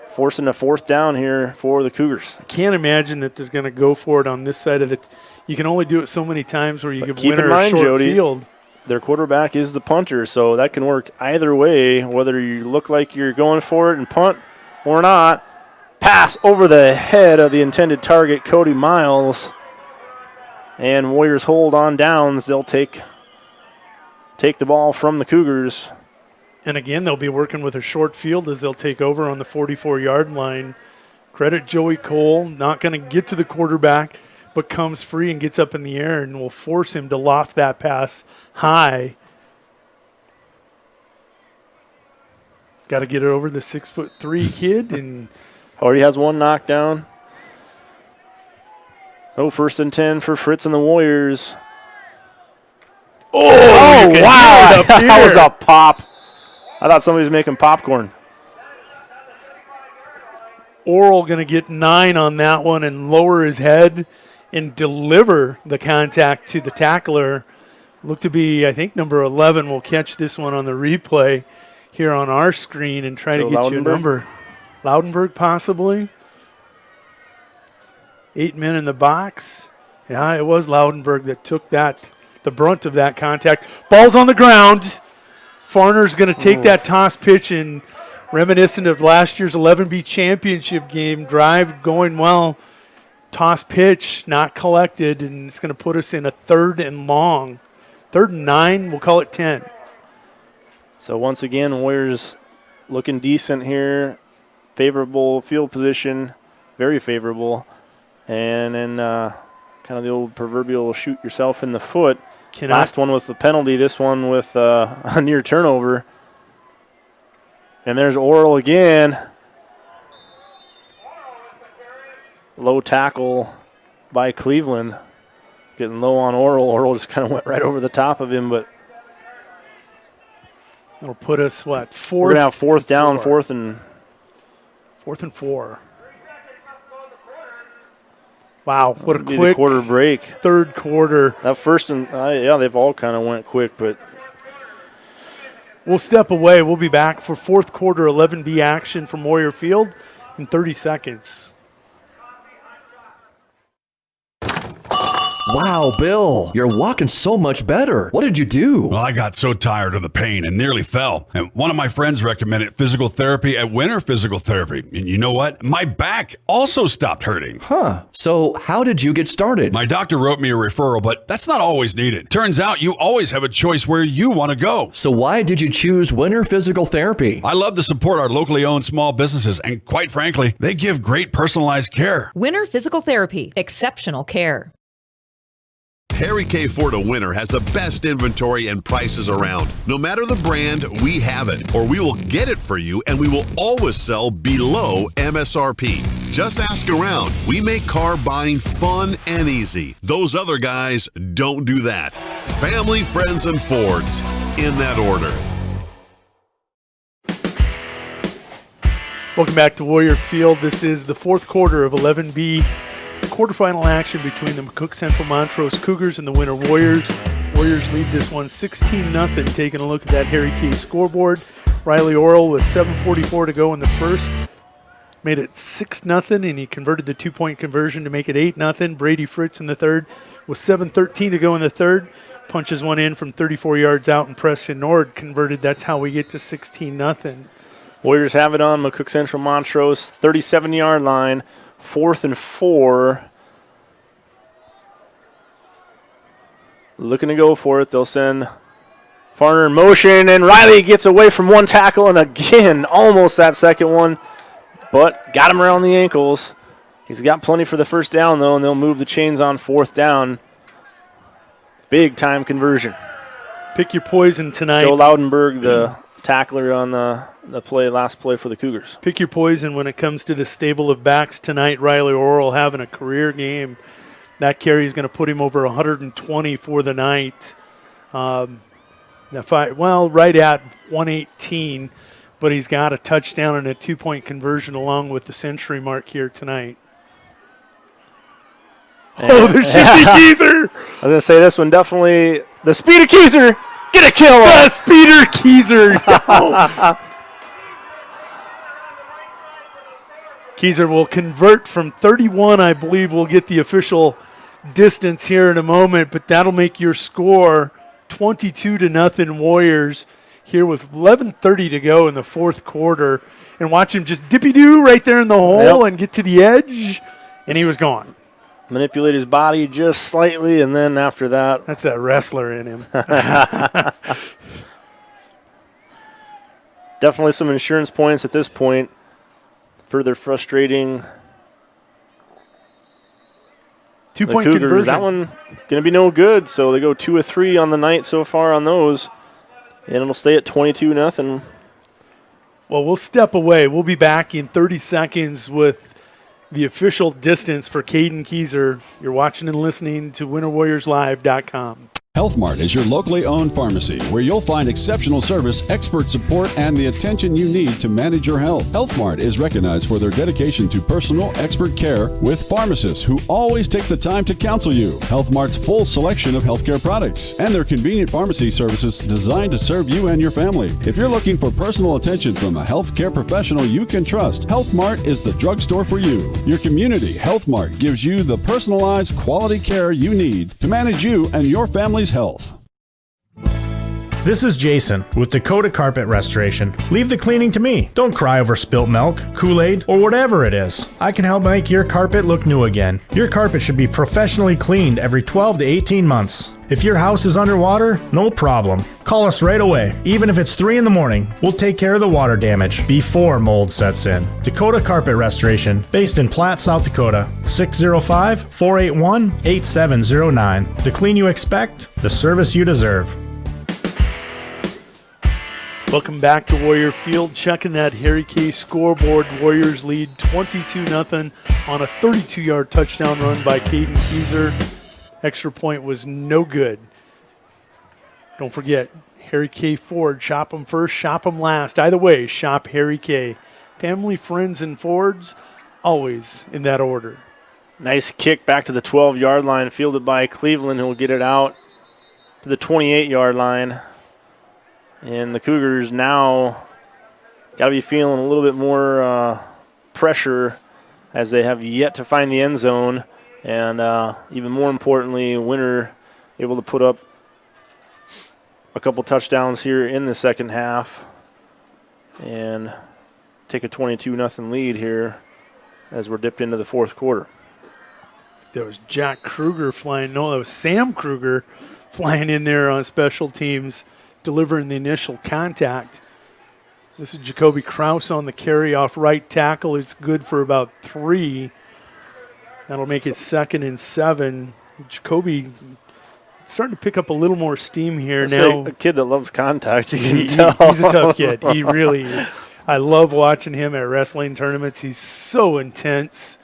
forcing a 4th down here for the Cougars. I can't imagine that they're going to go for it on this side of it. You can only do it so many times where you give Winter a short Jody, field. Their quarterback is the punter, so that can work either way, whether you look like you're going for it and punt or not. Pass over the head of the intended target, Cody Miles. And Warriors hold on downs. They'll take the ball from the Cougars. And again, they'll be working with a short field as they'll take over on the 44-yard line. Credit Joey Cole, not going to get to the quarterback, but comes free and gets up in the air and will force him to loft that pass high. Got to get it over the 6'3" kid. And already has one knockdown. Oh, 1st and 10 for Fritz and the Warriors. Oh wow. That was a pop. I thought somebody was making popcorn. Oral going to get 9 on that one and lower his head and deliver the contact to the tackler. Look to be, I think, number 11 will catch this one on the replay here on our screen and try to get you a number. Loudenberg possibly. 8 men in the box. Yeah, it was Loudenberg that took the brunt of that contact. Ball's on the ground. Farner's going to take that toss pitch, and reminiscent of last year's 11B championship game, drive going well. Toss pitch not collected, and it's going to put us in a 3rd and long. 3rd and 9, we'll call it 10. So once again, Warriors looking decent here. Favorable field position, very favorable. And then kind of the old proverbial shoot yourself in the foot. Last one with the penalty, this one with a near turnover. And there's Oral again. Low tackle by Cleveland. Getting low on Oral. Oral just kind of went right over the top of him, but It'll put us, what, fourth? We're going to have fourth down, fourth and 4. Wow, what a quick quarter break. Third quarter. That first and, they've all kind of went quick, but. We'll step away. We'll be back for fourth quarter 11B action from Warrior Field in 30 seconds. Wow, Bill, you're walking so much better. What did you do? Well, I got so tired of the pain and nearly fell. And one of my friends recommended physical therapy at Winter Physical Therapy. And you know what? My back also stopped hurting. Huh. So how did you get started? My doctor wrote me a referral, but that's not always needed. Turns out you always have a choice where you want to go. So why did you choose Winter Physical Therapy? I love to support our locally owned small businesses, and quite frankly, they give great personalized care. Winter Physical Therapy. Exceptional care. Harry K. Ford of Winter has the best inventory and prices around. No matter the brand, we have it, or we will get it for you, and we will always sell below MSRP. Just ask around. We make car buying fun and easy. Those other guys don't do that. Family, friends, and Fords, in that order. Welcome back to Warrior Field. This is the fourth quarter of 11B. Quarterfinal action between the McCook Central Montrose Cougars and the Winter Warriors. Warriors lead this one 16-0. Taking a look at that Harry K scoreboard. Riley Orrell with 7:44 to go in the first. Made it 6-0, and he converted the two-point conversion to make it 8-0. Brady Fritz in the third with 7:13 to go in the third. Punches one in from 34 yards out, and Preston Norwood converted. That's how we get to 16-0. Warriors have it on McCook Central Montrose, 37-yard line. 4th and 4. Looking to go for it. They'll send Farner in motion, and Riley gets away from one tackle, and again, almost that second one, but got him around the ankles. He's got plenty for the first down, though, and they'll move the chains on 4th down. Big time conversion. Pick your poison tonight. Joe Loudenberg, the tackler on the last play for the Cougars. Pick your poison when it comes to the stable of backs tonight. Riley Orrell having a career game. That carry is going to put him over 120 for the night. Right at 118, but he's got a touchdown and a 2-point conversion along with the century mark here tonight. Oh, there's Shifty Keyser. I was going to say this one definitely. The speed of Keyser. Get a kill. The speeder Keyser. Keyser will convert from 31, I believe. We'll get the official distance here in a moment, but that'll make your score 22-0 Warriors here with 11:30 to go in the fourth quarter. And watch him just dippy-doo right there in the hole and get to the edge, and he was gone. Manipulate his body just slightly, and then after that. That's that wrestler in him. Definitely some insurance points at this point. Further frustrating. 2-point conversion. That one going to be no good, so they go 2 of 3 on the night so far on those. And it'll stay at 22-0. Well, we'll step away. We'll be back in 30 seconds with the official distance for Caden Keyser. You're watching and listening to WinterWarriorsLive.com. Health Mart is your locally owned pharmacy where you'll find exceptional service, expert support, and the attention you need to manage your health. Health Mart is recognized for their dedication to personal, expert care with pharmacists who always take the time to counsel you. Health Mart's full selection of healthcare products and their convenient pharmacy services designed to serve you and your family. If you're looking for personal attention from a healthcare professional you can trust, Health Mart is the drugstore for you. Your community, Health Mart, gives you the personalized quality care you need to manage you and your family's health. This is Jason with Dakota Carpet Restoration. Leave the cleaning to me. Don't cry over spilt milk, Kool-Aid, or whatever it is. I can help make your carpet look new again. Your carpet should be professionally cleaned every 12 to 18 months. If your house is underwater, no problem. Call us right away. Even if it's 3 in the morning, we'll take care of the water damage before mold sets in. Dakota Carpet Restoration, based in Platte, South Dakota. 605-481-8709. The clean you expect, the service you deserve. Welcome back to Warrior Field. Checking that Harry K scoreboard. Warriors lead 22-0 on a 32-yard touchdown run by Caden Keyser. Extra point was no good. Don't forget, Harry K. Ford, shop them first, shop them last. Either way, shop Harry K. Family, friends, and Fords, always in that order. Nice kick back to the 12-yard line, fielded by Cleveland, who will get it out to the 28-yard line. And the Cougars now got to be feeling a little bit more pressure as they have yet to find the end zone. And even more importantly, Winter able to put up a couple touchdowns here in the second half and take a 22-0 lead here as we're dipped into the fourth quarter. There was Jack Kruger flying. No, it was Sam Kruger flying in there on special teams, delivering the initial contact. This is Jacoby Krauss on the carry off right tackle. It's good for about 3. That'll make it 2nd and 7. Jacoby starting to pick up a little more steam here now. A kid that loves contact. He's a tough kid. He really is. I love watching him at wrestling tournaments. He's so intense.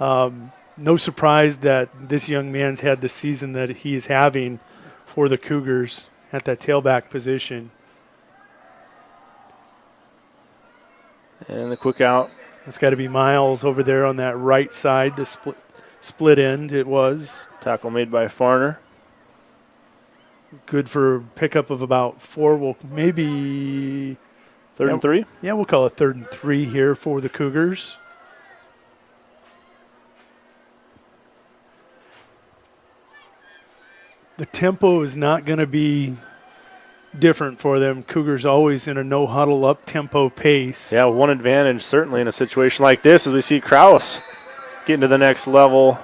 No surprise that this young man's had the season that he is having for the Cougars at that tailback position. And the quick out. It's got to be Miles over there on that right side, the split end it was. Tackle made by Farner. Good for pickup of about 4. Well, maybe 3rd and 3? Yeah, we'll call it 3rd and 3 here for the Cougars. The tempo is not going to be different for them. Cougars always in a no-huddle, up-tempo pace. Yeah, one advantage certainly in a situation like this as we see Krauss getting to the next level.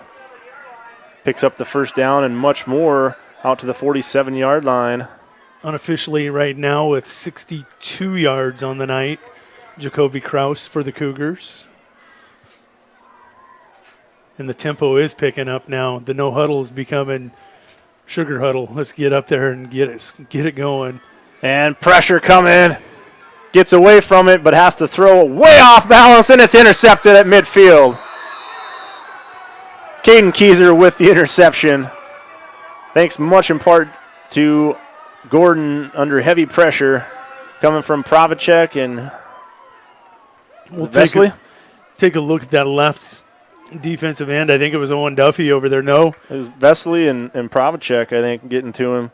Picks up the first down and much more out to the 47-yard line. Unofficially right now with 62 yards on the night, Jacoby Krauss for the Cougars. And the tempo is picking up now. The no-huddle is becoming sugar huddle. Let's get up there and get it going. And pressure coming. Gets away from it, but has to throw it way off balance, and it's intercepted at midfield. Caden Keyser with the interception. Thanks much in part to Gordon under heavy pressure coming from Pravacek and Vesley. Take a look at that left defensive end. I think it was Owen Duffy over there. No. It was Vesley and Pravacek, I think, getting to him.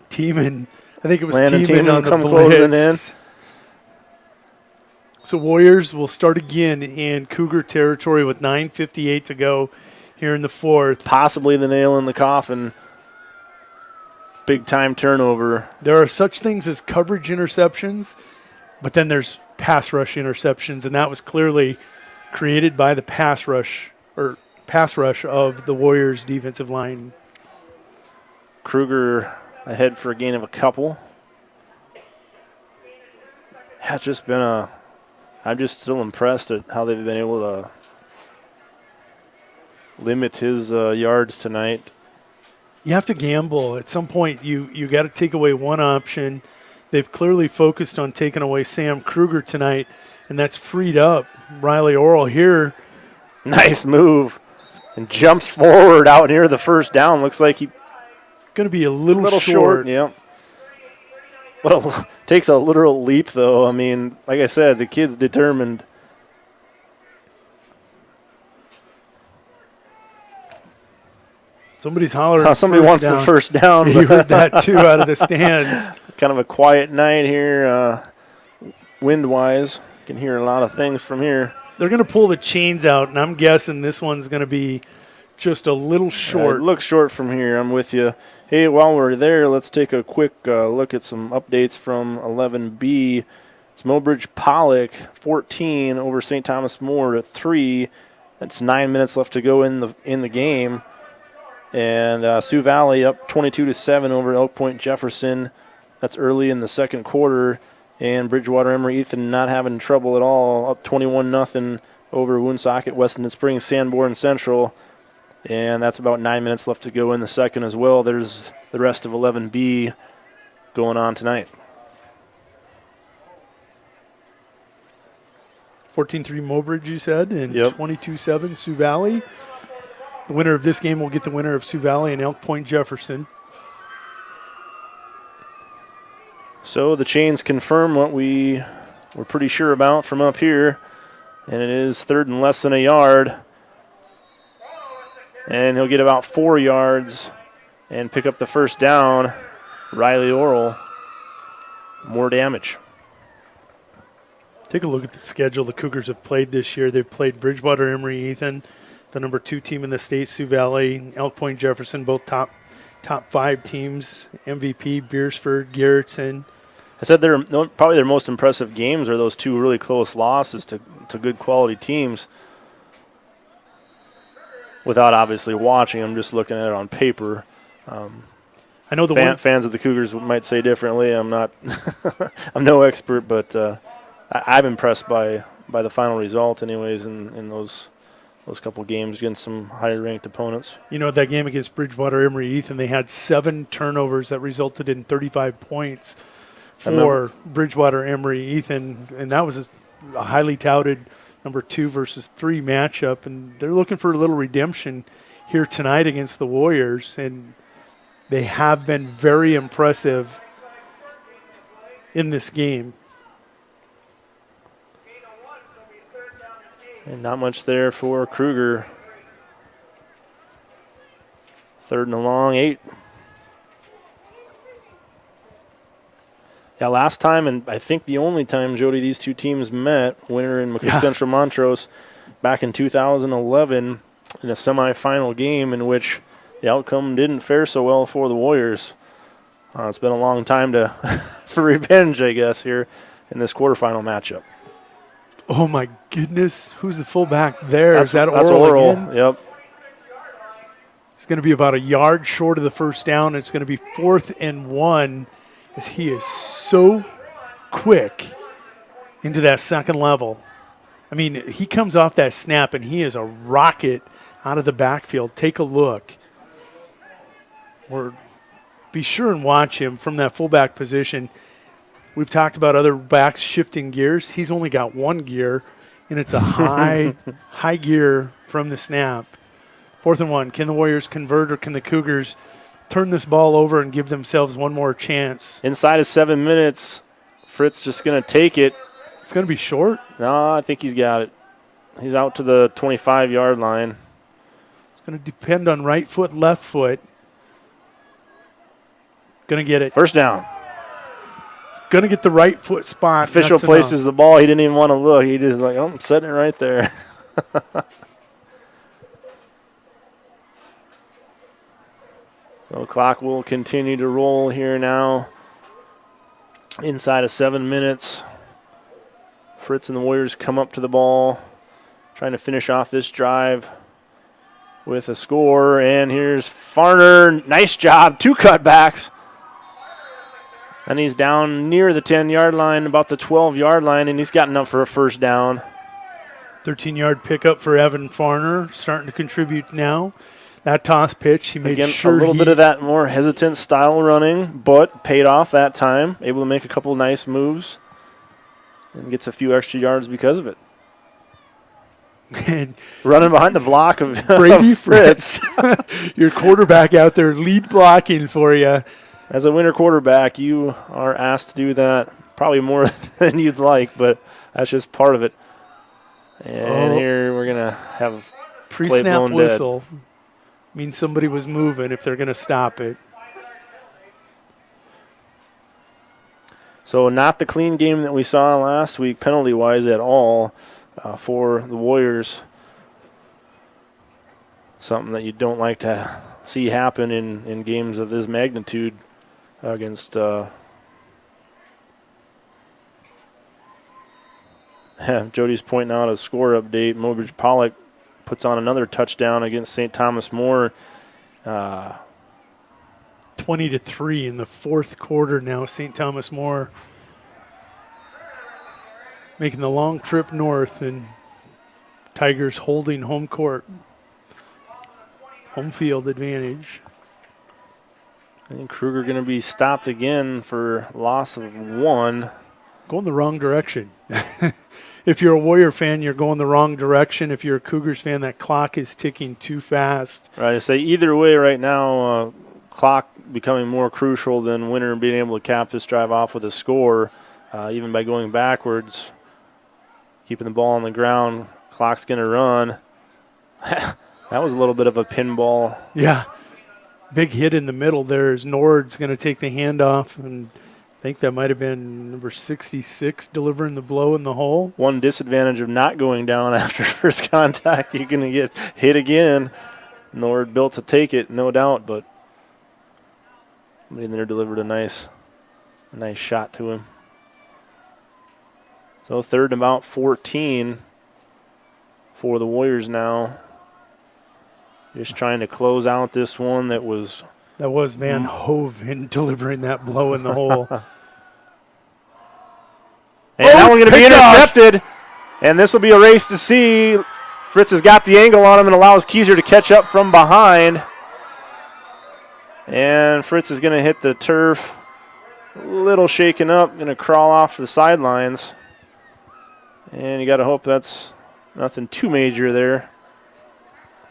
Tiemann. I think it was Tiemann on the closing in. So Warriors will start again in Cougar territory with 9:58 to go here in the fourth. Possibly the nail in the coffin. Big time turnover. There are such things as coverage interceptions, but then there's pass rush interceptions, and that was clearly created by the pass rush of the Warriors defensive line. Kruger ahead for a gain of a couple. It's just been I'm just still impressed at how they've been able to limit his yards tonight. You have to gamble. At some point, you got to take away one option. They've clearly focused on taking away Sam Kruger tonight, and that's freed up Riley Orrell here. Nice move. And jumps forward out near the first down. Looks like he's going to be a little short. Yeah. But takes a literal leap, though. I mean, like I said, the kid's determined. Somebody's hollering. Somebody wants the first down. You heard that, too, out of the stands. Kind of a quiet night here, wind-wise. You can hear a lot of things from here. They're going to pull the chains out, and I'm guessing this one's going to be just a little short. It looks short from here. I'm with you. Hey, while we're there, let's take a quick look at some updates from 11B. It's Mobridge Pollock, 14 over St. Thomas More at 3. That's 9 minutes left to go in the game. And Sioux Valley up 22-7 over Elk Point Jefferson. That's early in the second quarter. And Bridgewater Emory Ethan not having trouble at all, up 21-0 over Woonsocket, Weston Springs, Sanborn Central. And that's about 9 minutes left to go in the second as well. There's the rest of 11B going on tonight. 14-3 Mobridge, you said, and yep. 22-7 Sioux Valley. The winner of this game will get the winner of Sioux Valley and Elk Point Jefferson. So the chains confirm what we were pretty sure about from up here, and it is 3rd and less than a yard. And he'll get about 4 yards and pick up the first down. Riley Oral, more damage. Take a look at the schedule the Cougars have played this year. They've played Bridgewater, Emory, Ethan, the number 2 team in the state, Sioux Valley, Elk Point, Jefferson, both top 5 teams. MVP, Beersford, Garrettson. I said probably their most impressive games are those 2 really close losses to good quality teams. Without obviously watching them, just looking at it on paper. I know fans of the Cougars might say differently. I'm not, I'm no expert, but I'm impressed by the final result, anyways, in those couple games against some higher ranked opponents. You know, that game against Bridgewater, Emory, Ethan, they had 7 turnovers that resulted in 35 points for Bridgewater, Emory, Ethan, and that was a highly touted number 2 versus 3 matchup, and they're looking for a little redemption here tonight against the Warriors, and they have been very impressive in this game. And not much there for Kruger. 3rd and a long, 8. Yeah, last time, and I think the only time, Jody, these 2 teams met, Winter and McCook Central Montrose, back in 2011 in a semifinal game in which the outcome didn't fare so well for the Warriors. It's been a long time for revenge, I guess, here in this quarterfinal matchup. Oh, my goodness. Who's the fullback there? That's Oral again? Yep. It's going to be about a yard short of the first down. It's going to be 4th and 1 as he is so quick into that second level. I mean, he comes off that snap, and he is a rocket out of the backfield. Take a look. Or be sure and watch him from that fullback position. We've talked about other backs shifting gears. He's only got 1 gear, and it's a high gear from the snap. 4th and 1. Can the Warriors convert, or can the Cougars turn this ball over and give themselves one more chance? Inside of 7 minutes, Fritz just going to take it. It's going to be short? No, I think he's got it. He's out to the 25-yard line. It's going to depend on right foot, left foot. Going to get it. First down. It's going to get the right foot spot. Official places the ball. He didn't even want to look. He just like, I'm setting it right there. So clock will continue to roll here now. Inside of 7 minutes. Fritz and the Warriors come up to the ball, trying to finish off this drive with a score. And here's Farner. Nice job. 2 cutbacks. And he's down near the 10-yard line, about the 12-yard line, and he's gotten up for a first down. 13-yard pickup for Evan Farner, starting to contribute now. That toss pitch, he made sure a little bit of that more hesitant style running, but paid off that time. Able to make a couple nice moves and gets a few extra yards because of it. And running behind the block of Brady Fritz. Your quarterback out there lead blocking for you. As a winter quarterback, you are asked to do that probably more than you'd like, but that's just part of it. And here we're going to have pre-snap whistle. Means somebody was moving if they're going to stop it. So not the clean game that we saw last week penalty-wise at all for the Warriors. Something that you don't like to see happen in games of this magnitude against Jody's pointing out a score update. Mobridge Pollock puts on another touchdown against St. Thomas More. 20-3 in the 4th quarter now. St. Thomas More making the long trip north, and Tigers holding home court. Home field advantage. I think Kruger going to be stopped again for loss of 1. Going the wrong direction. If you're a Warrior fan, you're going the wrong direction. If you're a Cougars fan, that clock is ticking too fast. Right, I say either way right now, clock becoming more crucial than Winter being able to cap this drive off with a score, even by going backwards, keeping the ball on the ground. Clock's going to run. That was a little bit of a pinball. Yeah. Big hit in the middle there as Nord's going to take the handoff, and I think that might have been number 66 delivering the blow in the hole. One disadvantage of not going down after first contact, you're going to get hit again. Nord built to take it, no doubt, but somebody in there delivered a nice shot to him. So 3rd and about 14 for the Warriors now. Just trying to close out this one that was Van Hoven delivering that blow in the hole. And that one's going to be intercepted. And this will be a race to see. Fritz has got the angle on him and allows Keyser to catch up from behind. And Fritz is going to hit the turf. A little shaken up, going to crawl off the sidelines. And you got to hope that's nothing too major there.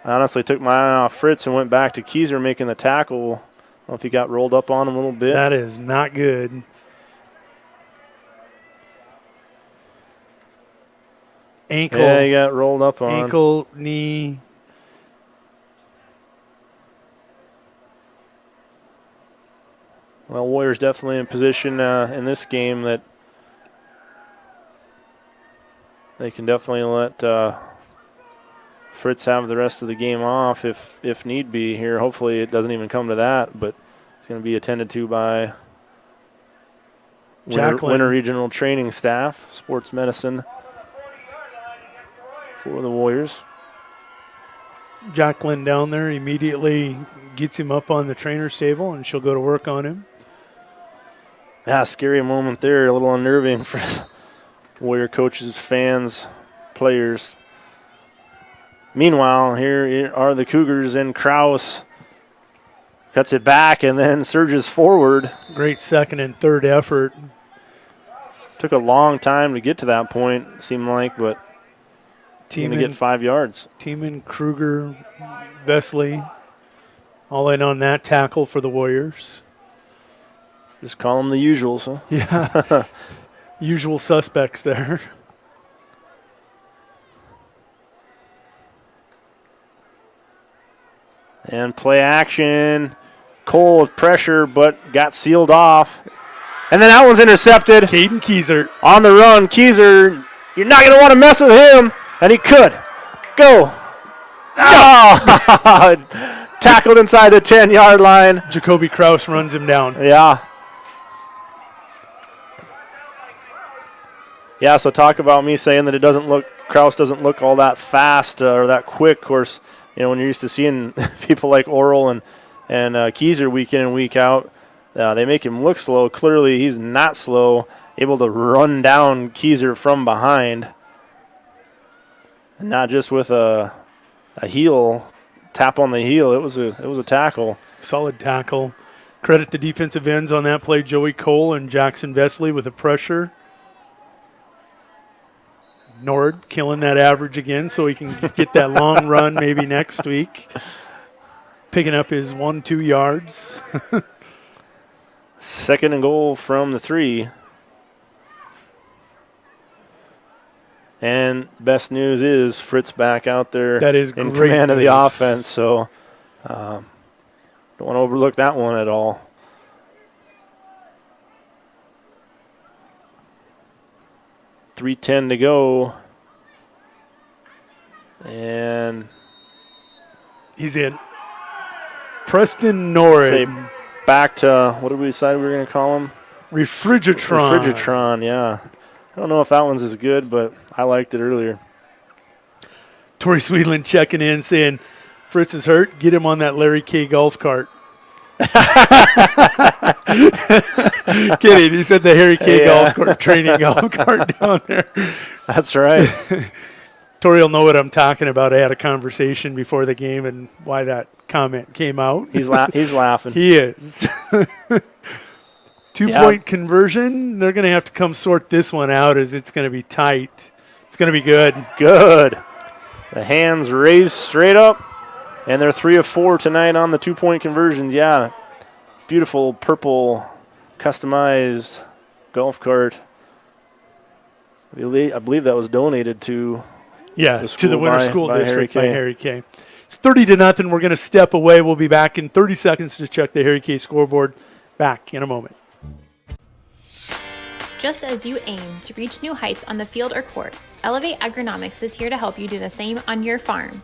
I honestly took my eye off Fritz and went back to Keyser making the tackle. I don't know if he got rolled up on him a little bit. That is not good. Ankle. Yeah, he got rolled up on. Ankle, knee. Well, Warriors definitely in position in this game that they can definitely let Fritz have the rest of the game off if need be here. Hopefully it doesn't even come to that, but it's going to be attended to by Winter Regional Training Staff, sports medicine for the Warriors. Jacqueline down there immediately gets him up on the trainer's table, and she'll go to work on him. Yeah, scary moment there, a little unnerving for Warrior coaches, fans, players. Meanwhile, here are the Cougars, and Krauss cuts it back and then surges forward. Great second and third effort. Took a long time to get to that point, seemed like, but going to get 5 yards. Tiemann, Kruger, Vesley, all in on that tackle for the Warriors. Just call them the usuals, huh? Yeah, usual suspects there. And play action. Cole with pressure, but got sealed off. And then that one's intercepted. Caden Keyser. On the run. Keyser, you're not going to want to mess with him. And he could. Go. Oh! Tackled inside the 10-yard line. Jacoby Krauss runs him down. Yeah. Yeah, so talk about me saying that Krauss doesn't look all that fast or that quick. Of course, you know, when you're used to seeing people like Oral and Keyser week in and week out, they make him look slow. Clearly, he's not slow, able to run down Keyser from behind. And not just with a heel, tap on the heel. It was a tackle. Solid tackle. Credit the defensive ends on that play, Joey Cole and Jackson Vesley with the pressure. Nord killing that average again so he can get that long run maybe next week. Picking up his 1-2 yards. 2nd and goal from the 3. And best news is Fritz back out there that is in great command of the news. offense. So don't want to overlook that one at all. .310 to go. And he's in. Preston Norwood. Back to, what did we decide we were going to call him? Refrigitron. Refrigitron, yeah. I don't know if that one's as good, but I liked it earlier. Tori Sweetland checking in saying, Fritz is hurt. Get him on that Larry K. golf cart. Kidding. He said the Harry K. golf cart, training golf cart down there. That's right. Tori will know what I'm talking about. I had a conversation before the game and why that comment came out. He's laughing. He is. 2-point conversion. They're going to have to come sort this one out as it's going to be tight. It's going to be good. Good. The hands raised straight up, and they're 3 of 4 tonight on the 2-point conversions. Yeah, beautiful purple customized golf cart. I believe that was donated to the Winter School by District by Harry K. It's 30-0. We're going to step away. We'll be back in 30 seconds to check the Harry K scoreboard. Back in a moment. Just as you aim to reach new heights on the field or court, Elevate Agronomics is here to help you do the same on your farm.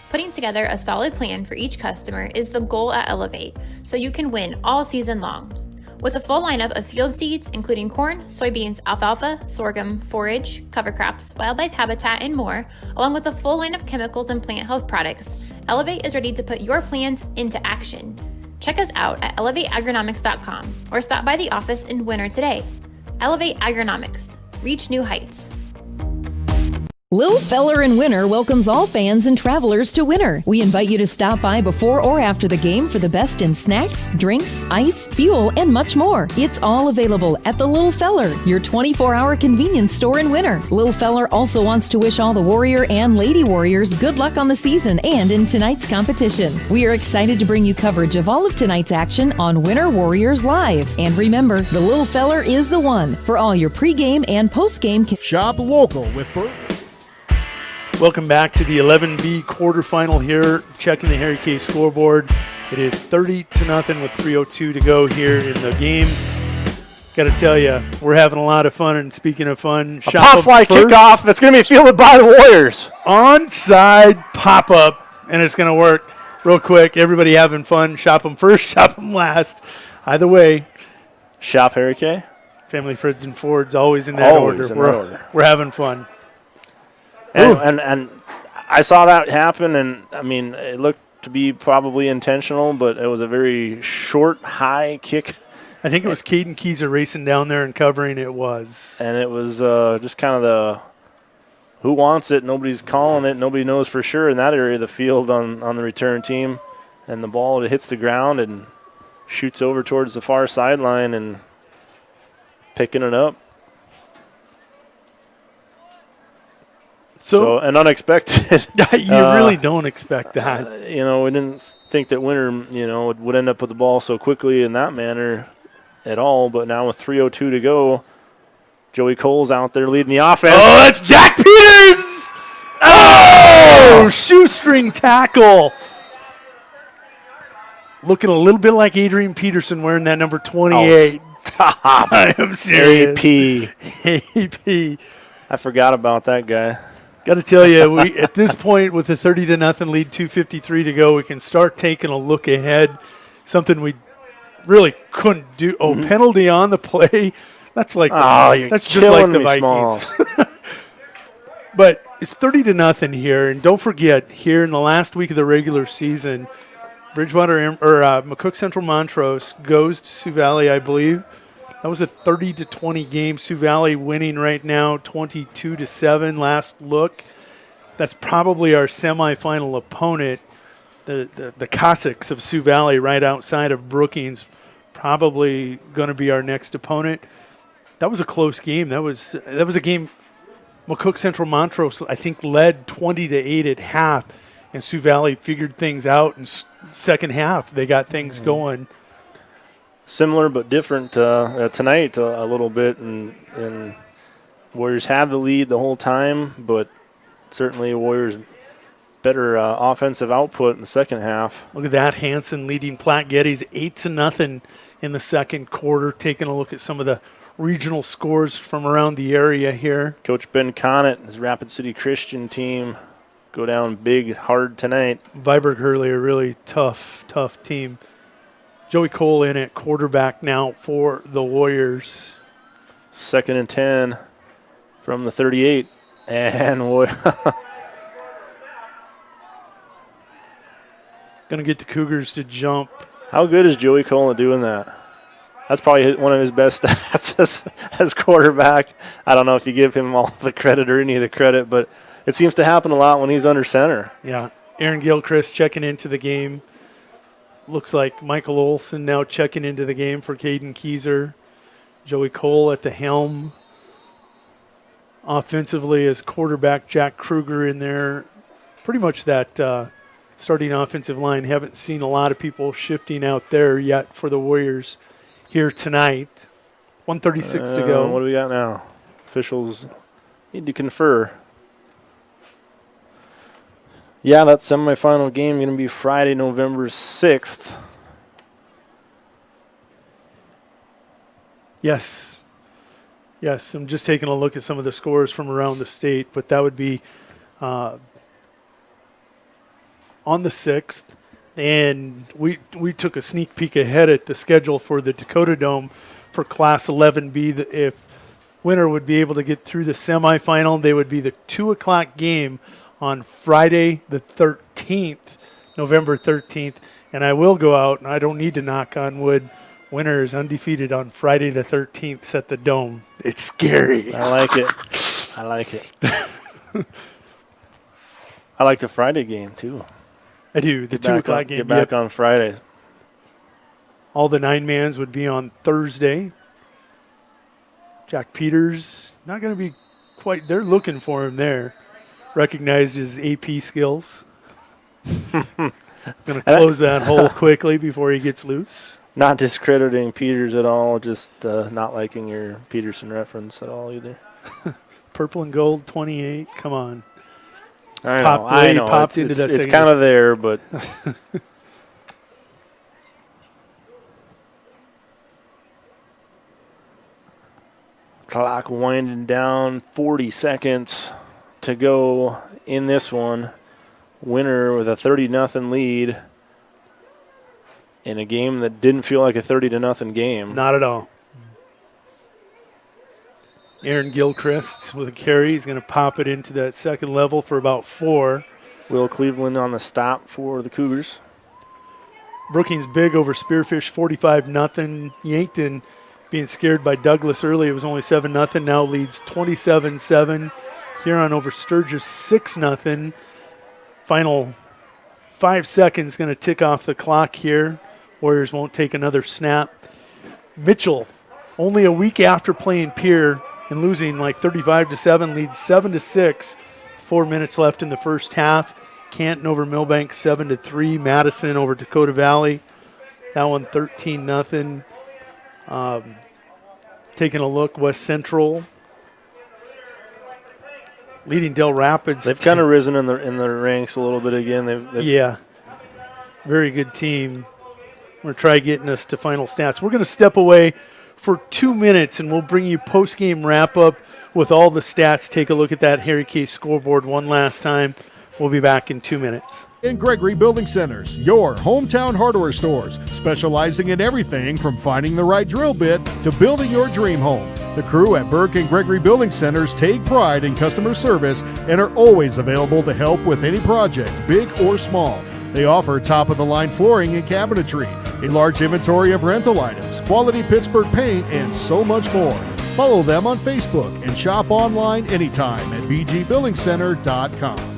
Putting together a solid plan for each customer is the goal at Elevate, so you can win all season long. With a full lineup of field seeds, including corn, soybeans, alfalfa, sorghum, forage, cover crops, wildlife habitat, and more, along with a full line of chemicals and plant health products, Elevate is ready to put your plans into action. Check us out at elevateagronomics.com or stop by the office in Winter today. Elevate Agronomics. Reach new heights. Lil Feller in Winter welcomes all fans and travelers to Winter. We invite you to stop by before or after the game for the best in snacks, drinks, ice, fuel, and much more. It's all available at the Lil Feller, your 24-hour convenience store in Winter. Lil Feller also wants to wish all the Warrior and Lady Warriors good luck on the season and in tonight's competition. We are excited to bring you coverage of all of tonight's action on Winter Warriors Live. And remember, the Lil Feller is the one for all your pregame and postgame. Shop local with Welcome back to the 11B quarterfinal here. Checking the Harry K scoreboard. It is 30-0 with 3:02 to go here in the game. Got to tell you, we're having a lot of fun. And speaking of fun, a pop fly kickoff that's going to be fielded by the Warriors. Onside pop up, and it's going to work real quick. Everybody having fun. Shop them first, shop them last. Either way, shop Harry K. Family Friends and Fords, always in that order. We're having fun. And I saw that happen, and, I mean, it looked to be probably intentional, but it was a very short, high kick. I think it was Caden Keyser racing down there and covering. It was. And it was just kind of the who wants it, nobody's calling it, nobody knows for sure in that area of the field on the return team. And the ball, it hits the ground and shoots over towards the far sideline and picking it up. So and unexpected. You really don't expect that. We didn't think that Winter, would end up with the ball so quickly in that manner at all. But now with 3:02 to go, Joey Cole's out there leading the offense. Oh, that's Jack Peters! Oh, shoestring tackle. Looking a little bit like Adrian Peterson wearing that number 28. I am serious. AP. I forgot about that guy. Got to tell you, at this point with the 30-0 lead, 2:53 to go, we can start taking a look ahead. Something we really couldn't do. Penalty on the play. That's like that's just like the Vikings. But it's 30-0 here, and don't forget, here in the last week of the regular season, McCook Central Montrose goes to Sioux Valley, I believe. That was a 30-20 game. Sioux Valley winning right now, 22-7. Last look, that's probably our semifinal opponent. The Cossacks of Sioux Valley, right outside of Brookings, probably going to be our next opponent. That was a close game. That was a game. McCook Central Montrose, I think, led 20-8 at half, and Sioux Valley figured things out. In second half, they got things going. Similar but different tonight a little bit, and Warriors have the lead the whole time, but certainly Warriors better offensive output in the second half. Look at that, Hanson leading Platte Geddes 8-0 in the second quarter. Taking a look at some of the regional scores from around the area here. Coach Ben Connett, his Rapid City Christian team, go down big, hard tonight. Viborg Hurley, a really tough team. Joey Cole in at quarterback now for the Warriors. 2nd and 10 from the 38. And going to get the Cougars to jump. How good is Joey Cole at doing that? That's probably one of his best stats as quarterback. I don't know if you give him all the credit or any of the credit, but it seems to happen a lot when he's under center. Yeah. Aaron Gilchrist checking into the game. Looks like Michael Olson now checking into the game for Caden Keyser. Joey Cole at the helm. Offensively as quarterback Jack Kruger in there. Pretty much that starting offensive line. Haven't seen a lot of people shifting out there yet for the Warriors here tonight. 1:36 to go. What do we got now? Officials need to confer. Yeah, that semifinal game going to be Friday, November 6th. Yes. Yes, I'm just taking a look at some of the scores from around the state, but that would be on the 6th. And we took a sneak peek ahead at the schedule for the Dakota Dome for Class 11B. If winner would be able to get through the semifinal, they would be the 2 o'clock game on Friday the 13th, November 13th. And I will go out, and I don't need to knock on wood. Winner is undefeated on Friday the 13th at the Dome. It's scary. I like it. I like it. I like the Friday game, too. I do. The 2 o'clock game. Get back on Friday. All the 9-mans would be on Thursday. Jack Peters, not going to be quite, they're looking for him there. Recognized his AP skills. Going to close that hole quickly before he gets loose. Not discrediting Peters at all, just not liking your Peterson reference at all either. Purple and gold, 28. Come on. I know. Popped into that. It's kind of there, but clock winding down. 40 seconds to go in this one. Winner with a 30-0 lead in a game that didn't feel like a 30-0 game. Not at all. Aaron Gilchrist with a carry. He's going to pop it into that second level for about 4. Will Cleveland on the stop for the Cougars. Brookings big over Spearfish, 45-0. Yankton being scared by Douglas early. It was only 7-0. Now leads 27-7. Huron over Sturgis, 6-0. Final 5 seconds going to tick off the clock here. Warriors won't take another snap. Mitchell, only a week after playing Pierre and losing like 35-7, leads 7-6. 4 minutes left in the first half. Canton over Millbank, 7-3. Madison over Dakota Valley. That one 13-0. Taking a look, West Central leading Del Rapids. They've kind of risen in the ranks a little bit again. Yeah, very good team. We're going to try getting us to final stats. We're going to step away for 2 minutes, and we'll bring you post-game wrap-up with all the stats. Take a look at that Harry K scoreboard one last time. We'll be back in 2 minutes. In Gregory Building Centers, your hometown hardware stores, specializing in everything from finding the right drill bit to building your dream home. The crew at Burke and Gregory Building Centers take pride in customer service and are always available to help with any project, big or small. They offer top-of-the-line flooring and cabinetry, a large inventory of rental items, quality Pittsburgh paint, and so much more. Follow them on Facebook and shop online anytime at bgbuildingcenter.com.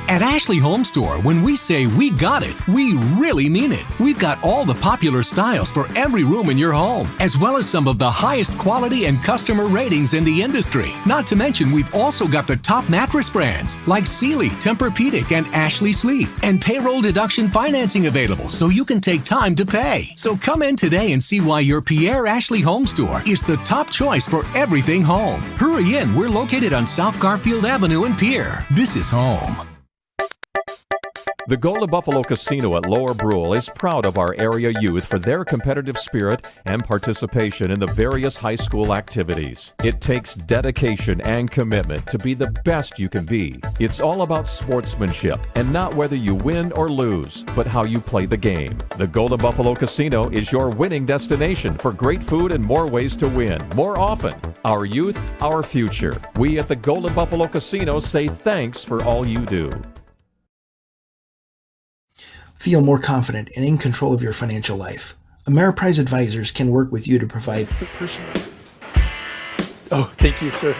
At Ashley Home Store, when we say we got it, we really mean it. We've got all the popular styles for every room in your home, as well as some of the highest quality and customer ratings in the industry. Not to mention, we've also got the top mattress brands like Sealy, Tempur-Pedic, and Ashley Sleep, and payroll deduction financing available so you can take time to pay. So come in today and see why your Pierre Ashley Home Store is the top choice for everything home. Hurry in, we're located on South Garfield Avenue in Pierre. This is home. The Golden Buffalo Casino at Lower Brule is proud of our area youth for their competitive spirit and participation in the various high school activities. It takes dedication and commitment to be the best you can be. It's all about sportsmanship and not whether you win or lose, but how you play the game. The Golden Buffalo Casino is your winning destination for great food and more ways to win, more often. Our youth, our future. We at the Golden Buffalo Casino say thanks for all you do. Feel more confident and in control of your financial life. Ameriprise Advisors can work with you to provide personal. Oh, thank you, sir.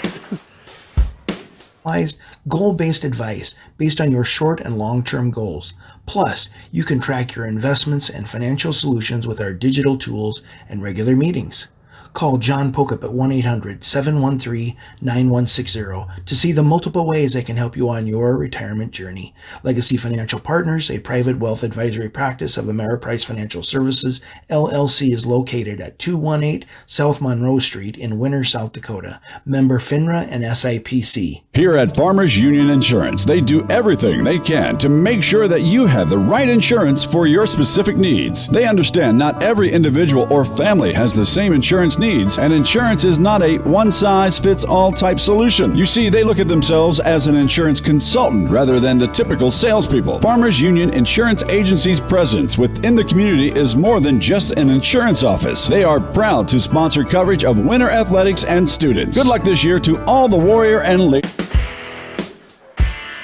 Goal-based advice based on your short and long-term goals. Plus, you can track your investments and financial solutions with our digital tools and regular meetings. Call John Pokup at 1-800-713-9160 to see the multiple ways they can help you on your retirement journey. Legacy Financial Partners, a private wealth advisory practice of Ameriprise Financial Services, LLC, is located at 218 South Monroe Street in Winter, South Dakota. Member FINRA and SIPC. Here at Farmers Union Insurance, they do everything they can to make sure that you have the right insurance for your specific needs. They understand not every individual or family has the same insurance needs, and insurance is not a one-size-fits-all type solution. You see, they look at themselves as an insurance consultant rather than the typical salespeople. Farmers Union Insurance Agency's presence within the community is more than just an insurance office. They are proud to sponsor coverage of winter athletics and students. Good luck this year to all the Warrior and Lake.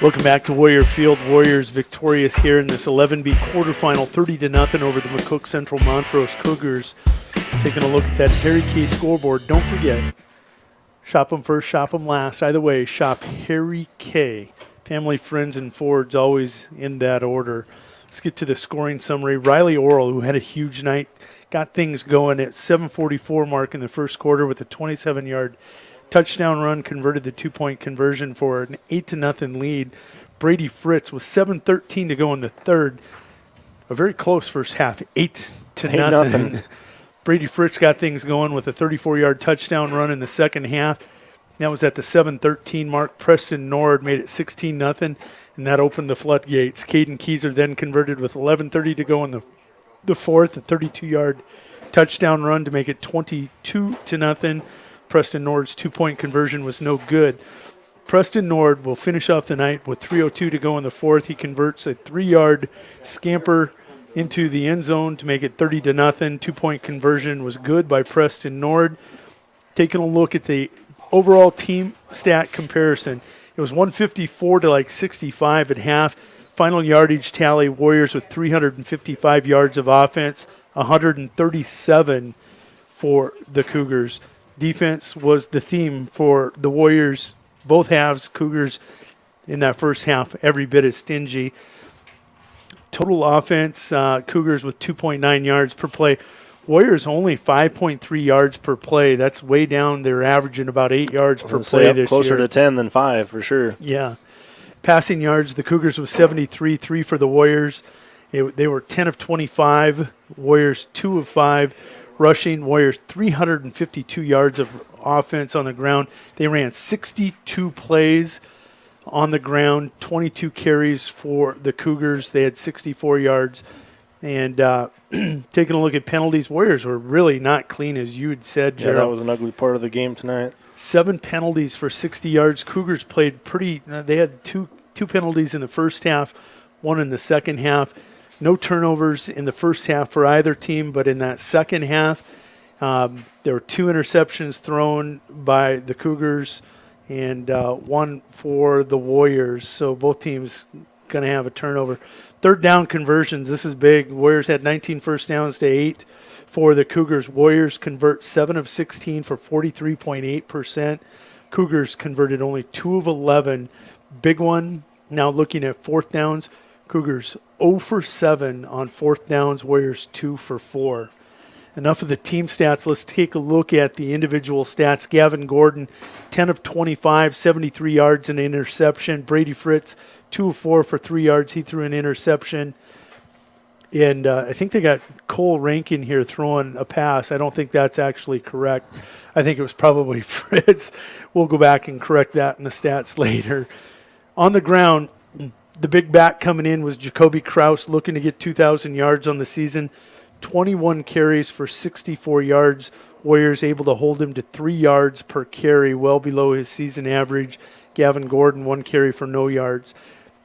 Welcome back to Warrior Field. Warriors victorious here in this 11B quarterfinal, 30-0 over the McCook Central Montrose Cougars. Taking a look at that Harry K scoreboard. Don't forget, shop them first, shop them last. Either way, shop Harry K. Family, friends, and Fords, always in that order. Let's get to the scoring summary. Riley Oral, who had a huge night, got things going at 7:44 mark in the first quarter with a 27-yard touchdown run, converted the 2-point conversion for an 8-0 lead. Brady Fritz with 7:13 to go in the third. A very close first half, 8-0. Brady Fritz got things going with a 34-yard touchdown run in the second half. That was at the 7:13 mark. Preston Norwood made it 16-0, and that opened the floodgates. Caden Keyser then converted with 11:30 to go in the fourth, a 32-yard touchdown run to make it 22-0. Preston Norwood's 2-point conversion was no good. Preston Norwood will finish off the night with 3:02 to go in the fourth. He converts a 3-yard scamper into the end zone to make it 30-0. 2-point conversion was good by Preston Norwood. Taking a look at the overall team stat comparison, it was 154 to 65 at half. Final yardage tally, Warriors with 355 yards of offense, 137 for the Cougars. Defense was the theme for the Warriors, both halves. Cougars in that first half, every bit as stingy. Total offense, Cougars with 2.9 yards per play. Warriors only 5.3 yards per play. That's way down. They're averaging about 8 yards per play this closer year. to 10 than 5 for sure. Yeah. Passing yards, the Cougars was 73, 3 for the Warriors. They were 10 of 25. Warriors 2 of 5. Rushing, Warriors 352 yards of offense on the ground. They ran 62 plays on the ground, 22 carries for the Cougars. They had 64 yards. And taking a look at penalties, Warriors were really not clean, as you had said, Gerald. Yeah, that was an ugly part of the game tonight. 7 penalties for 60 yards. Cougars played pretty. They had two penalties in the first half, 1 in the second half. No turnovers in the first half for either team, but in that second half, there were 2 interceptions thrown by the Cougars and 1 for the Warriors. So both teams going to have a turnover. Third down conversions, this is big. Warriors had 19 first downs to 8 for the Cougars. Warriors convert 7 of 16 for 43.8%. Cougars converted only 2 of 11. Big one. Now looking at fourth downs, Cougars 0 for 7 on fourth downs, Warriors 2 for 4. Enough of the team stats. Let's take a look at the individual stats. Gavin Gordon, 10 of 25, 73 yards and an interception. Brady Fritz, 2 of 4 for 3 yards. He threw an interception. And I think they got Cole Rankin here throwing a pass. I don't think that's actually correct. I think it was probably Fritz. We'll go back and correct that in the stats later. On the ground, the big back coming in was Jacoby Krauss, looking to get 2,000 yards on the season. 21 carries for 64 yards. Warriors able to hold him to 3 yards per carry, well below his season average. Gavin Gordon, 1 carry for no yards.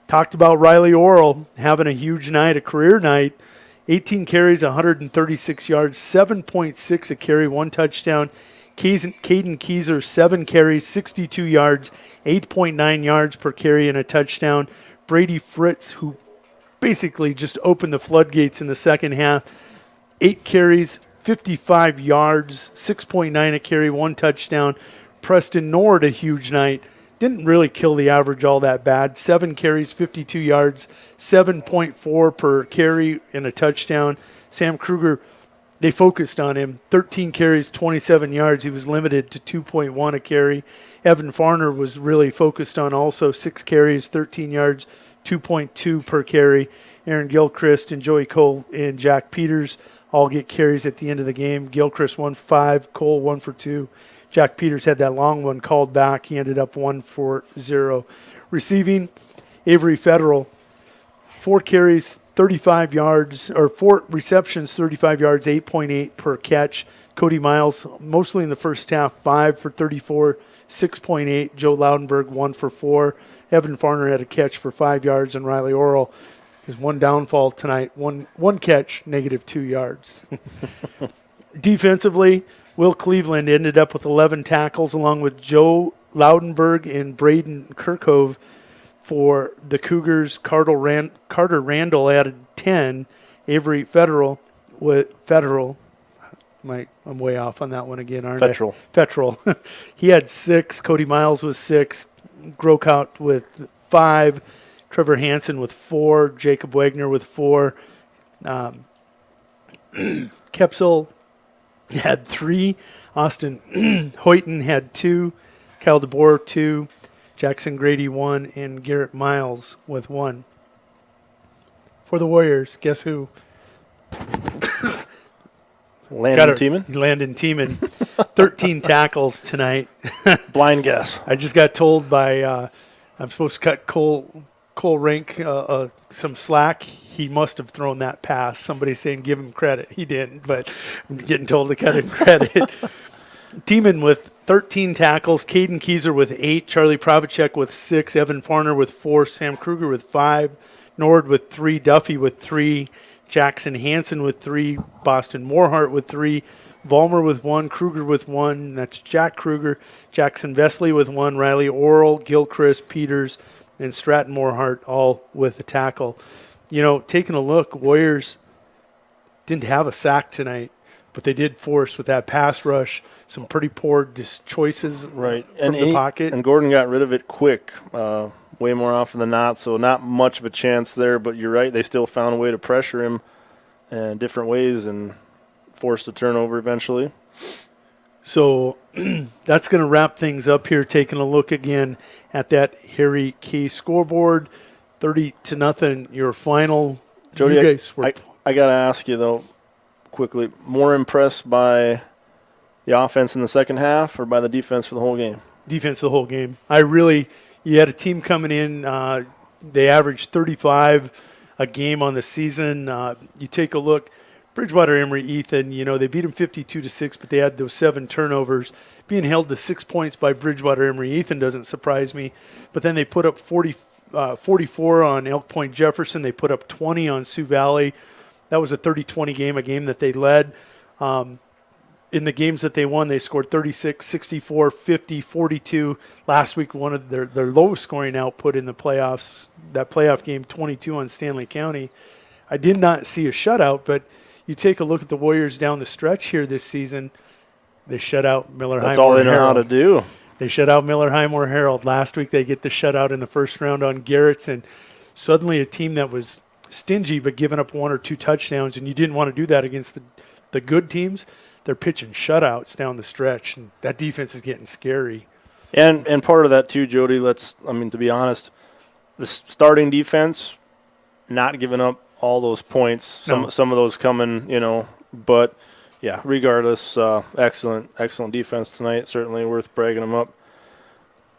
Talked about Riley Oral having a huge night, a career night. 18 carries, 136 yards, 7.6 a carry, 1 touchdown. Caden Keyser, 7 carries, 62 yards, 8.9 yards per carry and a touchdown. Brady Fritz, who basically just opened the floodgates in the second half, 8 carries, 55 yards, 6.9 a carry, 1 touchdown. Preston Norwood, a huge night. Didn't really kill the average all that bad. 7 carries, 52 yards, 7.4 per carry and a touchdown. Sam Kruger, they focused on him. 13 carries, 27 yards. He was limited to 2.1 a carry. Evan Farner was really focused on also 6 carries, 13 yards, 2.2 per carry. Aaron Gilchrist and Joey Cole and Jack Peters all get carries at the end of the game. Gilchrist 1 for 5, Cole 1 for 2. Jack Peters had that long one called back. He ended up 1 for 0. Receiving, Avery Federal, 4 carries, 35 yards, or 4 receptions, 35 yards, 8.8 per catch. Cody Miles, mostly in the first half, 5 for 34, 6.8. Joe Loudenberg, 1 for 4. Evan Farner had a catch for 5 yards, and Riley Orrell, his one downfall tonight, one catch, -2 yards. Defensively, Will Cleveland ended up with 11 tackles, along with Joe Loudenberg and Braden Kirkove. For the Cougars, Carter Randall added 10. Avery Federal, I'm way off on that one again, aren't I? Federal. He had 6. Cody Miles was 6. Grokout with 5. Trevor Hansen with 4. Jacob Wagner with 4. Kepsel had 3. Austin Hoyton had 2. Kyle Deboer 2. Jackson Grady 1, and Garrett Miles with 1. For the Warriors, guess who? Landon Tiemann? Landon Tiemann. 13 tackles tonight. Blind guess. I just got told by I'm supposed to cut Cole Rink some slack. He must have thrown that pass. Somebody's saying give him credit. He didn't, but I'm getting told to cut him credit. Tiemann with 13 tackles, Caden Keyser with 8, Charlie Pravacek with 6, Evan Farner with 4, Sam Kruger with 5, Nord with 3, Duffy with 3, Jackson Hansen with 3, Boston Morehart with 3, Vollmer with 1, Kruger with 1, that's Jack Kruger, Jackson Vesley with 1, Riley Orrell, Gilchrist, Peters, and Stratton Morehart all with a tackle. You know, taking a look, Warriors didn't have a sack tonight, but they did force with that pass rush some pretty poor choices from the pocket. And Gordon got rid of it quick, way more often than not, so not much of a chance there. But you're right, they still found a way to pressure him in different ways and forced a turnover eventually. So that's going to wrap things up here, taking a look again at that Harry K scoreboard. 30-0, your final. Jody, you guys were I got to ask you, though, quickly, more impressed by the offense in the second half or by the defense for the whole game? Defense the whole game. You had a team coming in, they averaged 35 a game on the season. You take a look, Bridgewater Emory Ethan, they beat them 52-6, but they had those 7 turnovers. Being held to 6 points by Bridgewater Emory Ethan doesn't surprise me. But then they put up 44 on Elk Point Jefferson. They put up 20 on Sioux Valley. That was a 30-20 game, a game that they led. In the games that they won, they scored 36, 64, 50, 42. Last week, one of their lowest scoring output in the playoffs, that playoff game, 22 on Stanley County. I did not see a shutout, but you take a look at the Warriors down the stretch here this season, they shut out Miller Highmore. That's all they know how to do. They shut out Miller Highmore Herald. Last week, they get the shutout in the first round on Garrett's, and suddenly a team that was stingy but giving up 1 or 2 touchdowns, and you didn't want to do that against the good teams. They're pitching shutouts down the stretch, and that defense is getting scary. And part of that too, Jody, to be honest, the starting defense not giving up all those points. Some of those coming, but yeah, regardless, excellent defense tonight. Certainly worth bragging them up.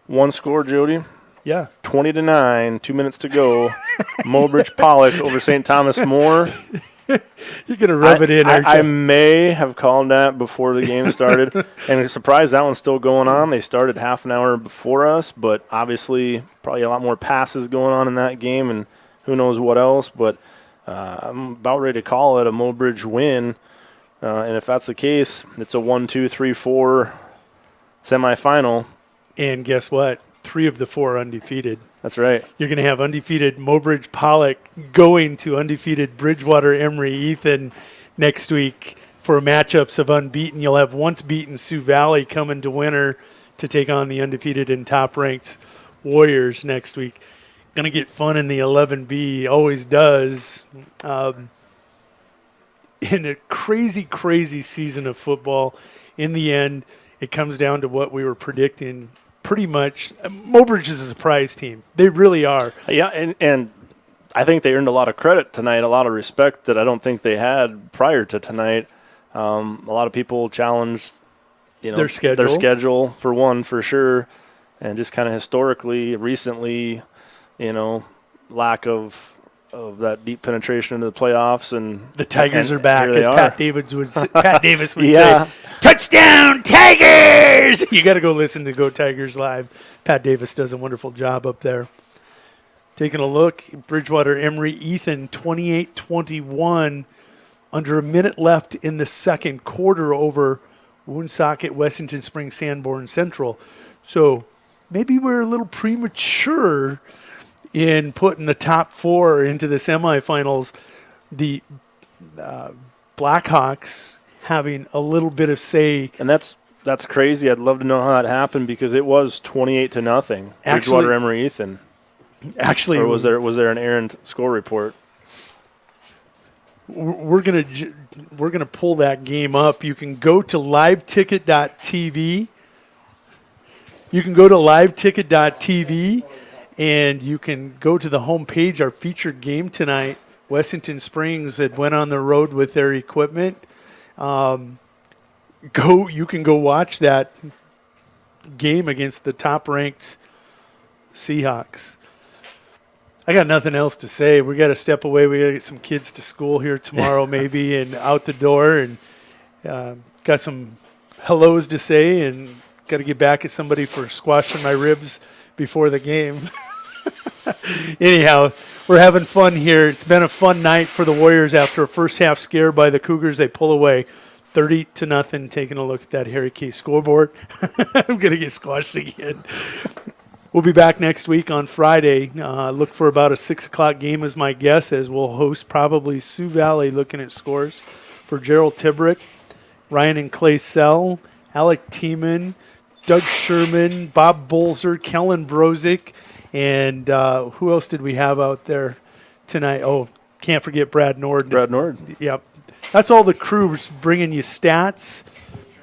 One score, Jody. Yeah. 20-9, 2 minutes to go. Mobridge Pollock over St. Thomas More. You're going to rub it in. I may have called that before the game started. And I'm surprised that one's still going on. They started half an hour before us, but obviously probably a lot more passes going on in that game and who knows what else. But I'm about ready to call it a Mobridge win. And if that's the case, it's a 1-2-3-4 semifinal. And guess what? 3 of the 4 undefeated. That's right. You're going to have undefeated Mobridge Pollock going to undefeated Bridgewater Emory Ethan next week for matchups of unbeaten. You'll have once beaten Sioux Valley coming to winter to take on the undefeated and top-ranked Warriors next week. Going to get fun in the 11B. Always does. in a crazy, crazy season of football, in the end, it comes down to what we were predicting. Pretty much, Mobridge is a surprise team. They really are. Yeah, and I think they earned a lot of credit tonight, a lot of respect that I don't think they had prior to tonight. A lot of people challenged, their schedule for one, for sure, and just kind of historically, recently, lack of that deep penetration into the playoffs, and the Tigers are back, as Pat Davis would say, yeah. Touchdown, Tigers! You got to go listen to Go Tigers Live. Pat Davis does a wonderful job up there. Taking a look, Bridgewater Emory Ethan 28-21, under a minute left in the second quarter over Woonsocket, Wessington Springs, Sanborn Central. So maybe we're a little premature in putting the top four into the semifinals. The Blackhawks having a little bit of say. And that's crazy. I'd love to know how that happened, because it was 28-0. Bridgewater Emory Ethan. Actually, or was there an errant score report? We're gonna pull that game up. You can go to liveticket.tv. And you can go to the homepage. Our featured game tonight, Wessington Springs, had went on the road with their equipment. You can go watch that game against the top-ranked Seahawks. I got nothing else to say. We got to step away. We got to get some kids to school here tomorrow, maybe, and out the door. And got some hellos to say, and got to get back at somebody for squashing my ribs before the game. Anyhow, we're having fun here. It's been a fun night for the Warriors after a first half scare by the Cougars. They pull away 30-0. Taking a look at that Harry K scoreboard. I'm going to get squashed again. We'll be back next week on Friday. Look for about a 6 o'clock game as my guess, as we'll host probably Sioux Valley, looking at scores for Gerald Tibrick, Ryan and Clay Sell, Alec Tiemann, Doug Sherman, Bob Bolzer, Kellen Brozick, and who else did we have out there tonight? Oh, can't forget Brad Nord. Yep. That's all the crews bringing you stats,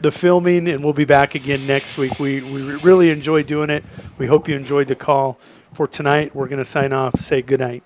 the filming, and we'll be back again next week. We really enjoy doing it. We hope you enjoyed the call. For tonight, we're going to sign off, say good night.